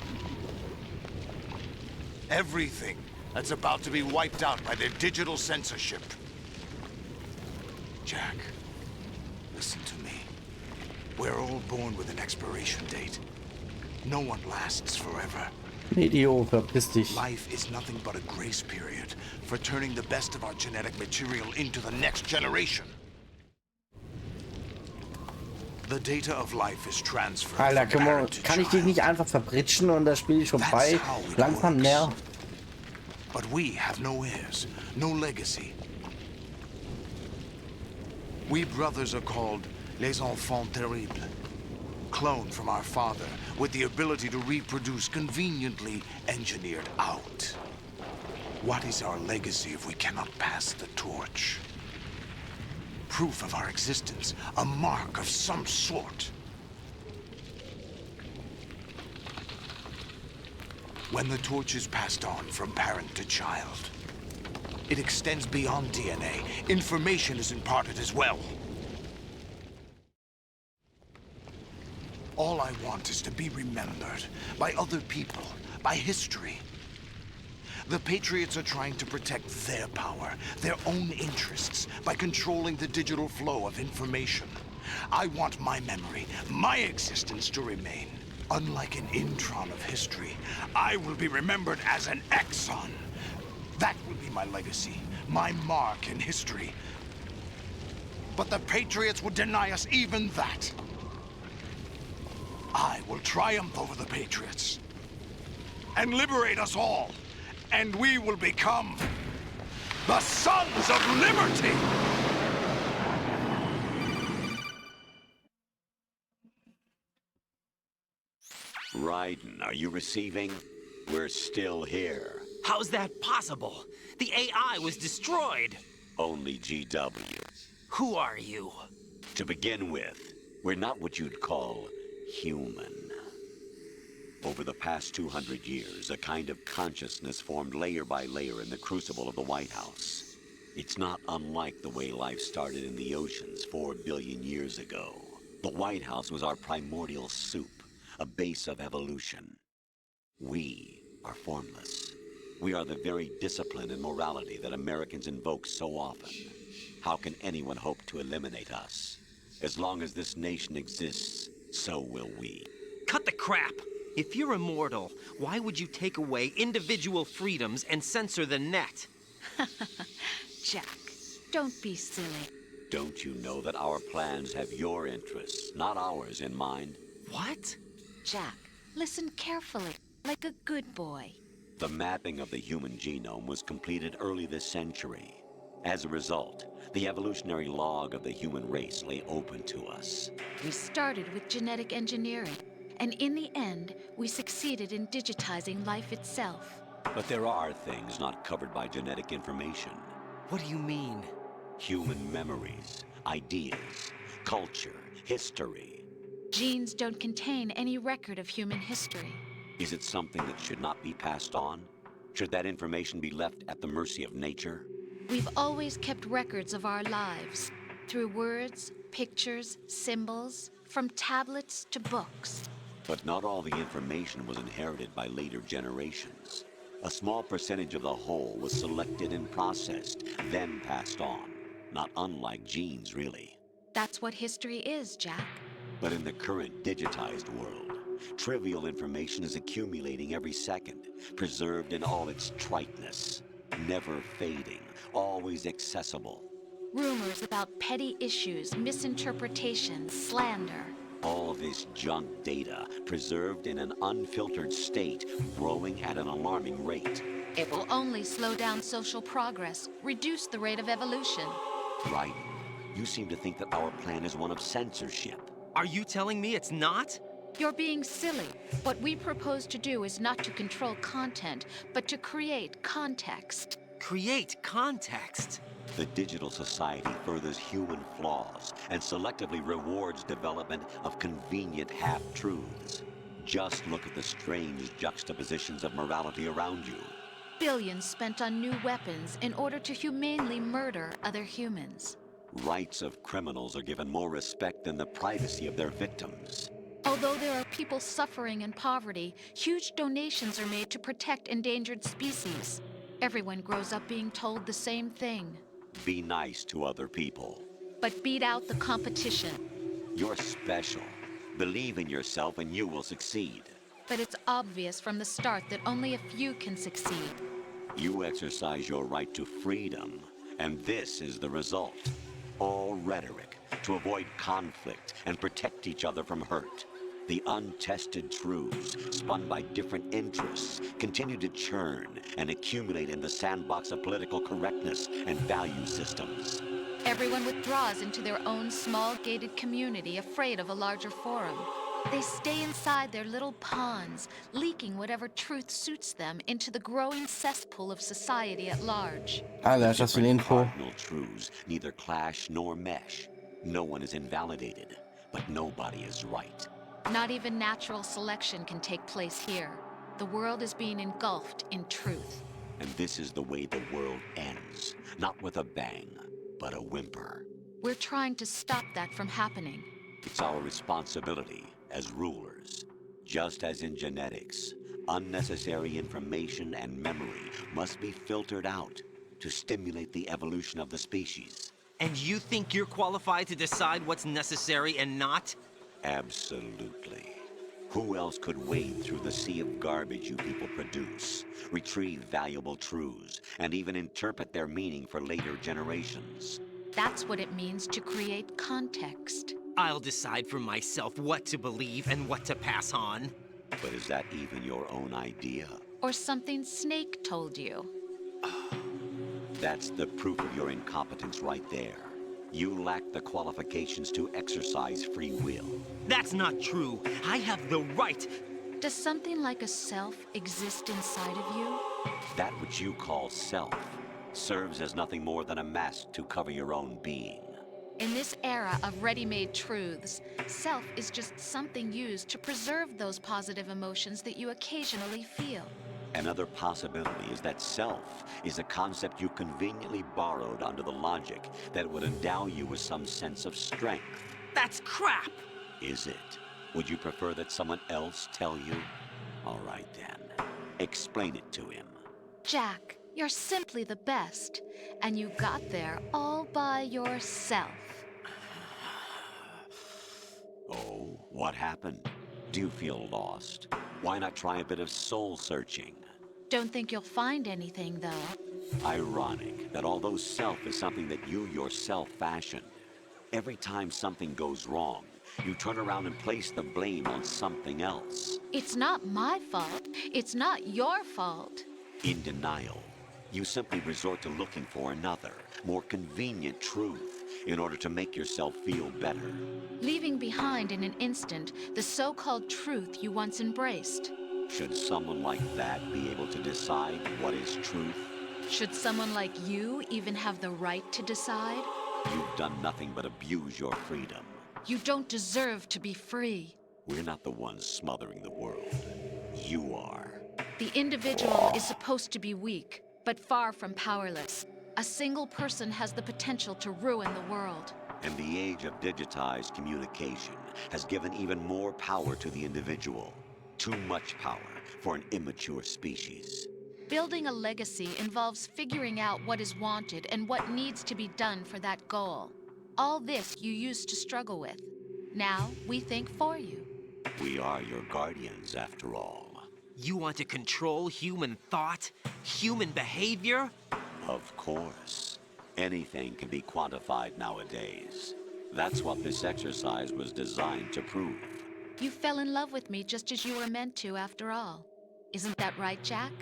Everything that's about to be wiped out by their digital censorship. Jack, listen to me. We're all born with an expiration date. No one lasts forever. Idiot, verpiss dich. Life is nothing but a grace period for turning the best of our genetic material into the next generation. The data of life is transferred Alter, from parent to kann ich dich nicht einfach verbritschen und das Spiel ist schon bei? Langsam nervt. But we have no heirs, no legacy. We brothers are called les enfants terribles. Cloned from our father, with the ability to reproduce conveniently engineered out. What is our legacy if we cannot pass the torch? Proof of our existence, a mark of some sort. When the torch is passed on from parent to child, it extends beyond DNA. Information is imparted as well. All I want is to be remembered by other people, by history. The Patriots are trying to protect their power, their own interests, by controlling the digital flow of information. I want my memory, my existence to remain. Unlike an intron of history, I will be remembered as an exon. That will be my legacy, my mark in history. But the Patriots would deny us even that. I will triumph over the Patriots and liberate us all, and we will become the Sons of Liberty! Raiden, are you receiving? We're still here. How's that possible? The AI was destroyed. Only GW. Who are you? To begin with, we're not what you'd call human. Over the past 200 years, a kind of consciousness formed layer by layer in the crucible of the White House. It's not unlike the way life started in the oceans 4 billion years ago. The White House was our primordial soup, a base of evolution. We are formless. We are the very discipline and morality that Americans invoke so often. How can anyone hope to eliminate us? As long as this nation exists, so will we. Cut the crap! If you're immortal, why would you take away individual freedoms and censor the net? Jack, don't be silly. Don't you know that our plans have your interests, not ours, in mind? What? Jack, listen carefully, like a good boy. The mapping of the human genome was completed early this century. As a result, the evolutionary log of the human race lay open to us. We started with genetic engineering, and in the end, we succeeded in digitizing life itself. But there are things not covered by genetic information. What do you mean? Human memories, ideas, culture, history. Genes don't contain any record of human history. Is it something that should not be passed on? Should that information be left at the mercy of nature? We've always kept records of our lives, through words, pictures, symbols, from tablets to books. But not all the information was inherited by later generations. A small percentage of the whole was selected and processed, then passed on. Not unlike genes, really. That's what history is, Jack. But in the current digitized world, trivial information is accumulating every second, preserved in all its triteness, never fading, always accessible. Rumors about petty issues, misinterpretations, slander. All this junk data, preserved in an unfiltered state, growing at an alarming rate. It will only slow down social progress, reduce the rate of evolution. Right. You seem to think that our plan is one of censorship. Are you telling me it's not? You're being silly. What we propose to do is not to control content, but to create context. Create context? The digital society furthers human flaws and selectively rewards development of convenient half-truths. Just look at the strange juxtapositions of morality around you. Billions spent on new weapons in order to humanely murder other humans. Rights of criminals are given more respect than the privacy of their victims. Although there are people suffering in poverty, huge donations are made to protect endangered species. Everyone grows up being told the same thing. Be nice to other people. But beat out the competition. You're special. Believe in yourself and you will succeed. But it's obvious from the start that only a few can succeed. You exercise your right to freedom, and this is the result. All rhetoric, to avoid conflict and protect each other from hurt. The untested truths, spun by different interests, continue to churn and accumulate in the sandbox of political correctness and value systems. Everyone withdraws into their own small gated community, afraid of a larger forum. They stay inside their little ponds, leaking whatever truth suits them into the growing cesspool of society at large. Alter, ist das viel Info. Cardinal truths neither clash nor mesh. No one is invalidated, but nobody is right. Not even natural selection can take place here. The world is being engulfed in truth. And this is the way the world ends. Not with a bang, but a whimper. We're trying to stop that from happening. It's our responsibility as rulers. Just as in genetics, unnecessary information and memory must be filtered out to stimulate the evolution of the species. And you think you're qualified to decide what's necessary and not? Absolutely. Who else could wade through the sea of garbage you people produce, retrieve valuable truths, and even interpret their meaning for later generations? That's what it means to create context. I'll decide for myself what to believe and what to pass on. But is that even your own idea? Or something Snake told you? That's the proof of your incompetence right there. You lack the qualifications to exercise free will. That's not true. I have the right. Does something like a self exist inside of you? That which you call self serves as nothing more than a mask to cover your own being. In this era of ready-made truths, self is just something used to preserve those positive emotions that you occasionally feel. Another possibility is that self is a concept you conveniently borrowed under the logic that would endow you with some sense of strength. That's crap! Is it? Would you prefer that someone else tell you? All right then. Explain it to him. Jack, you're simply the best, and you got there all by yourself. Oh, what happened? Do you feel lost? Why not try a bit of soul searching? Don't think you'll find anything, though. Ironic that although self is something that you yourself fashioned, every time something goes wrong, you turn around and place the blame on something else. It's not my fault. It's not your fault. In denial, you simply resort to looking for another, more convenient truth in order to make yourself feel better. Leaving behind in an instant the so-called truth you once embraced. Should someone like that be able to decide what is truth? Should someone like you even have the right to decide? You've done nothing but abuse your freedom. You don't deserve to be free. We're not the ones smothering the world. You are. The individual is supposed to be weak, but far from powerless. A single person has the potential to ruin the world. And the age of digitized communication has given even more power to the individual. Too much power for an immature species. Building a legacy involves figuring out what is wanted and what needs to be done for that goal. All this you used to struggle with. Now we think for you. We are your guardians, after all. You want to control human thought? Human behavior? Of course. Anything can be quantified nowadays. That's what this exercise was designed to prove. You fell in love with me just as you were meant to, after all. Isn't that right, Jack?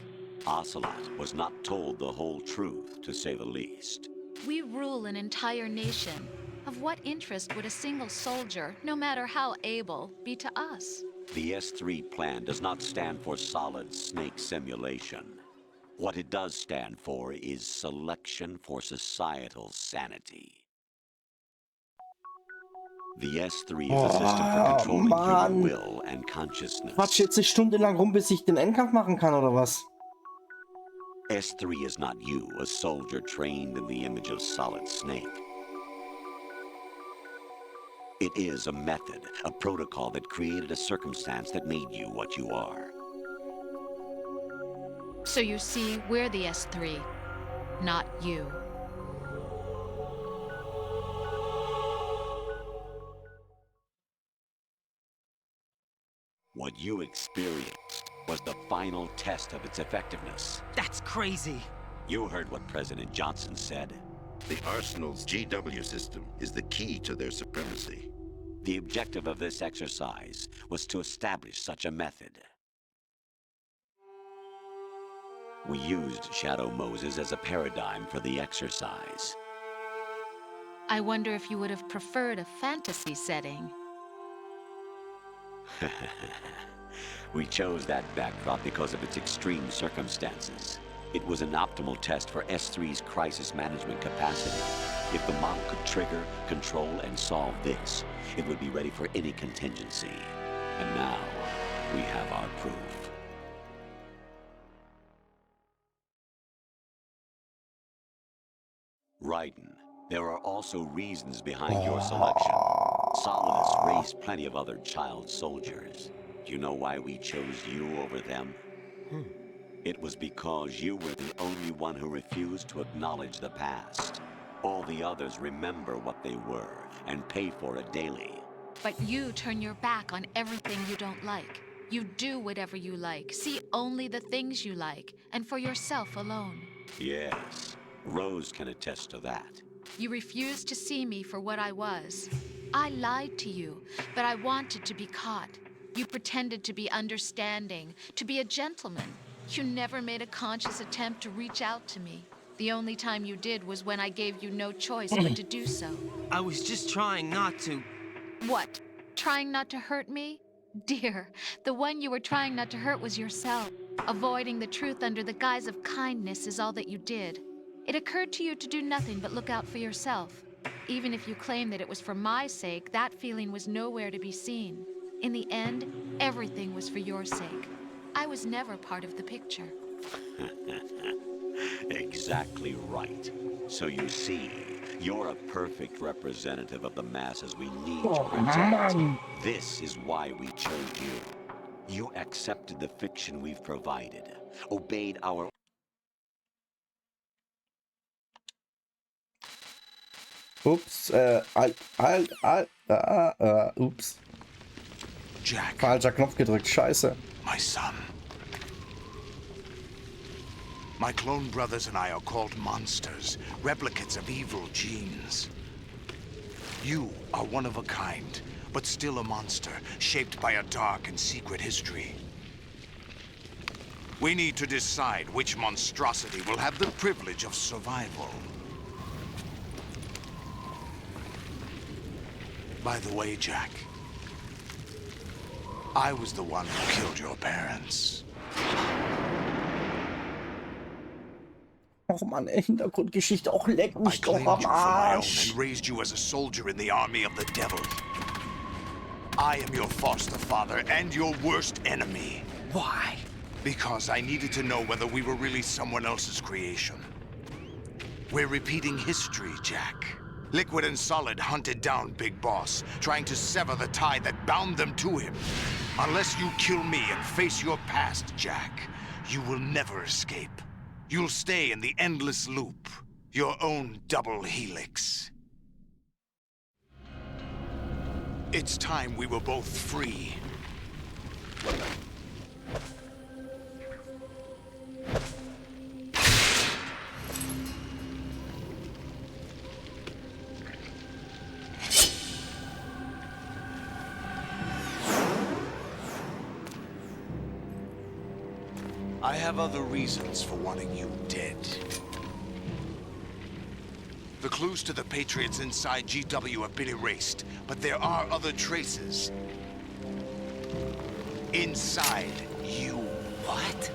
Ocelot was not told the whole truth, to say the least. We rule an entire nation. Of what interest would a single soldier, no matter how able, be to us? The S3 plan does not stand for solid snake simulation. What it does stand for is selection for societal sanity. The S3 is a system for controlling human will and consciousness. Quatsch jetzt eine Stunde lang rum, bis ich den Endkampf machen kann, oder was? S3 is not you, a soldier trained in the image of Solid Snake. It is a method, a protocol that created a circumstance that made you what you are. So you see, we're the S3, not you. What you experienced was the final test of its effectiveness. That's crazy. You heard what President Johnson said. The Arsenal's GW system is the key to their supremacy. The objective of this exercise was to establish such a method. We used Shadow Moses as a paradigm for the exercise. I wonder if you would have preferred a fantasy setting. We chose that backdrop because of its extreme circumstances. It was an optimal test for S3's crisis management capacity. If the model could trigger, control, and solve this, it would be ready for any contingency. And now, we have our proof. Raiden, there are also reasons behind your selection. Solidus raised plenty of other child soldiers. Do you know why we chose you over them? It was because you were the only one who refused to acknowledge the past. All the others remember what they were and pay for it daily. But you turn your back on everything you don't like. You do whatever you like, see only the things you like, and for yourself alone. Yes, Rose can attest to that. You refused to see me for what I was. I lied to you, but I wanted to be caught. You pretended to be understanding, to be a gentleman. You never made a conscious attempt to reach out to me. The only time you did was when I gave you no choice but to do so. I was just trying not to. What? Trying not to hurt me? Dear, the one you were trying not to hurt was yourself. Avoiding the truth under the guise of kindness is all that you did. It occurred to you to do nothing but look out for yourself. Even if you claim that it was for my sake, that feeling was nowhere to be seen. In the end, everything was for your sake. I was never part of the picture. Exactly right. So you see, you're a perfect representative of the masses we need to protect. This is why we chose you. You accepted the fiction we've provided, obeyed our... Ups, ups. Jack. Falscher Knopf gedrückt, scheiße. My son. My clone brothers and I are called monsters, replicates of evil genes. You are one of a kind, but still a monster, shaped by a dark and secret history. We need to decide which monstrosity will have the privilege of survival. By the way, Jack, I was the one who killed your parents. Och Mann, ey, Hintergrundgeschichte, auch leck mich doch am Arsch. And raised you as a soldier in the army of the devil. I am your foster father and your worst enemy. Why? Because I needed to know whether we were really someone else's creation. We're repeating history, Jack. Liquid and Solid hunted down Big Boss, trying to sever the tie that bound them to him. Unless you kill me and face your past, Jack, you will never escape. You'll stay in the endless loop, your own double helix. It's time we were both free. I have other reasons for wanting you dead. The clues to the Patriots inside GW have been erased, but there are other traces. Inside you. What?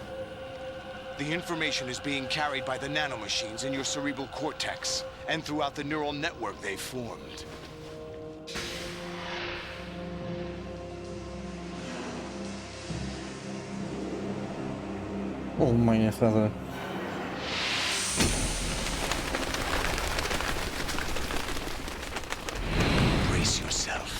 The information is being carried by the nanomachines in your cerebral cortex, and throughout the neural network they've formed. Oh meine Fresse. Brace yourself.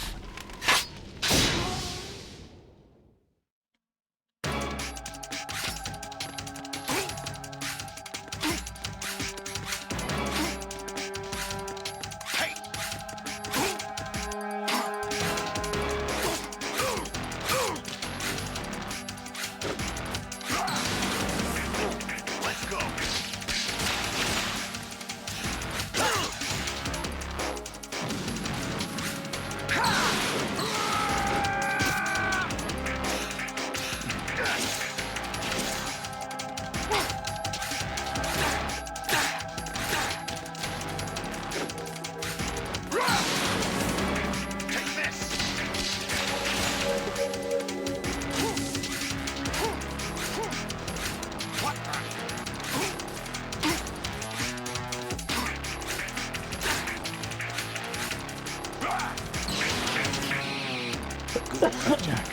Good work, Jack.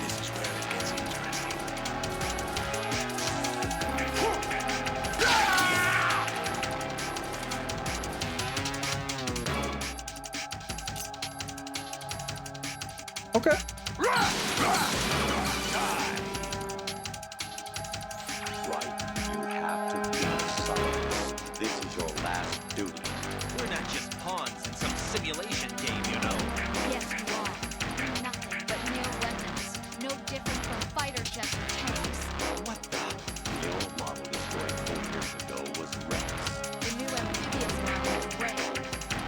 This is where it gets interesting. Okay. Right, you have to beat Solidus. This is your last duty. We're not just pawns in some simulation game, you know. Yes, you are. You're nothing but mere weapons. No different from fighter jets or tanks. What the? The old model destroyed 4 years ago was Rex. The new amphibious model is Raiden.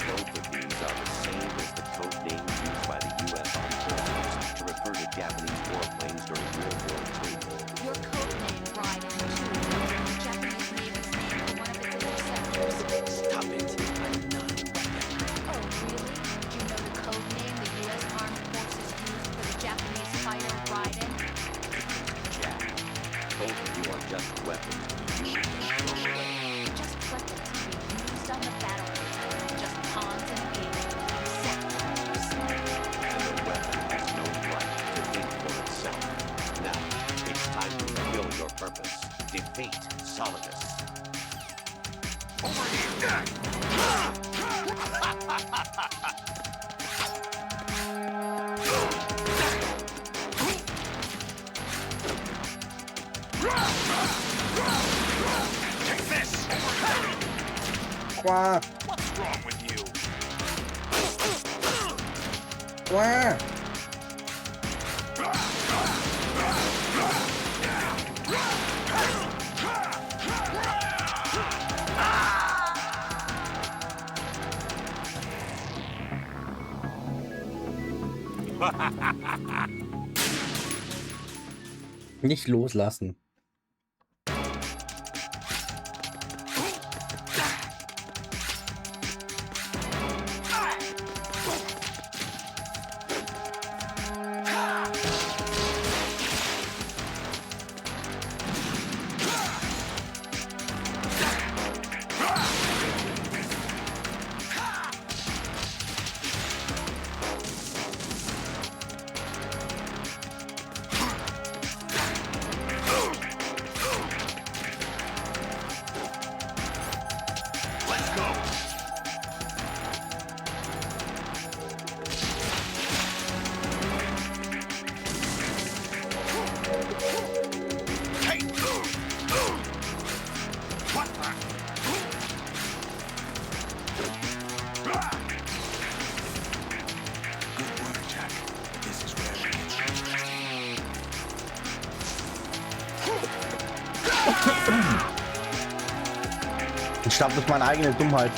Both of these are the same as the code names used by the U.S. Armed Forces to refer to Japanese warplanes during World War II. Your code name, Raiden, too, comes from the Japanese Navy's name for one of its interceptors. Stop it. I'm not a weapon. Oh, really? Do you know the code name the U.S. Armed Forces used for the Japanese fighter, Raiden? Jack, both of you are just weapons to be used and thrown away. Just weapons to be used on the battlefield. Just pawns in a game. Sectors. And the weapon has no right to think for itself. Now, it's time to fulfill your purpose. Defeat Solidus. Over here, Jack! Take this! Quack. What's wrong with you? Quack. Nicht loslassen. Ich sterbe durch meine eigene Dummheit.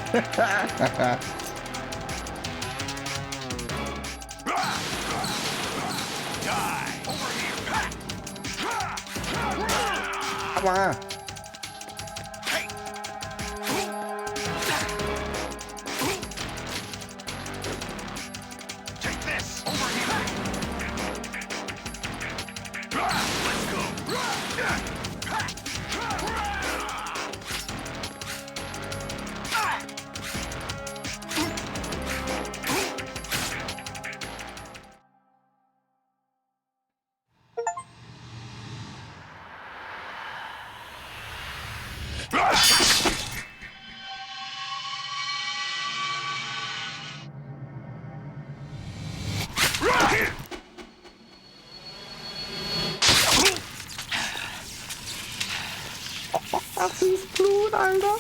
Aber das ist Blut, Alter.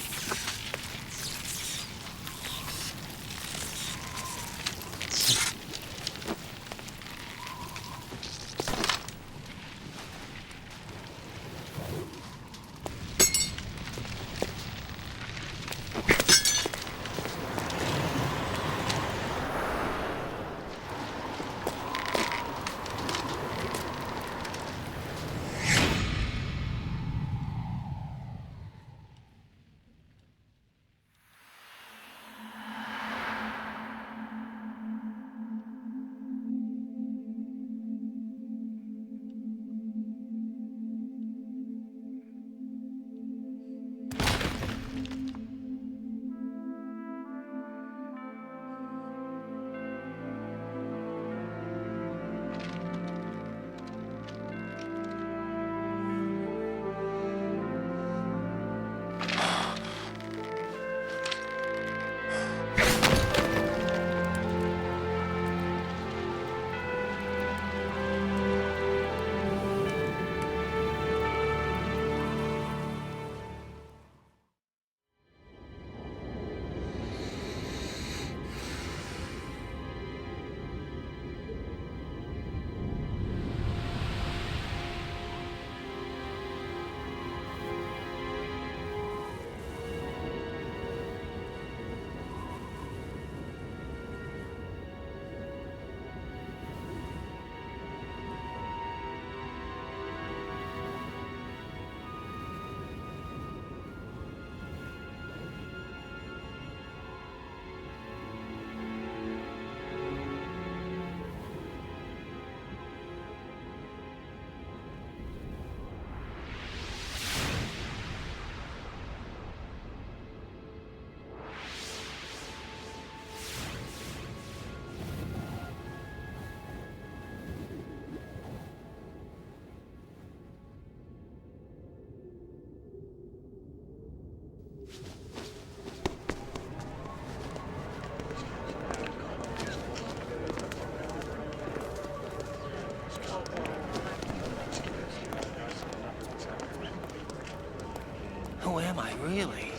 Really?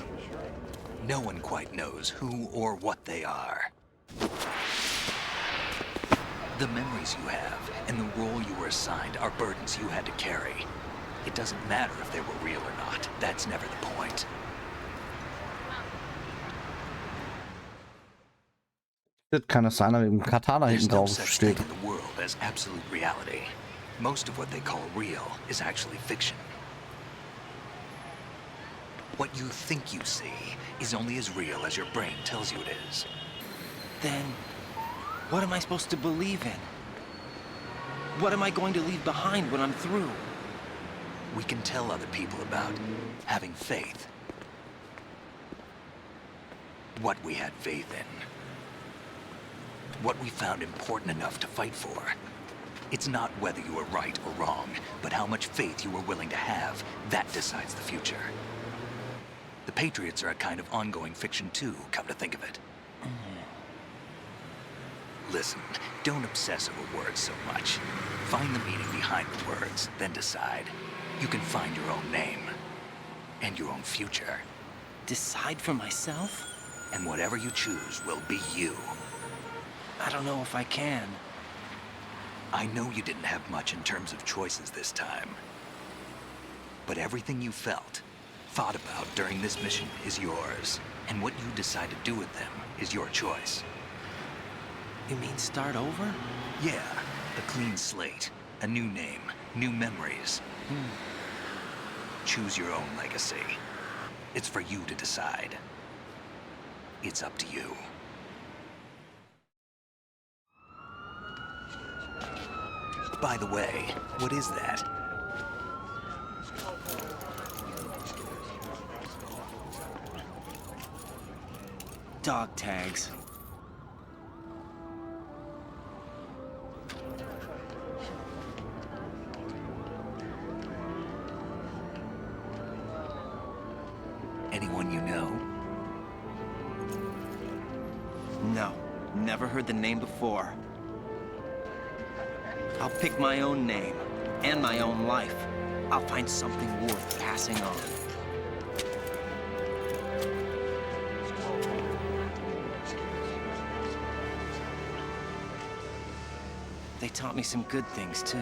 No one quite knows who or what they are. The memories you have and the role you were assigned are burdens you had to carry. It doesn't matter if they were real or not. That's never the point. Das kann es sein, mit dem Katana There's hinten no drauf such steht. thing in the world as absolute reality. Most of what they call real is actually fiction. What you think you see is only as real as your brain tells you it is. Then, what am I supposed to believe in? What am I going to leave behind when I'm through? We can tell other people about having faith. What we had faith in. What we found important enough to fight for. It's not whether you were right or wrong, but how much faith you were willing to have. That decides the future. The Patriots are a kind of ongoing fiction too, come to think of it. Listen, don't obsess over words so much. Find the meaning behind the words, then decide. You can find your own name. And your own future. Decide for myself? And whatever you choose will be you. I don't know if I can. I know you didn't have much in terms of choices this time. But everything you felt, thought about during this mission is yours. And what you decide to do with them is your choice. You mean start over? Yeah, a clean slate, a new name, new memories. Choose your own legacy. It's for you to decide. It's up to you. By the way, what is that? Dog tags. Anyone you know? No, never heard the name before. I'll pick my own name, and my own life. I'll find something worth passing on. They taught me some good things, too.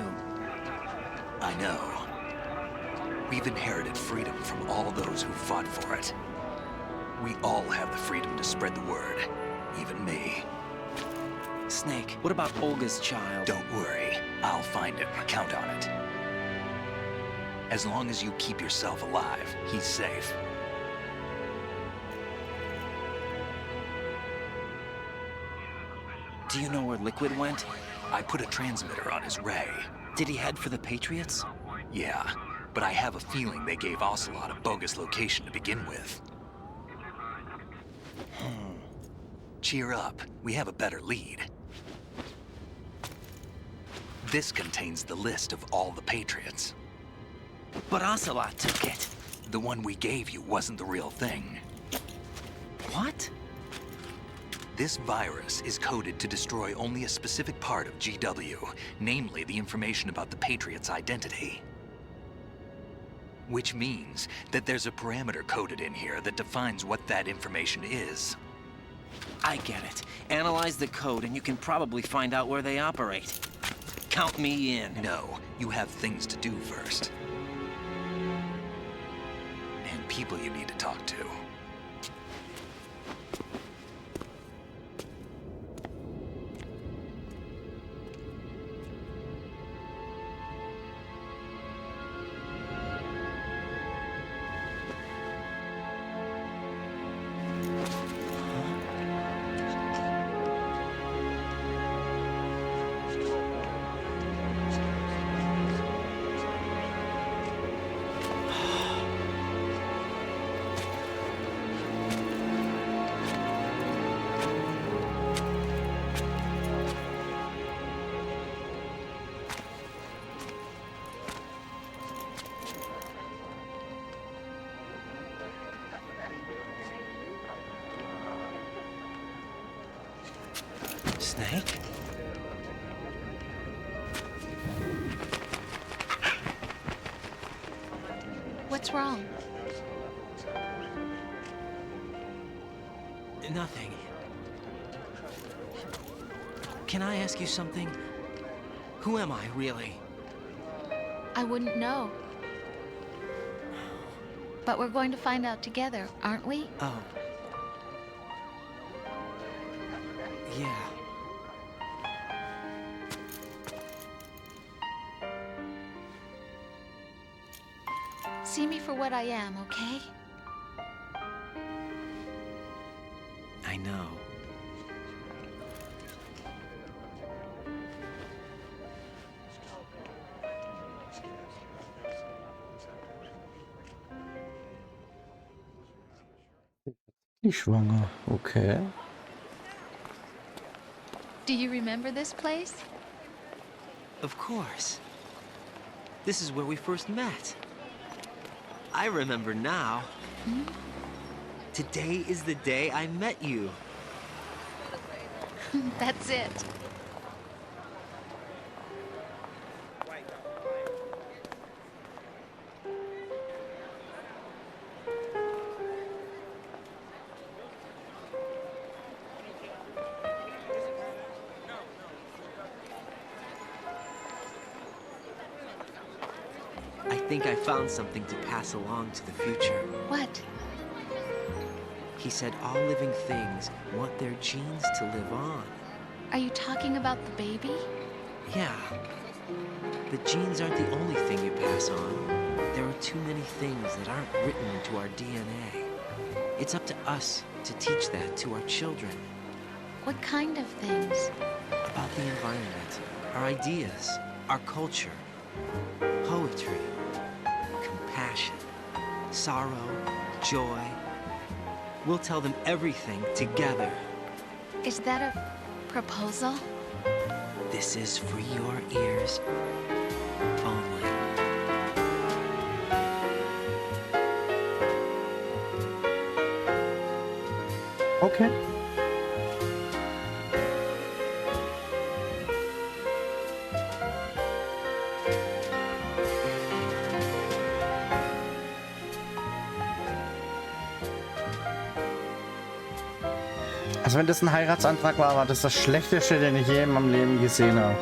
I know. We've inherited freedom from all those who fought for it. We all have the freedom to spread the word, even me. Snake, what about Olga's child? Don't worry. I'll find him. Count on it. As long as you keep yourself alive, he's safe. Do you know where Liquid went? I put a transmitter on his ray. Did he head for the Patriots? Yeah, but I have a feeling they gave Ocelot a bogus location to begin with. Cheer up. We have a better lead. This contains the list of all the Patriots. But Ocelot took it. The one we gave you wasn't the real thing. What? This virus is coded to destroy only a specific part of GW, namely the information about the Patriots' identity. Which means that there's a parameter coded in here that defines what that information is. I get it. Analyze the code and you can probably find out where they operate. Count me in. No, you have things to do first. And people you need to talk to. Snake? What's wrong? Nothing. Can I ask you something? Who am I, really? I wouldn't know. But we're going to find out together, aren't we? Oh. Yeah. See me for what I am, okay? I know. Die schwanger, okay. Do you remember this place? Of course. This is where we first met. I remember now. Hmm? Today is the day I met you. That's it. I think I found something to pass along to the future. What? He said all living things want their genes to live on. Are you talking about the baby? Yeah. The genes aren't the only thing you pass on. There are too many things that aren't written into our DNA. It's up to us to teach that to our children. What kind of things? About the environment, our ideas, our culture, poetry, compassion, sorrow, joy. We'll tell them everything together. Is that a proposal? This is for your ears only. Okay. Also wenn das ein Heiratsantrag war, war das das Schlechteste, den ich je in meinem Leben gesehen habe.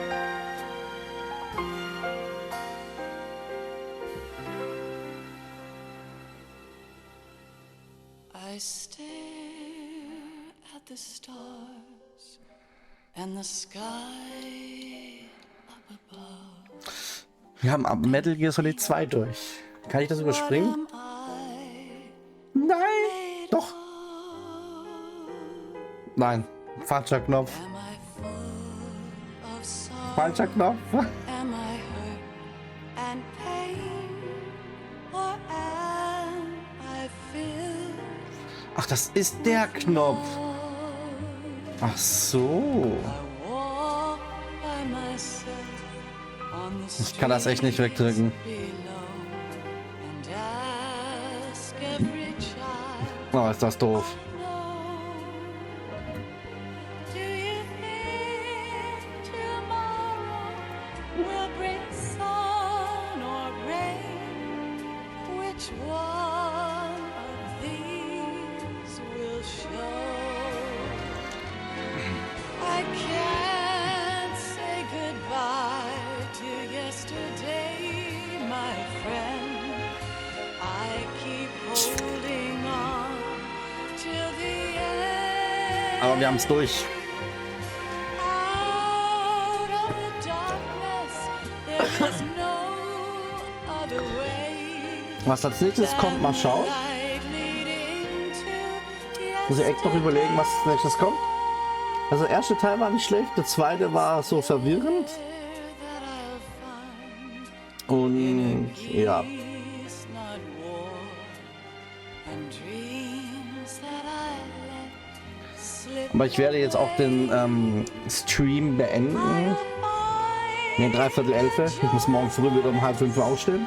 I stare at the stars and the sky up above. Wir haben ab Metal Gear Solid 2 durch. Kann ich das überspringen? Nein! Doch! Nein. Falscher Knopf. Falscher Knopf. Am I hurt and pain, or am I filled? Ach, das ist der Knopf. Ach so. Walk by myself on the Ich kann das echt nicht wegdrücken. and ask every child, Oh, ist das doof. do you think tomorrow will bring sun or rain? Which one of these will show? I can't say goodbye to yesterday, my friend. I keep holding on till the end. Aber wir haben es durch. Out of the darkness, there is no other way. Was als nächstes kommt, mal schauen. Light leading to Muss ich echt noch überlegen, was als nächstes kommt. Also der erste Teil war nicht schlecht, der zweite war so verwirrend. Und ja. peace, not war, and dreams that I let slip. Aber ich werde jetzt auch den Stream beenden. Ne, 11:45. Ich muss morgen früh wieder um 4:30 aufstehen.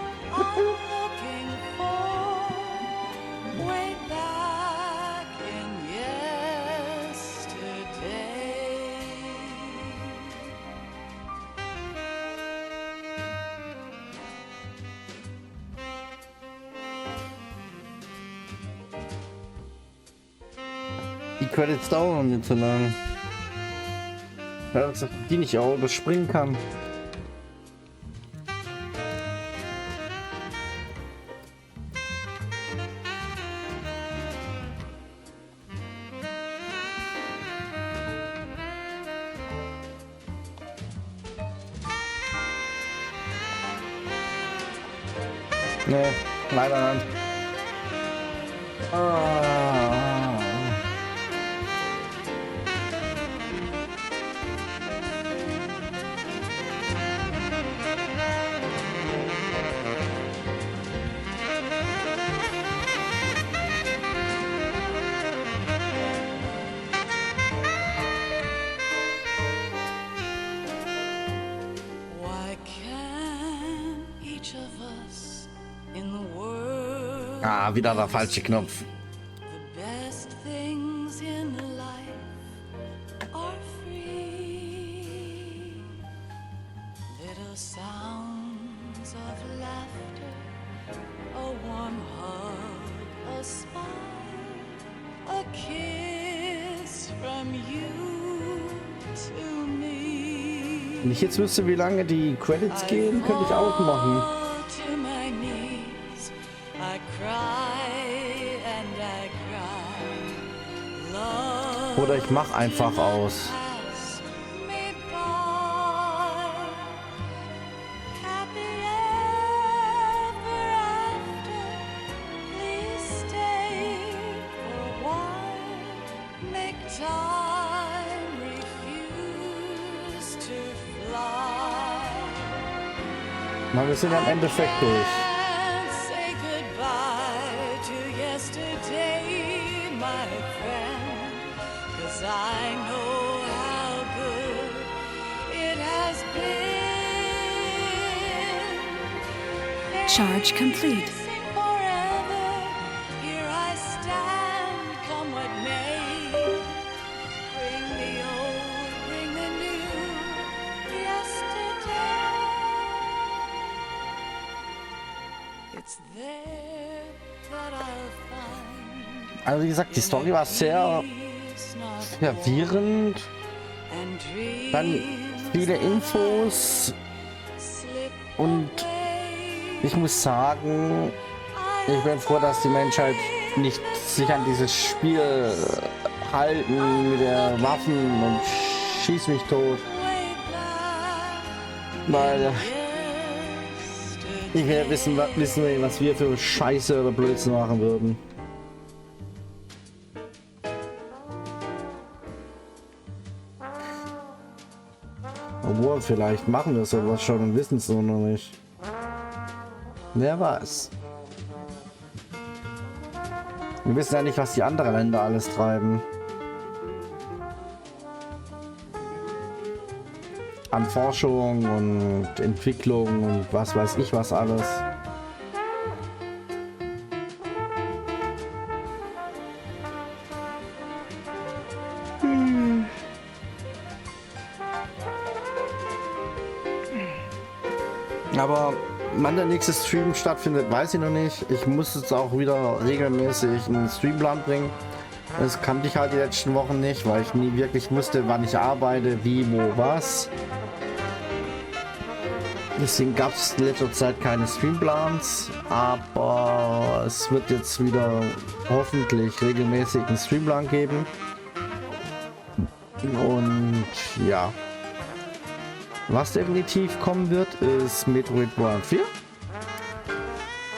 Way back in yesterday. Die Credits dauern mir zu lang. Ja, dass ich die nicht auch überspringen kann. Nee, leider nicht. Why can't each of us in the world Ah, wieder der falsche Knopf. the best things in life are free? Little sounds of laughter, a warm hug, a smile, a kiss from you to me. Wenn ich jetzt wüsste, wie lange die Credits gehen, könnte ich auch machen. To my knees, I cry and I cry. Love Oder ich mach einfach aus. pass me by. Happy ever after. Please stay for a while. Make time refuse to fly. Na, wir sind ja im Endeffekt durch. And say goodbye to yesterday, my friend. 'Cause I know how good it has been. Charge complete. Facing forever, here I stand, come what may. Bring the old, bring the new, yesterday. It's there that I'll find Also wie gesagt, die Story war sehr verwirrend. and dreams Dann viele Infos. Und ich muss sagen, ich bin froh, dass die Menschheit nicht sich an dieses Spiel halten mit der Waffen und schieß mich tot. Weil ich will wissen, was wir für Scheiße oder Blödsinn machen würden. Obwohl, vielleicht machen wir sowas schon und wissen es nur noch nicht. Wer weiß. Wir wissen ja nicht, was die anderen Länder alles treiben. An Forschung und Entwicklung und was weiß ich was alles. Aber wann der nächste Stream stattfindet, weiß ich noch nicht. Ich muss jetzt auch wieder regelmäßig einen Streamplan bringen. Das kannte ich halt die letzten Wochen nicht, weil ich nie wirklich wusste, wann ich arbeite, wie, wo, was. Deswegen gab es in letzter Zeit keine Streamplans, aber es wird jetzt wieder hoffentlich regelmäßig einen Streamplan geben. Und ja. Was definitiv kommen wird, ist Metroid Prime 4.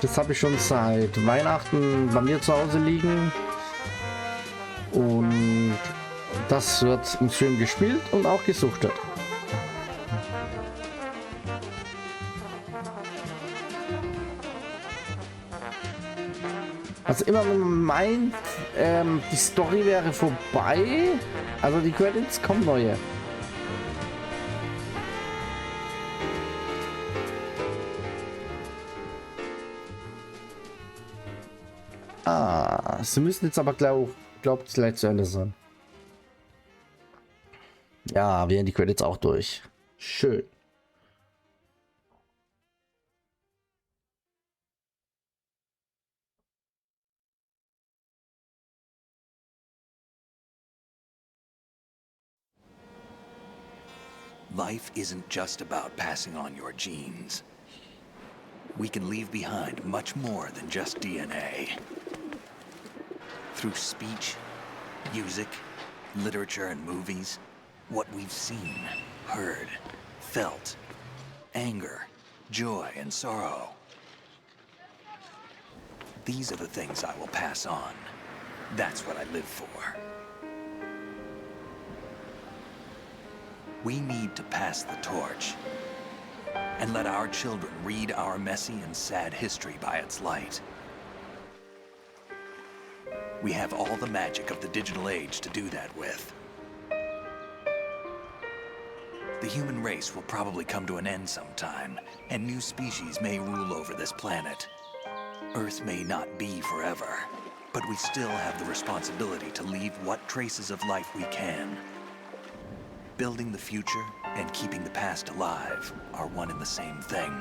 Das habe ich schon seit Weihnachten bei mir zu Hause liegen. Und das wird im Stream gespielt und auch gesuchtet. Also immer wenn man meint, die Story wäre vorbei, also die Credits kommen neue. Ah, sie müssen jetzt aber glaubt gleich zu Ende sein. Ja, wir haben die Credits auch durch. Schön. Life isn't just about passing on your genes. We can leave behind much more than just DNA. Through speech, music, literature, and movies, what we've seen, heard, felt, anger, joy, and sorrow. These are the things I will pass on. That's what I live for. We need to pass the torch and let our children read our messy and sad history by its light. We have all the magic of the digital age to do that with. The human race will probably come to an end sometime, and new species may rule over this planet. Earth may not be forever, but we still have the responsibility to leave what traces of life we can. Building the future and keeping the past alive are one and the same thing.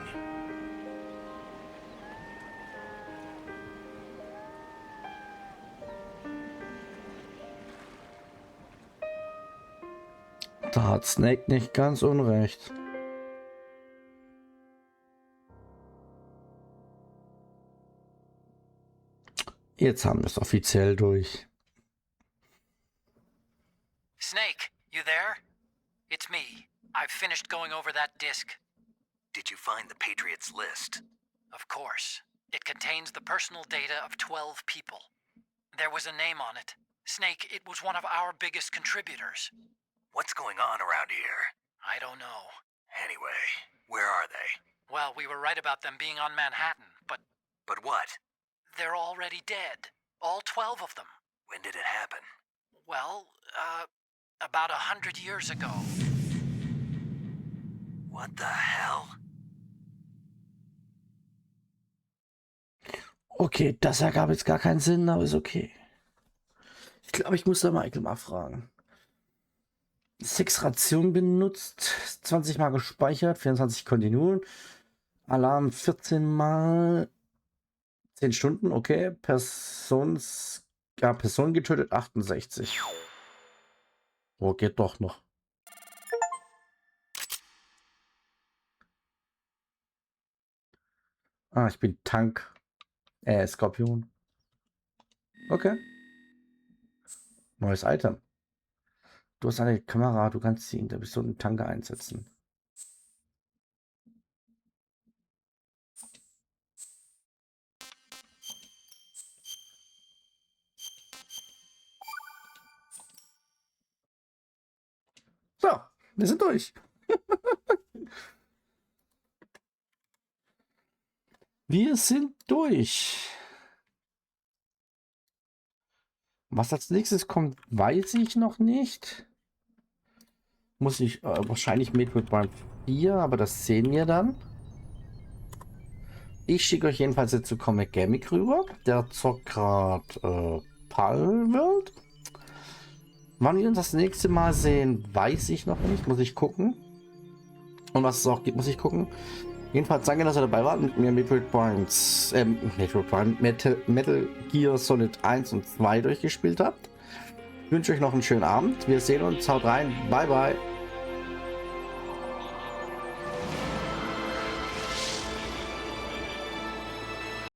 Da hat Snake nicht ganz unrecht. Jetzt haben wir es offiziell durch. Snake, you there? It's me. I've finished going over that disc. Did you find the Patriots list? Of course. It contains the personal data of 12 people. There was a name on it. Snake, it was one of our biggest contributors. What's going on around here? I don't know. Anyway, where are they? Well, we were right about them being on Manhattan, but... But what? They're already dead. All 12 of them. When did it happen? Well, about 100 years ago. What the hell? Okay, das ergab jetzt gar keinen Sinn, aber ist okay. Ich glaube, ich muss da Michael mal fragen. 6 Rationen benutzt, 20 Mal gespeichert, 24 Kontinuen, Alarm 14 Mal, 10 Stunden, okay, Person getötet 68. Oh, geht doch noch. Ah, ich bin Tank. Skorpion. Okay. Neues Item. Du hast eine Kamera, du kannst sie in der Pistolen-Tanke einsetzen. So, wir sind durch. Wir sind durch. Was als nächstes kommt, weiß ich noch nicht. Muss ich wahrscheinlich mit beim 4, aber das sehen wir dann. Ich schicke euch jedenfalls jetzt zu Comic Gaming rüber. Der zockt gerade Palworld. Wann wir uns das nächste Mal sehen, weiß ich noch nicht. Muss ich gucken. Und was es auch gibt, muss ich gucken. Jedenfalls danke, dass ihr dabei wart mit mir Metal Gear Solid 1 und 2 durchgespielt habt. Ich wünsche euch noch einen schönen Abend. Wir sehen uns. Haut rein. Bye, bye.